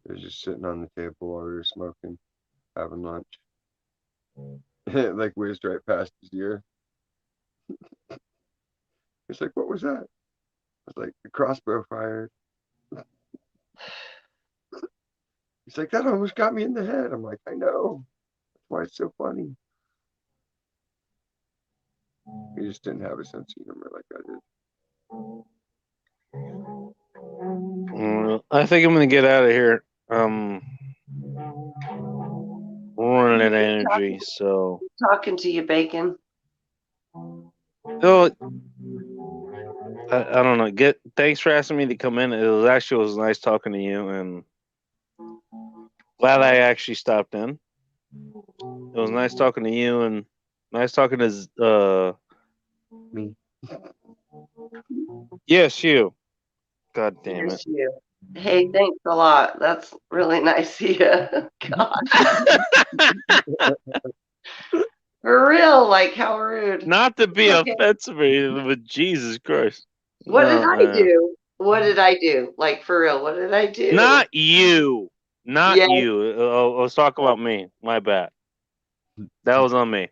It was just sitting on the table while we were smoking, having lunch. It like whizzed right past his ear. He's like, "What was that?" I was like, "The crossbow fired." He's like, "That almost got me in the head." I'm like, "I know. That's why it's so funny." He just didn't have a sense of humor like I did. I think I'm gonna get out of here. Running out of energy, so. Talking to you, Bacon. Oh, I don't know. Thanks for asking me to come in. It was nice talking to you, and glad I actually stopped in. It was nice talking to you, and nice talking to Me. yes, you. God damn it. Yes, you. Hey, thanks a lot. That's really nice of you. God, for real. Like, how rude. Not to be Okay. offensive, or anything, but Jesus Christ. What did I No, do? What did I do? Like, for real, what did I do? not you. Not Yeah. you. Let's talk about me. My bad. That was on me.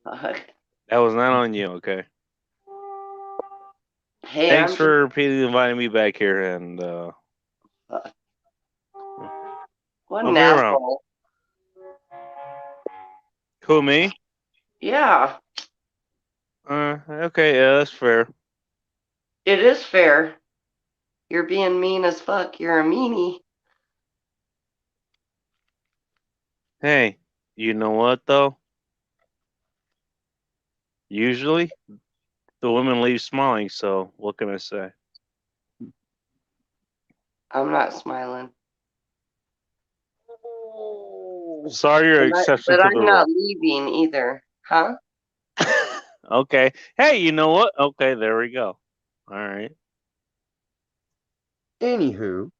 Fuck. That was not on you. Okay. Hey, Thanks I'm just. for repeatedly inviting me back here, and What I'll an be around. asshole. Who, me? Yeah, Okay, yeah, that's fair. it is fair. You're being mean as fuck. You're a meanie. Hey, you know what though? Usually the women leave smiling, so what can I say? I'm not smiling. Sorry, you're an exception But to the I'm not rule. leaving either. Huh? Okay. Hey, you know what? Okay, there we go. All right. Anywho,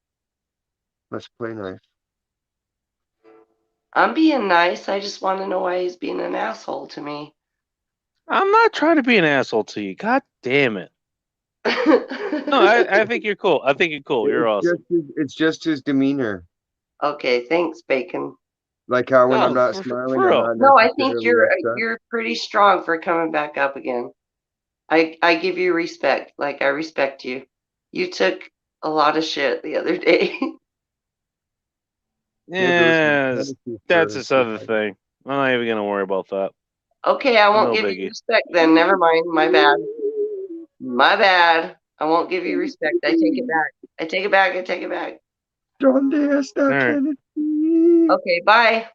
let's play nice. I'm being nice. I just want to know why he's being an asshole to me. I'm not trying to be an asshole to you. God damn it. No, I think you're cool. I think you're cool. You're awesome. It's just his demeanor. Okay, thanks, Bacon. Like how when I'm No, not for smiling, I'm real. not No, I think necessarily upset. you're pretty strong for coming back up again. I give you respect. Like I respect you. You took a lot of shit the other day. He had to listen to Yeah, Tennessee that's for this other thing. I'm not even gonna worry about that. Okay, I won't No give you biggie. respect then. Never mind. My bad. My bad. I won't give you respect. I take it back. I take it back. I take it back. Donde All está right. Tennessee? Okay, bye.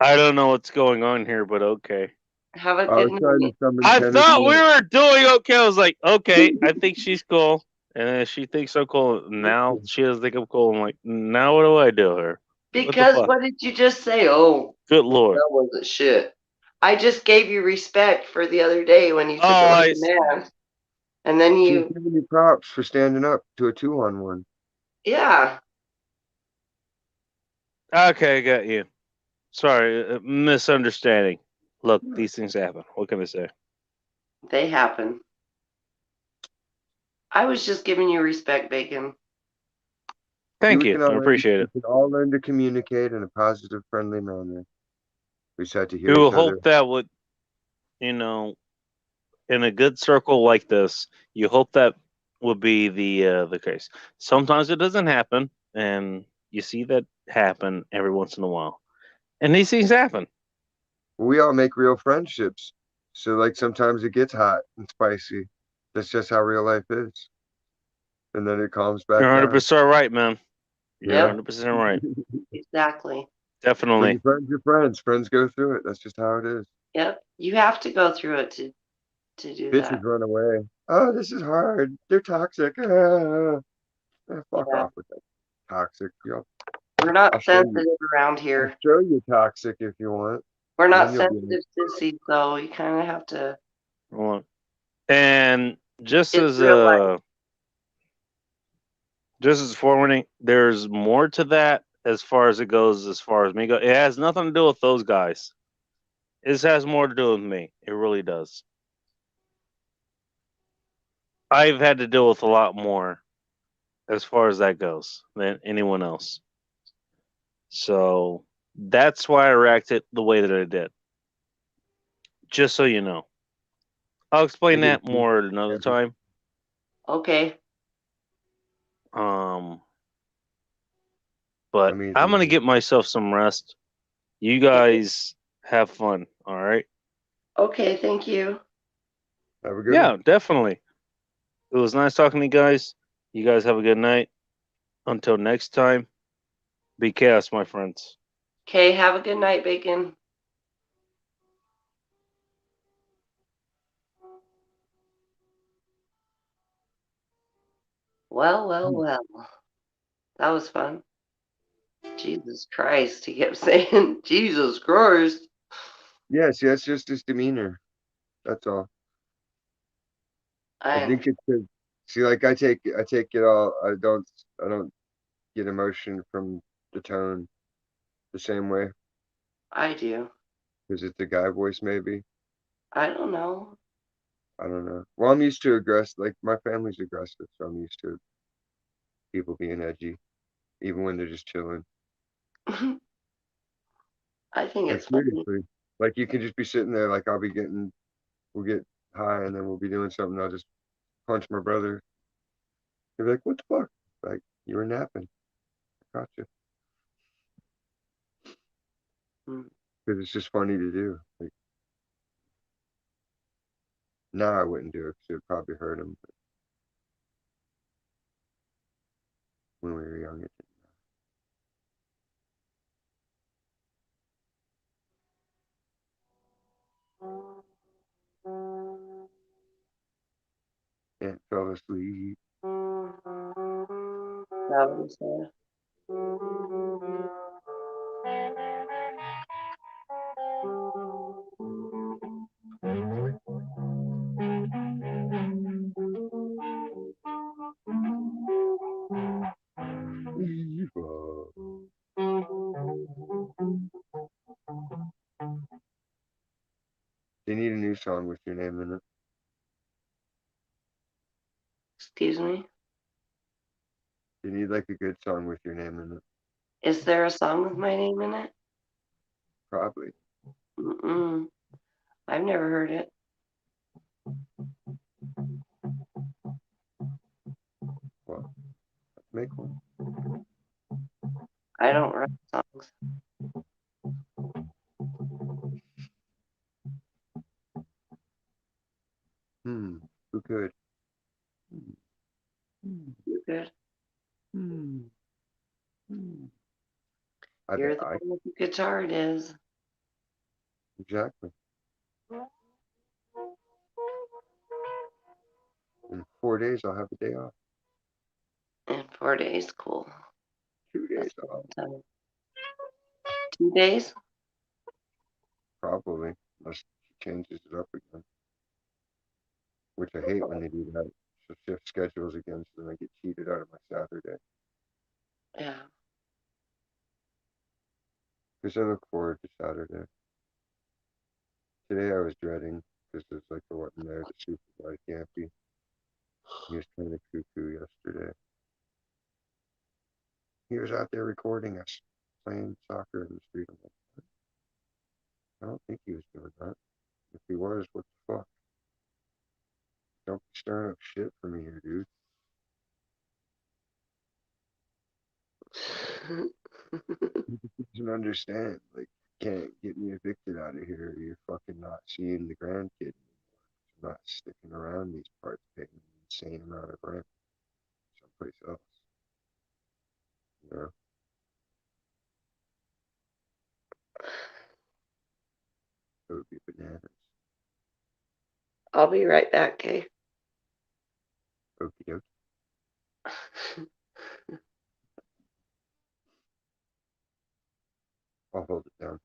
I don't know what's going on here, but okay. Have a I good was trying night. to summon I thought we Tennessee. were doing okay. I was like, okay, I think she's cool. And then she thinks I'm cool. Now she doesn't think I'm cool. I'm like, now what do I do here? What the Because fuck? what did you just say? Oh, Good lord. that wasn't shit. I just gave you respect for the other day when you Oh, took it like I a see. man. And then She's you, giving you props for standing up to a 2-on-1. yeah, Okay, I got you. Sorry, misunderstanding. Look, these things happen. What can I say? they happen. I was just giving you respect, Bacon. See, Thank you. I appreciate we it. can all learn to communicate in a positive, friendly manner. We just had to We hear will each hope other. that would, you know, in a good circle like this, you hope that would be the case. Sometimes it doesn't happen, and you see that happen every once in a while. And these things happen. We all make real friendships. So like sometimes it gets hot and spicy. That's just how real life is. And then it calms You're back down. 100% right, man. You're Yep, Yeah. 100% right. exactly. When Definitely. your friends are friends, friends go through it. That's just how it is. Yep. You have to go through it to do Bitches that. run away. Oh, this is hard. They're toxic. Fuck Yeah. off with that. Toxic. We're I'll not show you. sensitive around I'll here. show you toxic if you want. We're And then not you'll be like, sensitive sissies, so you kind of have to. And It's real life. just as forewarning, there's more to that as far as it goes, as far as me go. It has nothing to do with those guys. This has more to do with me. It really does. I've had to deal with a lot more as far as that goes than anyone else. So that's why I reacted the way that I did. Just so you know. I'll I explain get a that more at another every time. Okay. Um, but I'm I'm gonna easy. get myself some rest. You Okay. guys have fun, all right? Okay. Thank you. Have a good one. Yeah, definitely. It was nice talking to you guys. You guys have a good night. Until next time, be chaos, my friends. Okay. Have a good night, Bacon. Well, well, Hmm. well. That was fun. Jesus Christ. He kept saying, Jesus Christ. Yes, yes, just his demeanor. That's all. I I'm, think it's 'cause- see, like I take it all. I don't get emotion from the tone the same way I do. because it's a guy voice, maybe. I don't know. I don't know. Well, I'm used to aggressive. Like my family's aggressive, so I'm used to people being edgy, even when they're just chilling. I think Like it's funny. seriously, like you can just be sitting there. Like we'll get high, and then we'll be doing something. I'll just punch my brother. He'll be like, "What the fuck?" Like you were napping. I caught you. Mm, Because it's just funny to do. Like now I wouldn't do it because it would probably hurt him. But when we were young, it can't fell asleep. that was, Eva. They need a new song with your name in it. excuse me. They need like a good song with your name in it. Is there a song with my name in it? Probably. Mm-mm. I've never heard it. Well, let's make one. I don't write songs. Hmm. Who could? Hmm. Hmm. You good? Hmm. Hmm. I You're bet the I one with the guitar, it is. exactly. In 4 days, I'll have a day off. In 4 days, cool. 2 days That's a off, long time. 2 days? probably, unless she changes it up again. Which I hate when they do that. So shift schedules again, so then I get cheated out of my Saturday. Yeah. Because I look forward to Saturday. Today I was dreading because there's like the one there to supervise Yampy. He was kind of cuckoo yesterday. He was out there recording us playing soccer in the street. I'm like, I don't think he was doing that. If he was, what the fuck? Don't be stirring up shit for me here, dude. You can understand. Like, you can't get me evicted out of here. You're fucking not seeing the grandkid. I'm not sticking around these parts paying an insane amount of rent someplace else. You know? It would be bananas. I'll be right back, okay? Okie dokie. I'll hold it down.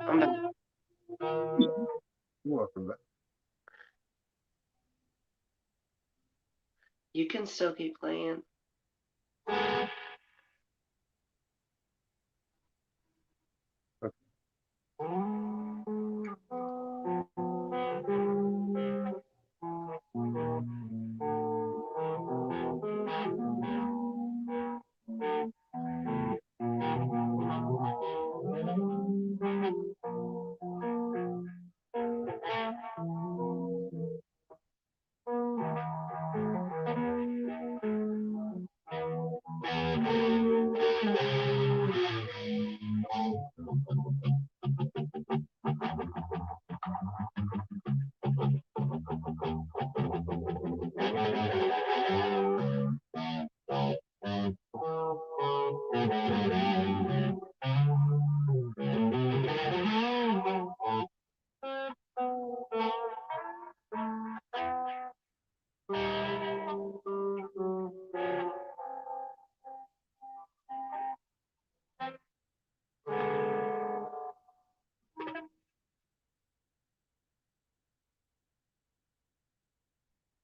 I'm back. Welcome back. You can still keep playing.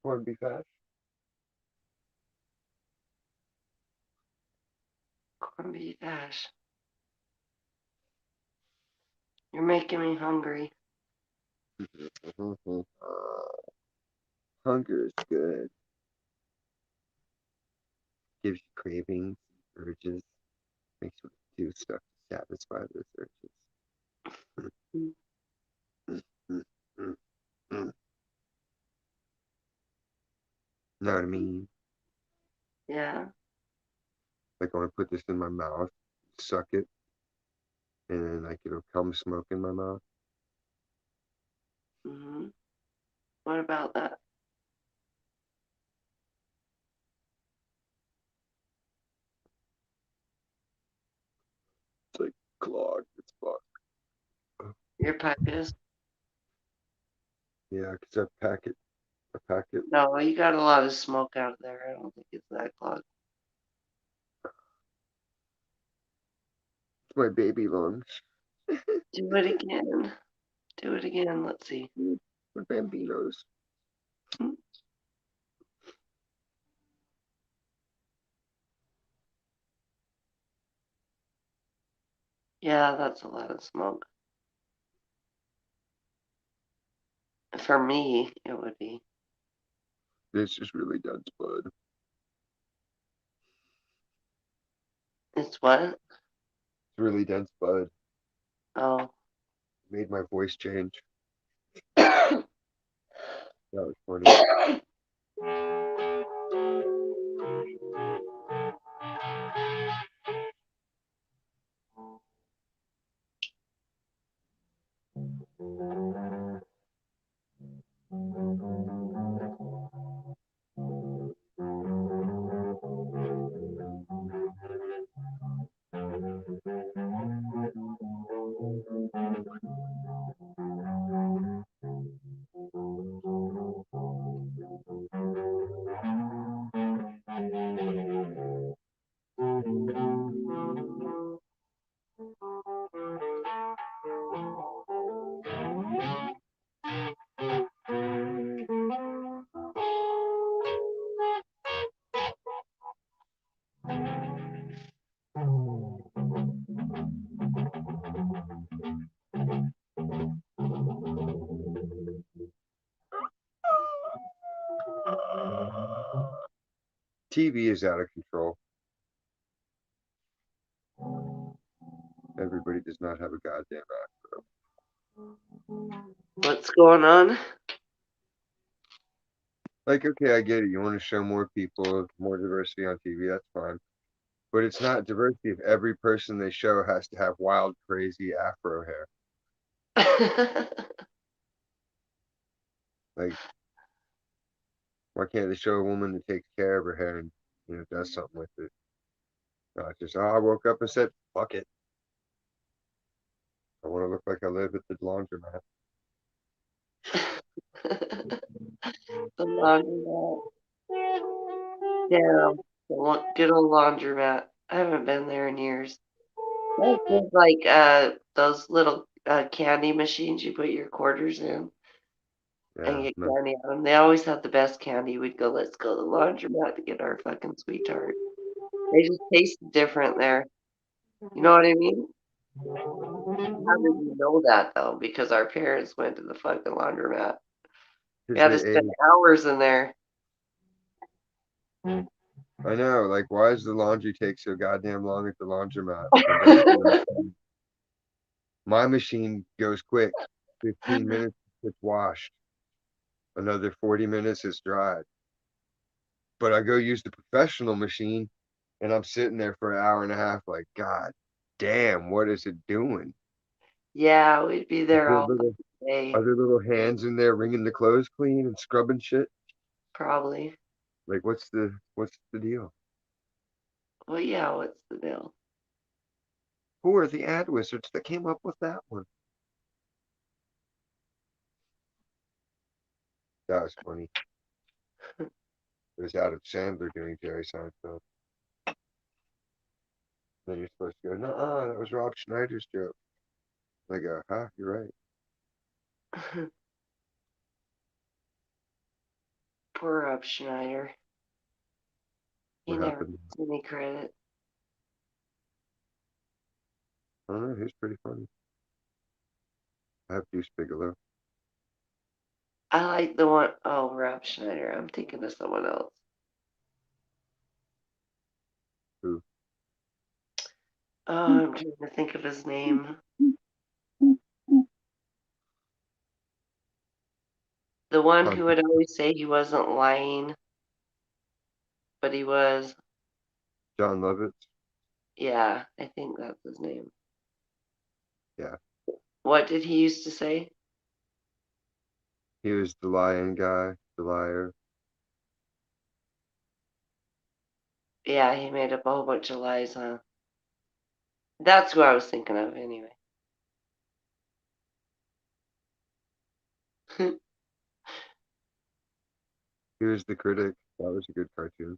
Corned beef hash. Corned beef hash. You're making me hungry. Hunger is good. Gives you cravings, urges. Makes you do stuff to satisfy those urges. Mm. Know what I mean? Yeah. Like I want to put this in my mouth, suck it, and then like it'll come smoke in my mouth. Hmm. What about that? It's like clogged. It's fucked. Your pipe is? Yeah, because I pack it. No, you got a lot of smoke out of there. I don't think it's that clogged. It's my baby lungs. Do it again. Do it again. Let's see. My bambinos. Hmm. Yeah, that's a lot of smoke. For me, it would be. This is really dense bud. It's what? It's really dense bud. Oh. Made my voice change. That was funny. TV is out of control. Everybody does not have a goddamn What's going on? like. Okay, I get it. You want to show more people, more diversity on TV. That's fine. But it's not diversity if every person they show has to have wild, crazy afro hair. Like, why can't they show a woman that takes care of her hair and does something with it? Not just I woke up and said, "Fuck it, I want to look like I live at the laundromat." The laundromat. Yeah, good old laundromat. I haven't been there in years. That's just like those little candy machines you put your quarters in and Yeah, get no, candy out of them. They always have the best candy. We'd go, let's go to the laundromat to get our fucking sweet tart. They just taste different there. You know what I mean? How did we know that though? Because our parents went to the fucking laundromat. We because had to they spend ate. hours in there. I know, like, why does the laundry take so goddamn long at the laundromat? The rest of the machine, my machine goes quick. 15 minutes, it's washed. Another 40 minutes, it's dried. But I go use the professional machine, and I'm sitting there for an hour and a half, like, God damn, what is it doing? Yeah, we'd be there There all little day, other little hands in there wringing the clothes clean and scrubbing shit. probably. Like, what's the deal? Well, yeah, what's the deal? Who are the ad wizards that came up with that one? That was funny. It was Adam Sandler doing Jerry Seinfeld. Then you're supposed to go, no, that was Rob Schneider's joke. I go, huh, you're right. Poor Rob Schneider. He What never happened? gets any credit. I don't know, he was pretty funny. I have Deuce Bigelow. I like the one oh Rob Schneider. I'm thinking of someone else. Who? Oh, I'm trying to think of his name. The one Tom, who would always say he wasn't lying, but he was. John Lovitz. Yeah, I think that's his name. Yeah, What did he used to say? he was the lion guy, the liar. Yeah, he made up a whole bunch of lies, huh? That's who I was thinking of anyway. He was the critic. That was a good cartoon.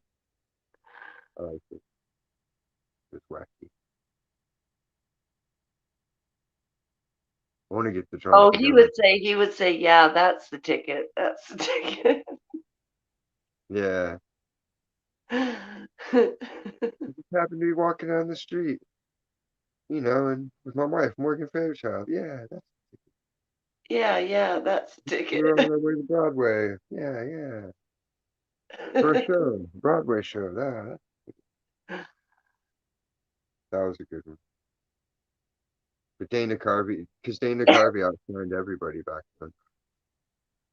I liked it. It was wacky. I want to get the John Oh, together. he would say, yeah, that's the ticket. That's the ticket. Yeah. I just happened to be walking down the street, and with my wife, Morgan Fairchild. Yeah, that's Yeah, that's the we were on ticket. our way to Broadway. Yeah, yeah. For a show, Broadway show. That was a good one. But Dana Carvey, because Dana Carvey outshined everybody back then.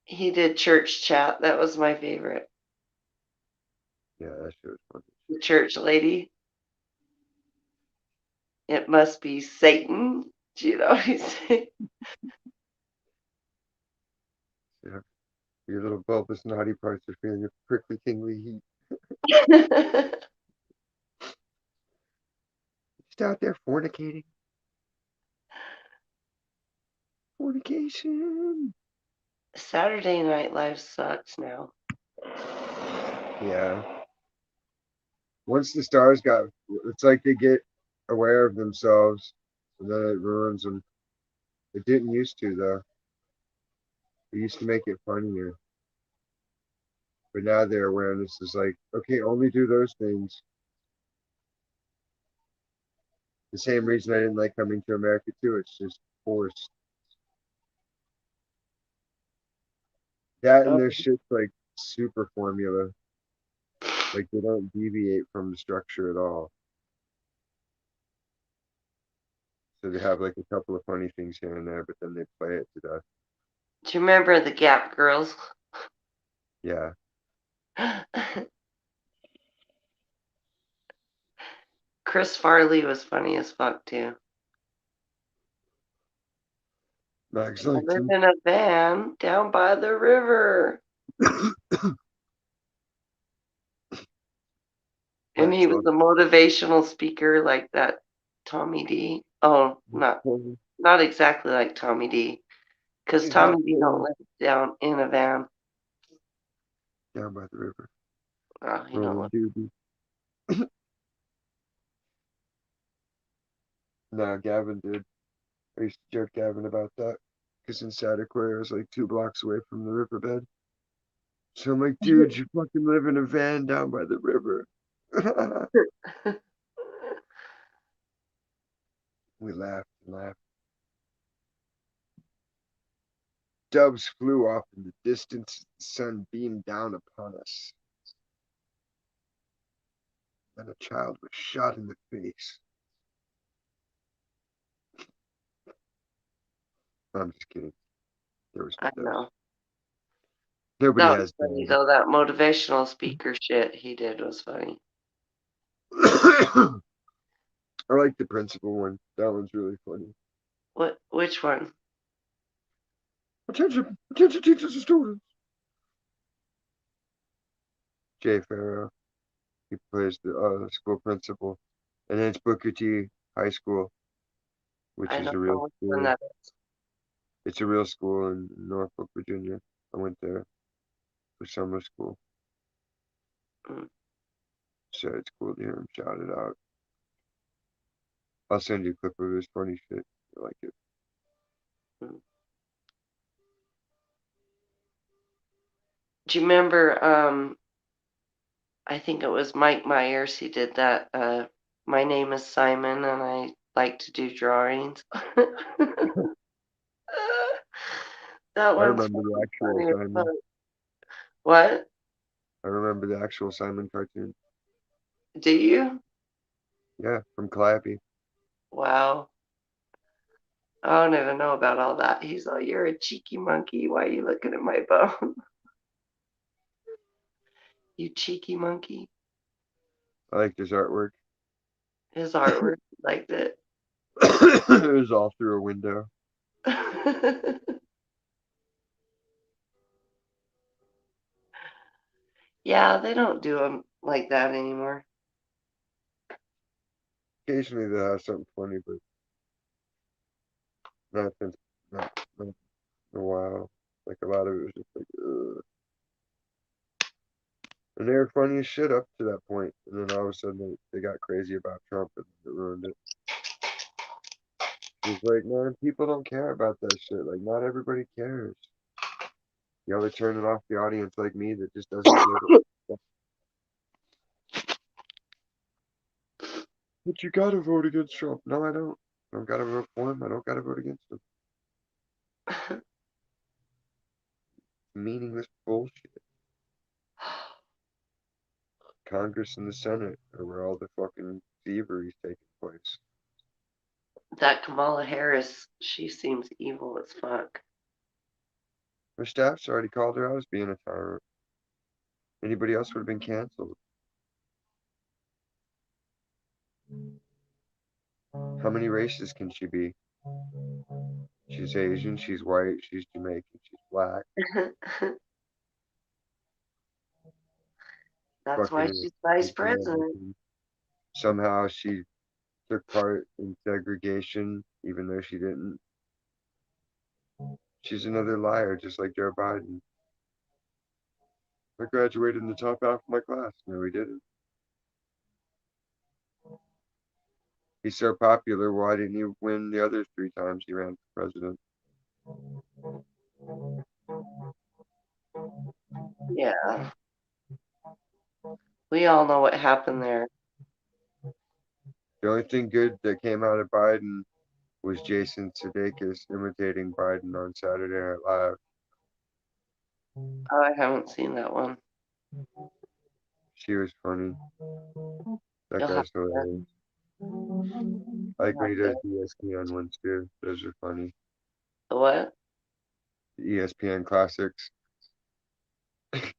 He did church chat. That was my favorite. Yeah, that shit was funny. The church lady. It must be Satan. You know, he's Yeah, your little bulbous naughty parts are feeling your prickly tingly heat. Just out there fornicating. Fornication. Saturday Night Live sucks now. Yeah. Once the stars it's like they get aware of themselves and then it ruins them. It didn't used to, though. It used to make it funnier. But now their awareness is like, okay, only do those things. The same reason I didn't like Coming to America too. It's just forced. That and Oh, their shit's like super formula. Like they don't deviate from the structure at all. So they have like a couple of funny things here and there, but then they play it to death. do you remember the Gap Girls? Yeah. Chris Farley was funny as fuck too. Max I live Langton. in a van down by the river. And Max he was a motivational speaker like that Tommy D. Oh, not exactly like Tommy D. Because You have Tommy, you don't to live down in a van. down by the river. Oh, you don't Rolling live. doobie. No, Gavin did. I used to joke Gavin about that. Because in Santa Clara, I was like 2 blocks away from the riverbed. So I'm like, dude, you fucking live in a van down by the river. We laughed and laughed. Doves flew off in the distance. The sun beamed down upon us. Then a child was shot in the face. I'm just kidding. There was I no doves. know. Nobody That was has funny doves. though. That motivational speaker shit he did was funny. I like the principal one. That one's really funny. What? Which one? Attention, attention, teachers and students. Jay Farrow. He plays the school principal, and then it's Booker T High School, which I is don't a real know which one school. that It's a real school in Norfolk, Virginia. I went there for summer school, is. Mm, so it's cool to hear him shout it out. I'll send you a clip of his funny shit. I like it. mm. Do you remember? I think it was Mike Myers. He did that. My name is Simon, and I like to do drawings. That I one's remember the fucking actual funny as fuck. Simon. What? I remember the actual Simon cartoon. Do you? Yeah, from Clappy. Wow. I don't even know about all that. He's like, "You're a cheeky monkey. Why are you looking at my bone? You cheeky monkey." I liked his artwork. His artwork liked it. It was all through a window. Yeah, they don't do them like that anymore. Occasionally they'll have something funny, but not since not in a while. Like a lot of it was just like, ugh. And they were funny as shit up to that point, and then all of a sudden they got crazy about Trump and it ruined it. It's like, man, people don't care about that shit. Like, not everybody cares. You gotta turn it off the audience like me that just doesn't give it. But you gotta vote against Trump. No, I don't. I don't gotta vote for him. I don't gotta vote against him. Meaningless bullshit. Congress and the Senate are where all the fucking thievery's taking place. That Kamala Harris, she seems evil as fuck. Her staff's already called her out as being a tyrant. Anybody else would have been canceled. How many races can she be? She's Asian, she's white, she's Jamaican, she's black. That's why Fucking she's vice president. Asian. Somehow she took part in segregation, even though she didn't. She's another liar, just like Joe Biden. I graduated in the top half of my class. No, he didn't. He's so popular, why didn't he win the other 3 times he ran for president? Yeah, we all know what happened there. The only thing good that came out of Biden was Jason Sudeikis imitating Biden on Saturday Night Live. Oh, I haven't seen that one. She was funny. That You'll have guy's hilarious. I like when he to. does the ESPN ones too. Those are funny. The what? The ESPN classics. It's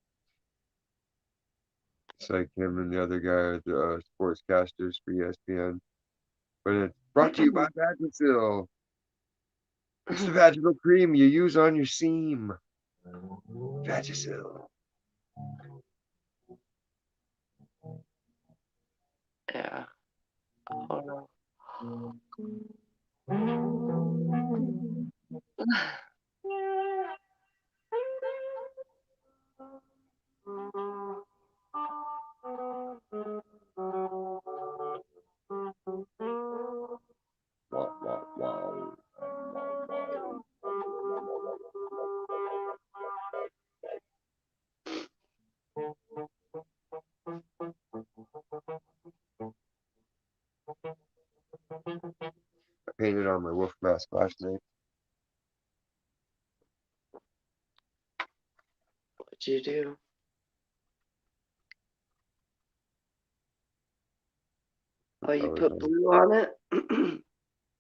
like him and the other guy are the sportscasters for ESPN. But it's brought to you by Vagisil. It's the vaginal cream you use on your seam. Vagisil. Yeah. Oh no. Wow. I painted on my wolf mask last night. What'd you do? Oh, you Colors put on blue on it?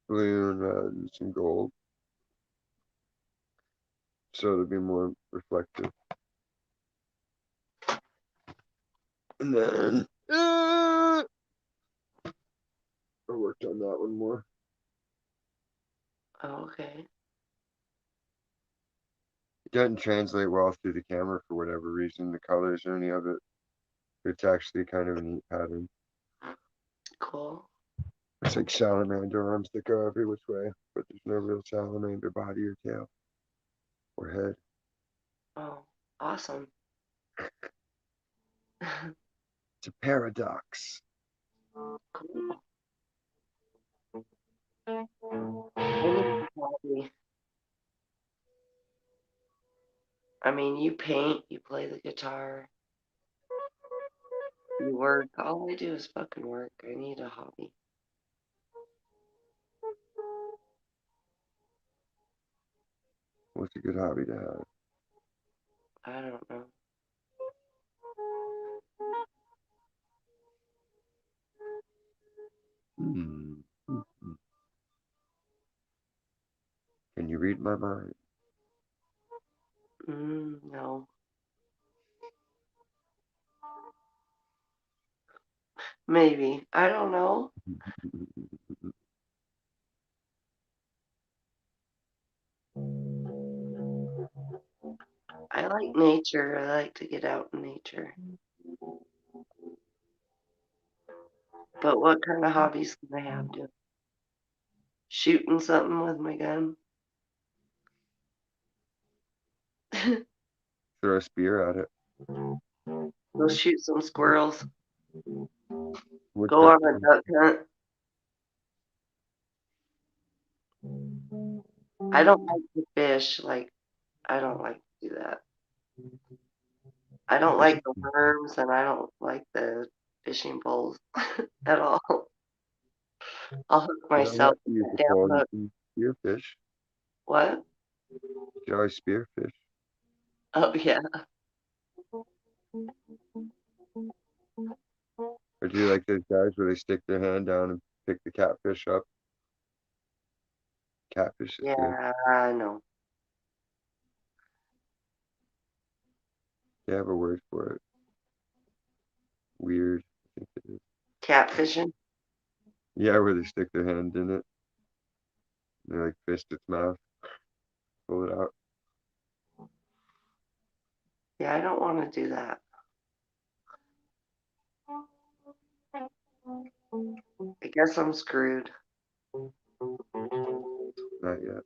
blue and red and some gold, so it'll be more reflective. And then I worked on that one more. Oh, okay. It doesn't translate well through the camera for whatever reason, the colors or any of it. It's actually kind of a neat pattern. Cool. It's like salamander arms that go every which way, but there's no real salamander body or tail or head. Oh, awesome. It's a paradox. Cool. I need a hobby. I mean, you paint, you play the guitar, you work. All I do is fucking work. I need a hobby. What's a good hobby to have? I don't know. Hmm. Can you read my mind? No. Maybe. I don't know. I like nature. I like to get out in nature. But what kind of hobbies can I have? Do shooting something with my gun? Throw a spear at it. Go shoot some squirrels. Go Woodchuck. on a duck hunt. I don't like to fish. Like, I don't like to do that. I don't like the worms and I don't like the fishing poles at all. I'll hook You don't have myself to with use that the damn pole. You hook. can spearfish. What? You can always spearfish. Oh, yeah. Or do you like those guys where they stick their hand down and pick the catfish up? Catfish is good. Yeah, I know. They have a word for it. Weird. I think it is. Catfishing? Yeah, where they stick their hand in it. And they like fist its mouth, pull it out. Yeah, I don't want to do that. I guess I'm screwed. Not yet.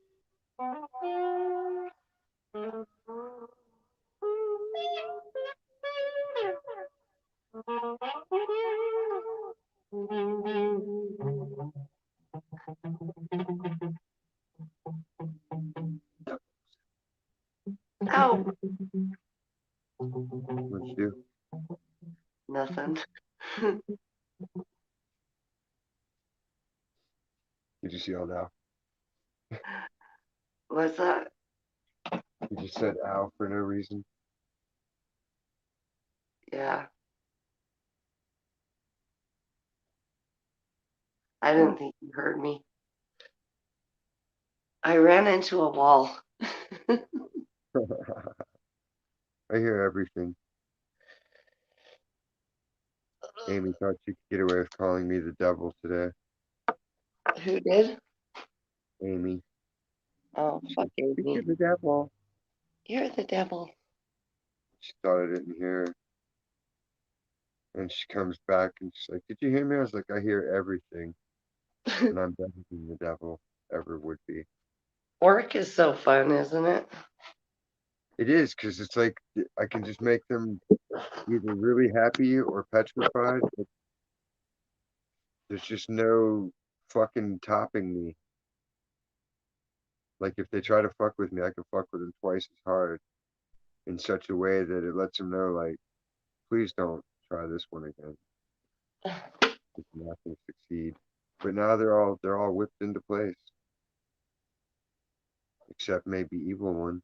Oh, What'd you do? nothing. You just yelled ow. What's that? You just said ow for no reason. Yeah, I didn't think you heard me. I ran into a wall. I hear everything. Amy thought she could get away with calling me the devil today. Who did? Amy. Oh, She fuck said, "I think you're Amy. the devil." You're the devil. She thought I didn't hear her. And she comes back and she's like, "Did you hear me?" I was like, "I hear everything. And I'm better than the devil ever would be." Work is so fun, isn't it? It is, because it's like I can just make them either really happy or petrified. But there's just no fucking topping me. Like if they try to fuck with me, I can fuck with them twice as hard in such a way that it lets them know, like, please don't try this one again. It's not going to succeed. But now they're all whipped into place, except maybe evil one,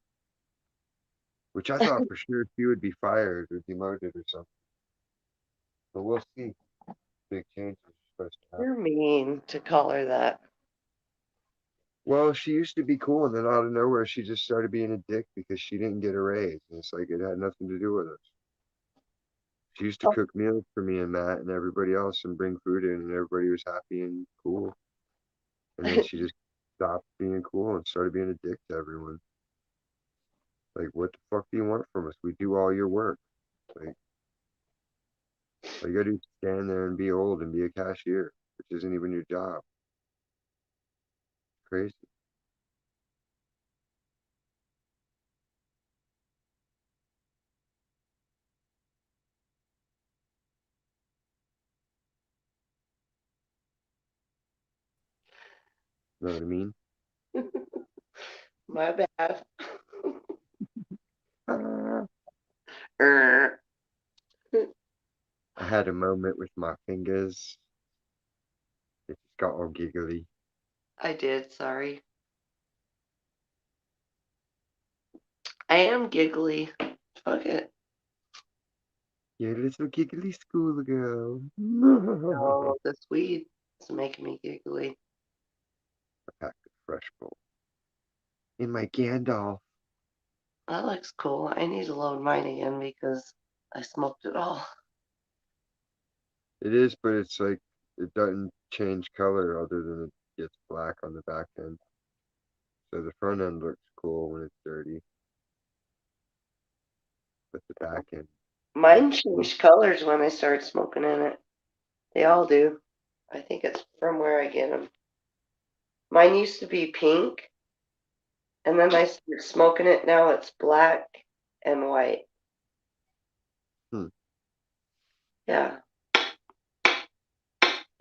which I thought for sure she would be fired or demoted or something. But we'll see. Big changes are supposed to happen. You're mean to call her that. Well, she used to be cool, and then out of nowhere, she just started being a dick because she didn't get a raise. And it's like it had nothing to do with us. She used to Oh, cook meals for me and Matt and everybody else and bring food in, and everybody was happy and cool. And then she just stopped being cool and started being a dick to everyone. Like, what the fuck do you want from us? We do all your work. Like, all you gotta do is stand there and be old and be a cashier, which isn't even your job. Crazy. Know what I mean? my bad. Ah. Er, I had a moment with my fingers. It just got all giggly. I did, sorry. I am giggly. Fuck it. You're a little giggly schoolgirl. No, this weed is making me giggly. A pack of fresh bowl. In my Gandalf. That looks cool. I need to load mine again because I smoked it all. It is, but it's like it doesn't change color other than it gets black on the back end. So the front end looks cool when it's dirty, but the back end is Mine changed colors when I started smoking in it. They all do. I think it's from where I get them. Mine used to be pink, and then I started smoking it. Now it's black and white. hmm. Yeah,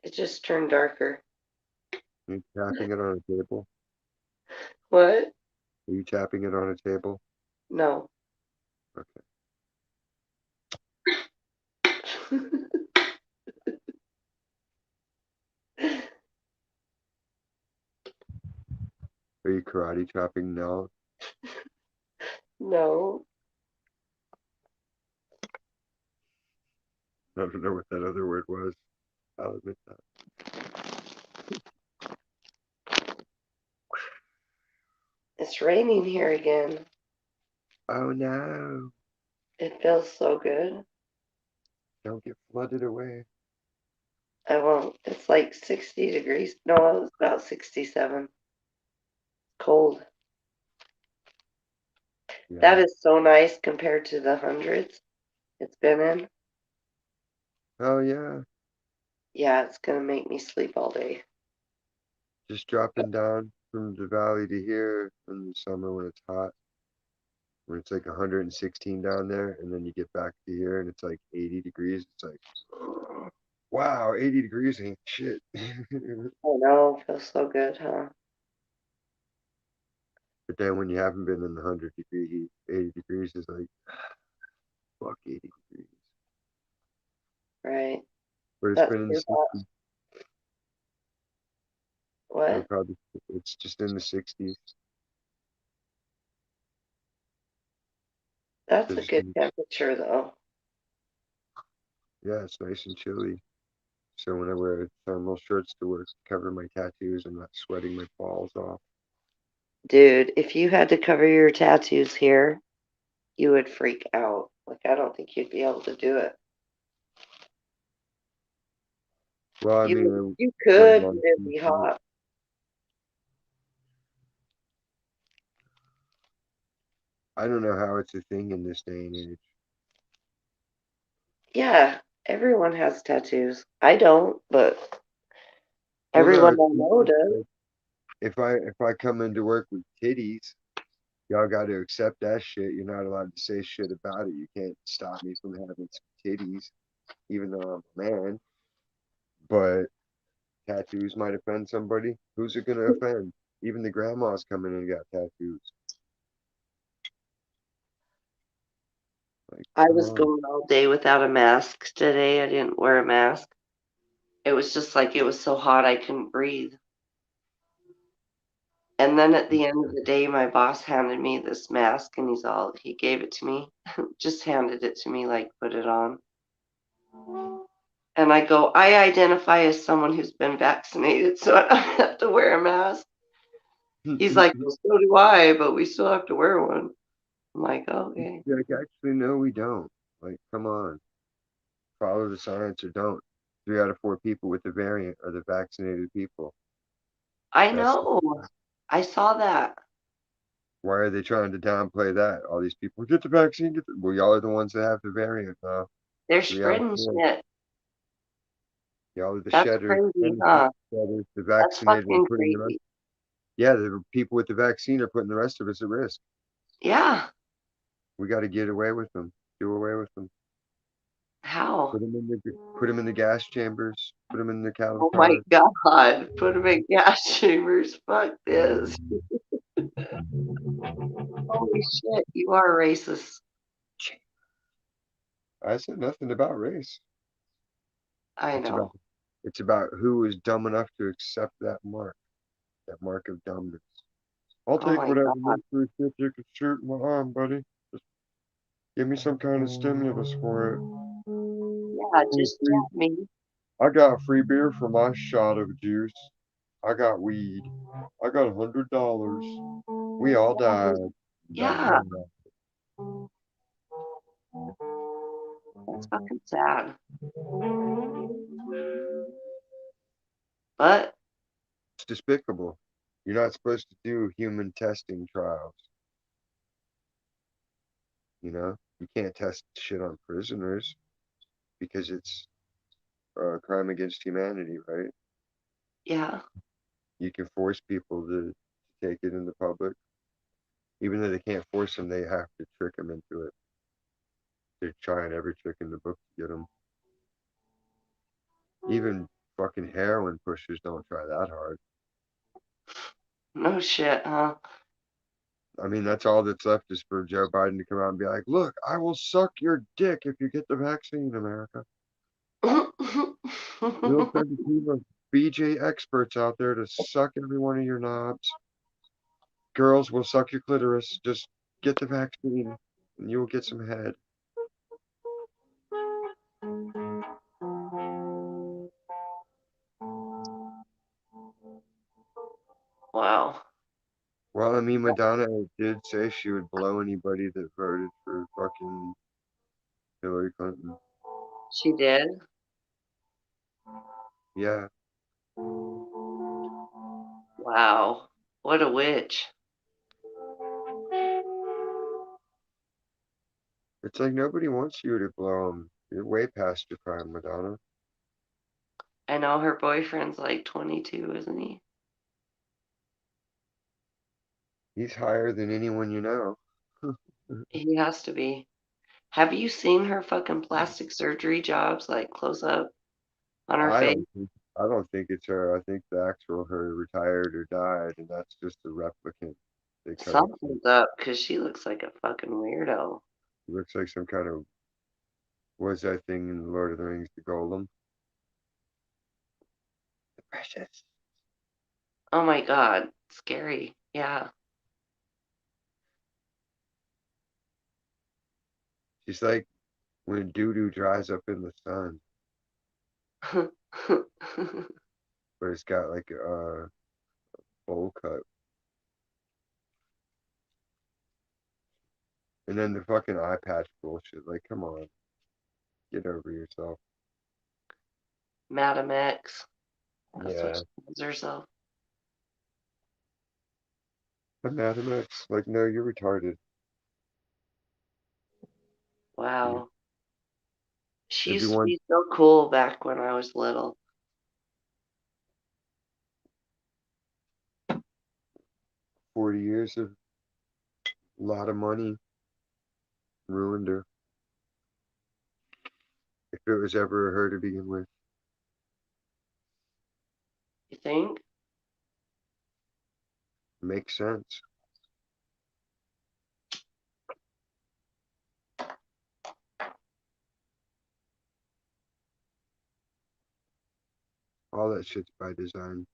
it just turned darker. Are you tapping it on a table? What? Are you tapping it on a table? No. Okay. Are you karate chopping now? No. I don't know what that other word was. I'll admit that. It's raining here again. Oh no. It feels so good. Don't get flooded away. I won't. It's like 60 degrees. No, it's about 67. Cold. That Yeah. is so nice compared to the hundreds it's been in. Oh yeah. Yeah, it's gonna make me sleep all day. Just dropping down from the valley to here in the summer when it's hot. When it's like 116 down there, and then you get back to here and it's like 80 degrees. It's like, wow, 80 degrees ain't shit. I know, feels so good, huh? But then when you haven't been in the 100-degree heat, 80 degrees is like, fuck 80 degrees. Right. But it's That's been in the too hot. 60s. It'll What? probably, it's just in the 60s. That's a 'Cause good temperature though. yeah, it's nice and chilly. So when I wear thermal shirts to work to cover my tattoos, I'm not sweating my balls off. Dude, if you had to cover your tattoos here, you would freak out. Like I don't think you'd be able to do it. Well, I mean, You I wear could, but long it'd sleeve be shirts. hot. I don't know how it's a thing in this day and age. Yeah, everyone has tattoos. I don't, but Well, no, everyone it's I know it's does. like if I come into work with titties, y'all got to accept that shit. You're not allowed to say shit about it. You can't stop me from having some titties, even though I'm a man. But tattoos might offend somebody. Who's it gonna offend? Even the grandmas coming in and got tattoos. Like, I come was on. going all day without a mask today. I didn't wear a mask. It was just like it was so hot I couldn't breathe. And then at the end of the day, my boss handed me this mask and he gave it to me, just handed it to me, like, put it on. And I go, I identify as someone who's been vaccinated, so I don't have to wear a mask. He's like, well, so do I, but we still have to wear one. I'm like, okay. Like, actually, no, we don't. Like, come on. Follow the science or don't. 3 out of 4 people with the variant are the vaccinated people. I That's know. I saw that. why are they trying to downplay that? All these people get the vaccine. Well, y'all are the ones that have the variant now. They're 3 out of spreading 4. shit. Y'all are the That's shedders crazy, and the huh? shedders. The That's vaccinated are fucking putting the rest. crazy. Yeah, the people with the vaccine are putting the rest of us at risk. Yeah. We got to get away with them. Do away with them. How? Put them in the gas chambers. Put them in the cattle Oh my cars. God. Put them in gas chambers. Fuck this. Holy shit. You are racist. I said nothing about race. I It's about know. it's about who is dumb enough to accept that mark of dumbness. I'll Oh take my whatever God. military shit you can shoot in my arm, buddy. Just give me some kind of stimulus for it. Yeah, Hey, just free, jab me. I got free beer for my shot of juice. I got weed. I got $100. We all Yeah, died. Dum yeah, dum. that's fucking sad. But It's despicable. You're not supposed to do human testing trials. You know, you can't test shit on prisoners because it's a crime against humanity, right? yeah, You can force people to take it in the public. Even though they can't force them, they have to trick them into it. They're trying every trick in the book to get them. Even fucking heroin pushers don't try that hard. no shit, huh? I mean, that's all that's left is for Joe Biden to come out and be like, look, I will suck your dick if you get the vaccine, America. We'll send a team of BJ experts out there to suck every one of your knobs. Girls will suck your clitoris. Just get the vaccine and you will get some head. Wow, Well, I mean, Madonna did say she would blow anybody that voted for fucking Hillary Clinton. she did? Yeah, Wow, what a witch. it's like nobody wants you to blow them. You're way past your prime, Madonna. I know her boyfriend's like 22, isn't he? He's higher than anyone you know. He has to be. Have you seen her fucking plastic surgery jobs, like close up on her I face? don't think I don't think it's her. I think the actual her retired or died, and that's just a replicant. They cut it. Something's up, because she looks like a fucking weirdo. It looks like some kind of what's that thing in Lord of the Rings, the golem? The precious. Oh my God, scary. Yeah. She's like when doo doo dries up in the sun, but it's got like a bowl cut. And then the fucking eye patch bullshit. Like, come on, get over yourself. Madam X. That's what Yeah, she calls herself. Madam X. Like, no, you're retarded. You, Wow. She it'd be used to one be so cool back when I was little. 40 years of a lot of money ruined her. If it was ever her to begin with. You think? Makes sense. All that shit's by design.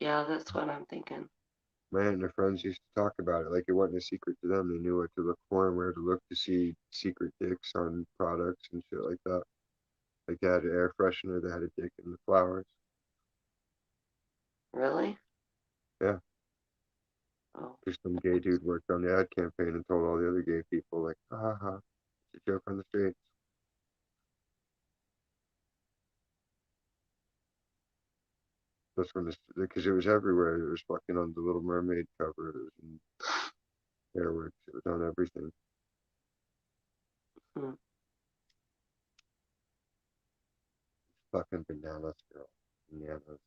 Yeah, that's what I'm thinking. My aunt and her friends used to talk about it like it wasn't a secret to them. They knew what to look for and where to look to see secret dicks on products and shit like that. Like they had an air freshener that had a dick in the flowers. Really? Yeah, Oh. because some gay dude worked on the ad campaign and told all the other gay people, like, ha ha ha, it's a joke on the street. That's when this, because it was everywhere. It was fucking on the Little Mermaid cover. It was in Airworks. It was on everything. Hmm. Fucking bananas, girl. Bananas.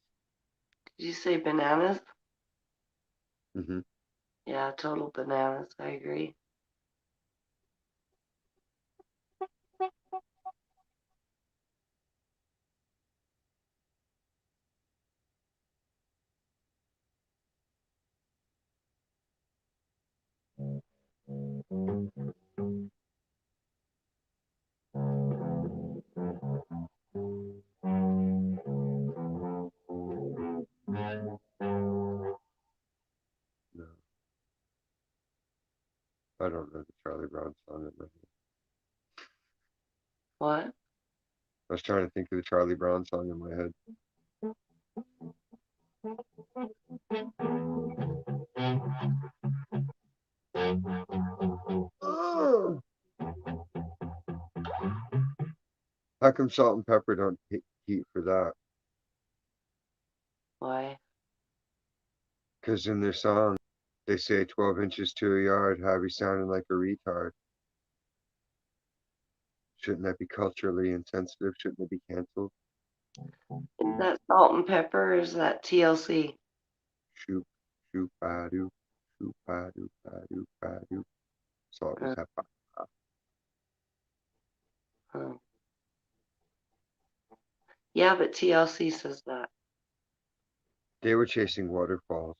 Did you say bananas? Mm-hmm. Yeah, total bananas. I agree. No, I don't know the Charlie Brown song in my head. What? I was trying to think of the Charlie Brown song in my head. Oh! How come Salt and Pepper don't hit heat for that? Why? Because in their song, they say 12 inches to a yard, have you sounding like a retard. Shouldn't that be culturally insensitive? Shouldn't it be canceled? Is that salt and pepper or is that TLC? Shoop, shoop, ba doo, shoop, ba doo, ba doo, ba doo. Salt and Uh, pepper. huh. Yeah, but TLC says that. They were chasing waterfalls.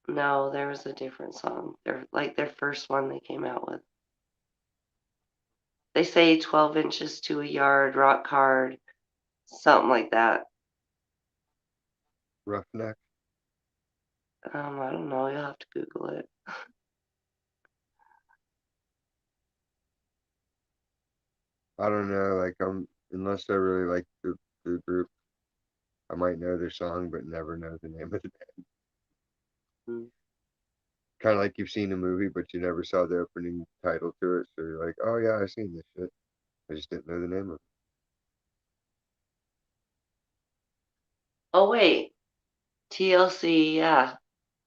No, there was a different song. They're like their first one they came out with. They say 12 inches to a yard, rock hard, something like that. Roughneck. I don't know. You'll have to Google it. I don't know. Like unless I really like the group, I might know their song, but never know the name of it. Mm. Kind of like you've seen a movie, but you never saw the opening title to it, so you're like, oh yeah, I've seen this shit. I just didn't know the name of it. Oh, wait. TLC, yeah.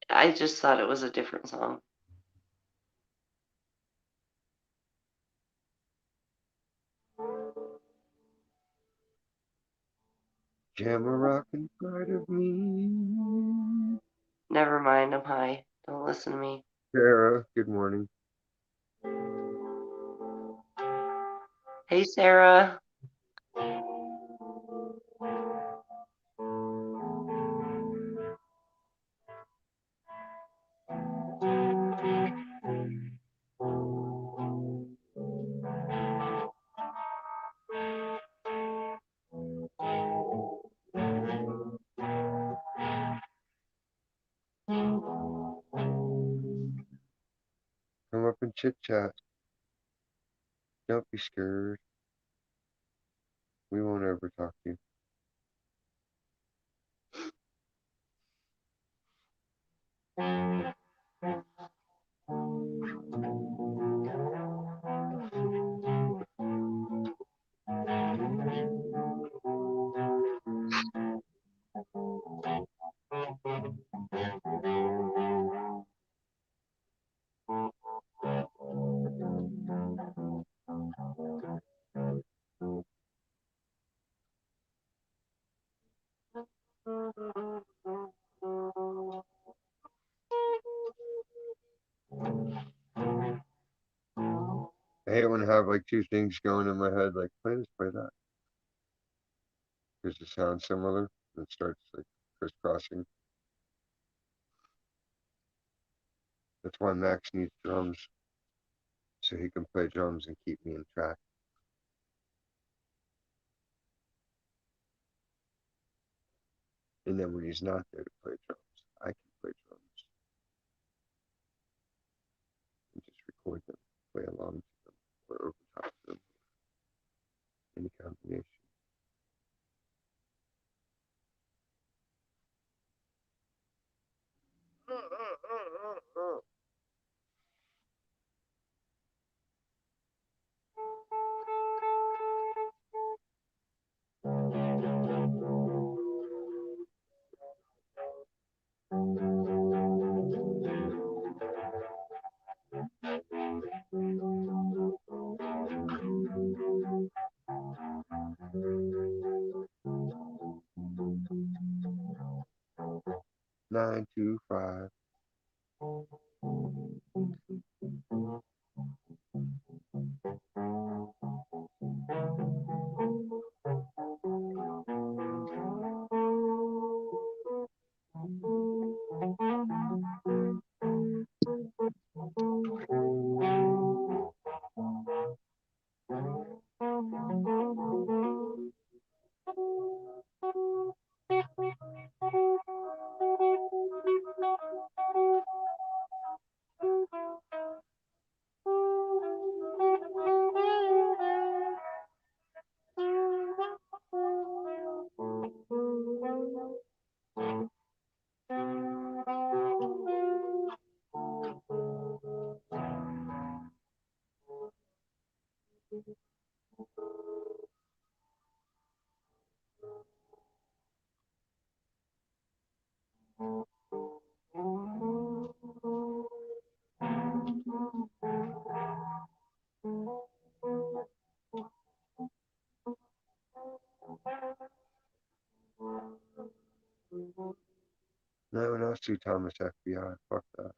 I just thought it was a different song. Jam a rockin' part of me. Never mind, I'm high. Don't listen to me. Sarah, good morning. Hey, Sarah. Come up and chit chat. Don't be scared. We won't ever talk to you. I hate when I have like two things going in my head, like play this, play that, because it sounds similar. It starts like crisscrossing. That's why Max needs drums, so he can play drums and keep me in track. And then when he's not there to play drums, I can play drums and just record them, play along to them, or over top of them, any combination. Nine, two, five. No one else do Thomas FBI. Fuck that.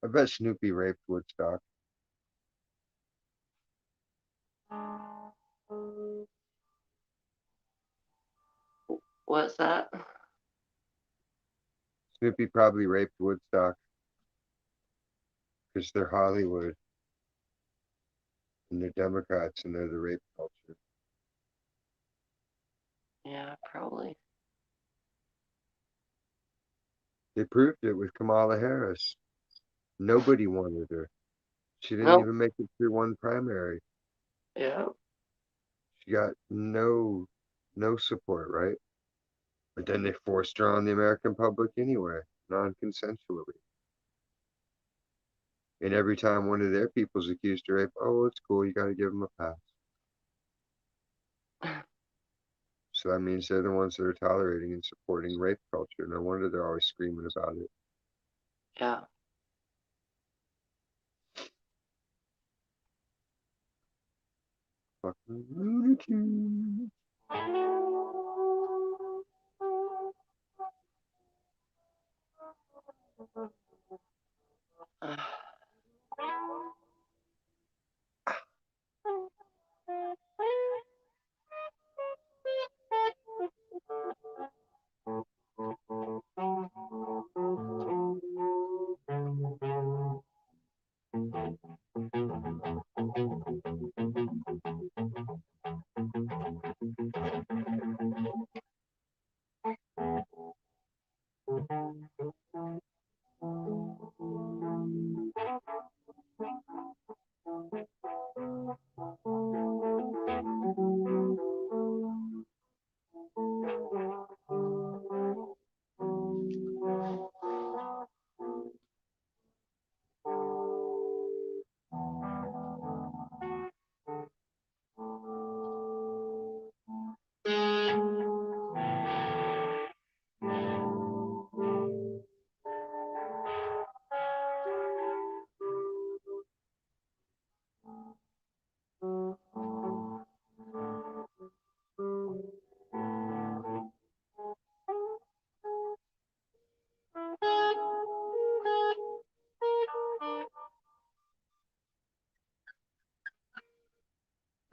I bet Snoopy raped Woodstock. What's that? Snoopy probably raped Woodstock because they're Hollywood and they're Democrats and they're the rape culture. Yeah, probably. They proved it with Kamala Harris. Nobody wanted her. She didn't Nope. even make it through one primary. Yeah. She got no no support, right? But then they forced her on the American public anyway, non-consensually. And every time one of their people's accused of rape, oh, it's cool, you gotta give them a pass. So that means they're the ones that are tolerating and supporting rape culture. No wonder they're always screaming about it. Yeah. Fucking lunatic.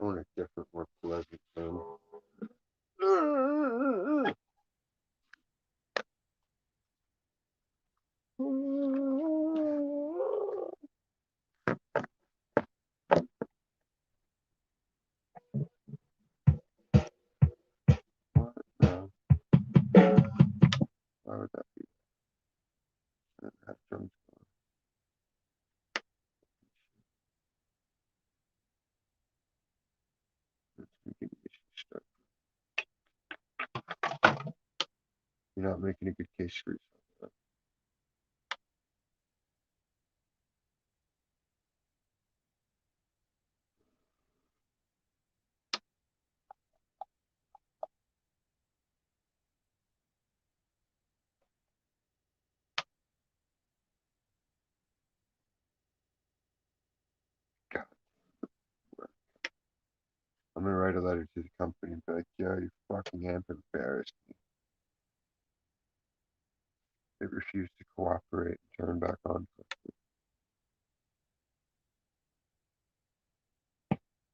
I want a different, more pleasant sound. No, why would that be? Have drums. Stuff. You're not making a good case for yourself. God, I'm gonna write a letter to the company and be like, yeah, you fucking have embarrassed me. They refuse to cooperate and turn back on.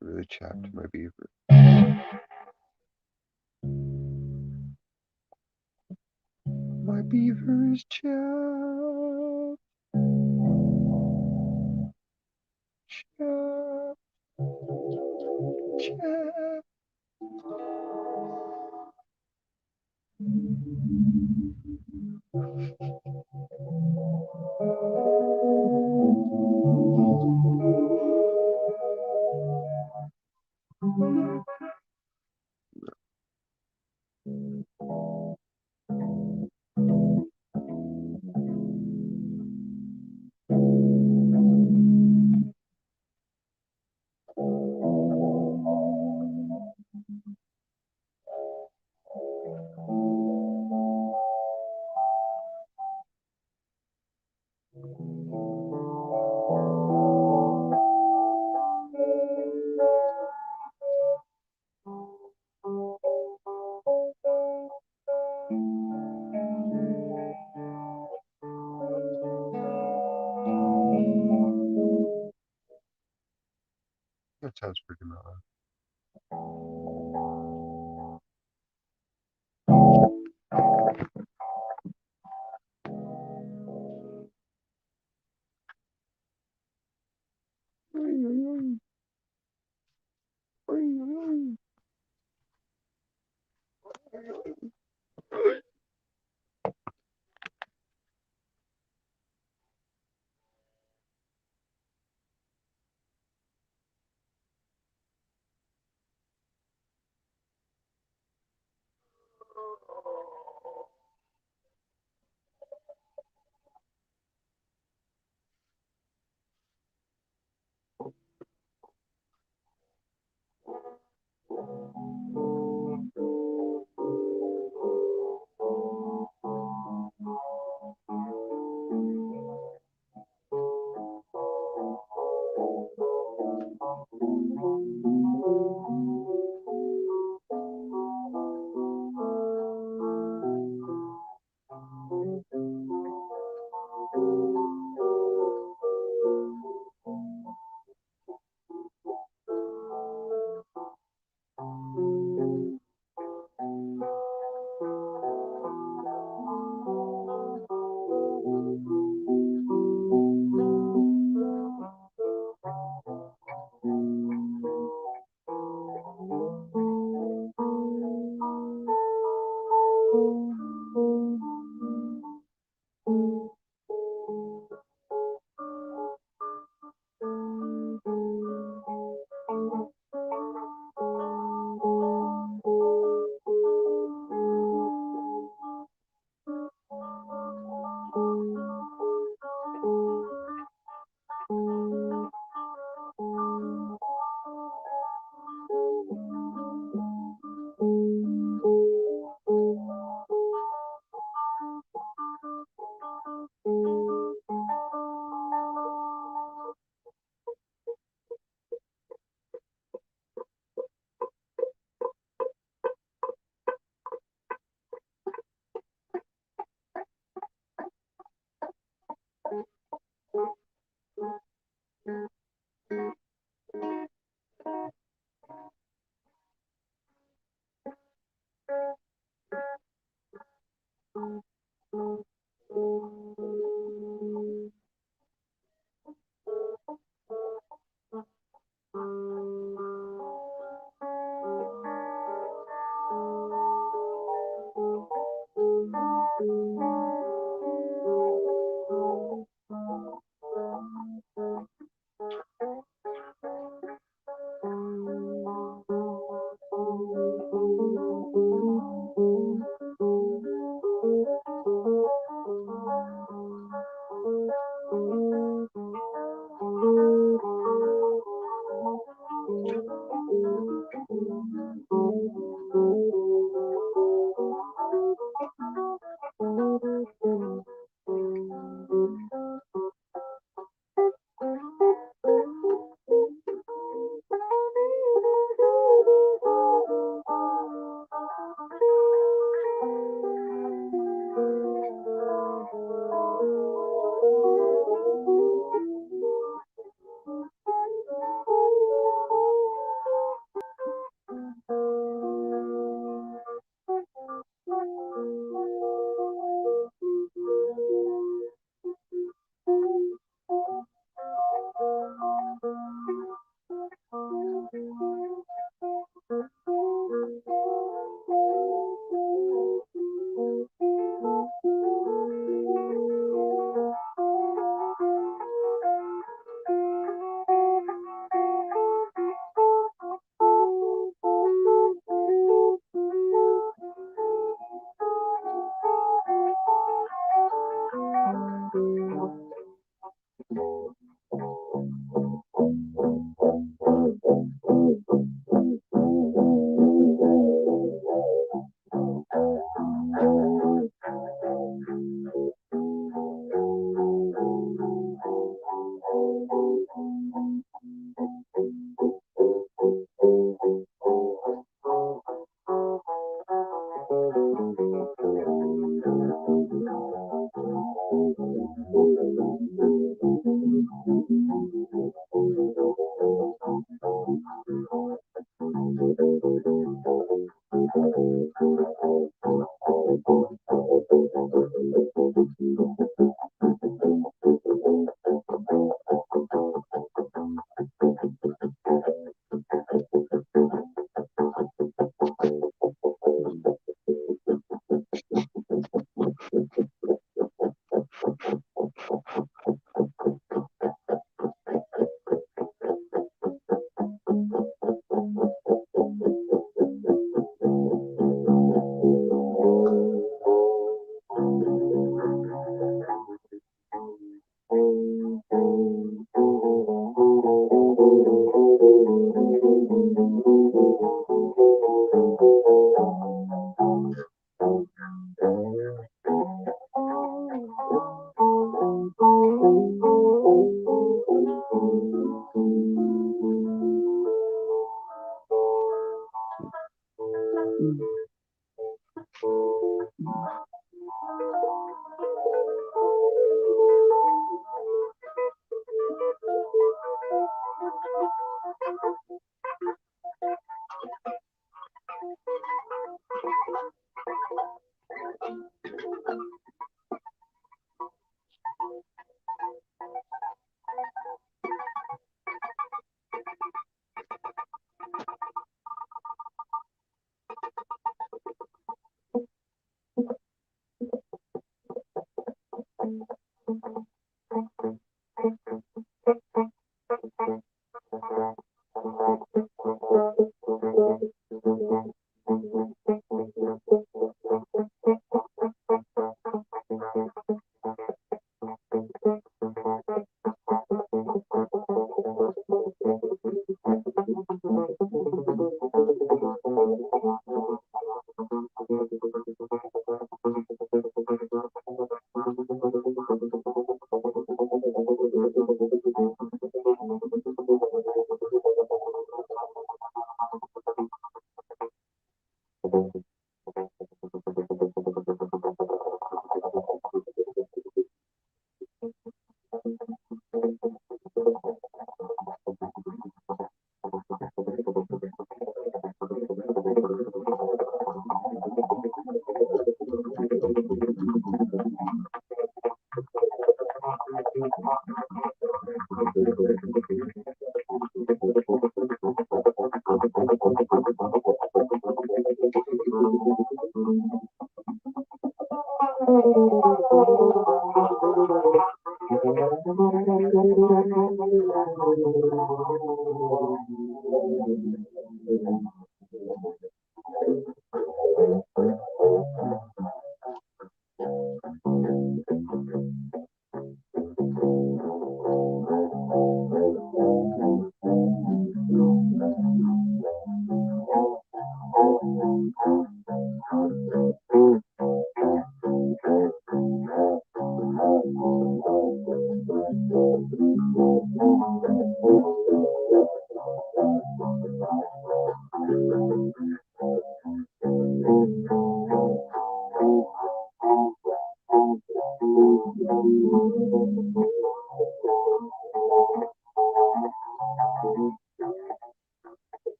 Really chapped my beaver. My beaver is chapped. Chapped. Chapped. That sounds pretty mellow.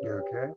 You okay?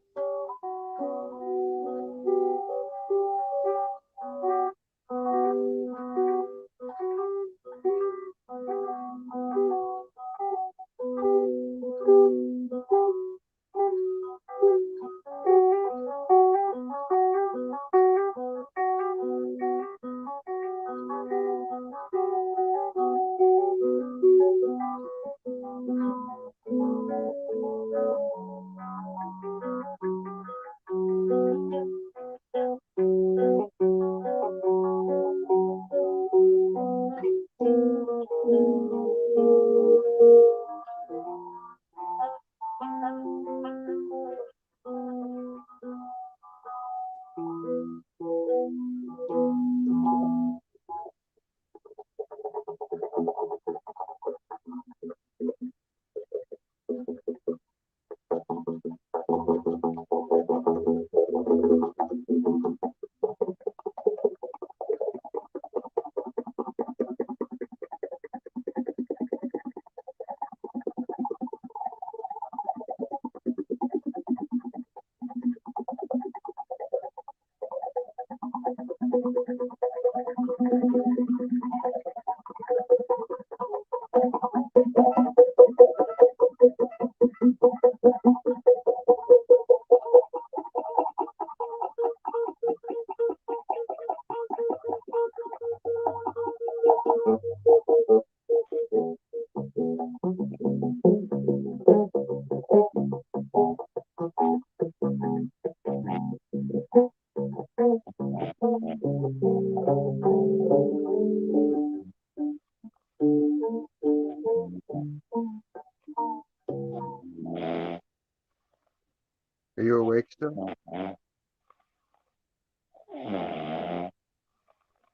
Are you awake still?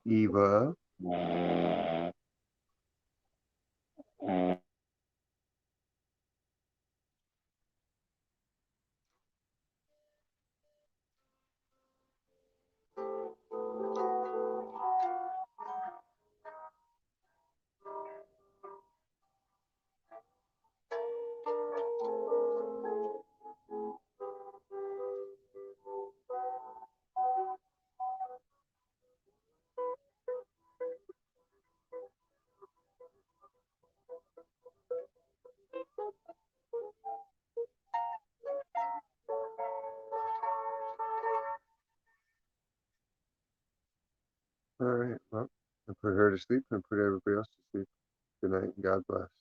Eva? All right. Well, I put her to sleep and I put everybody else to sleep. Good night and God bless.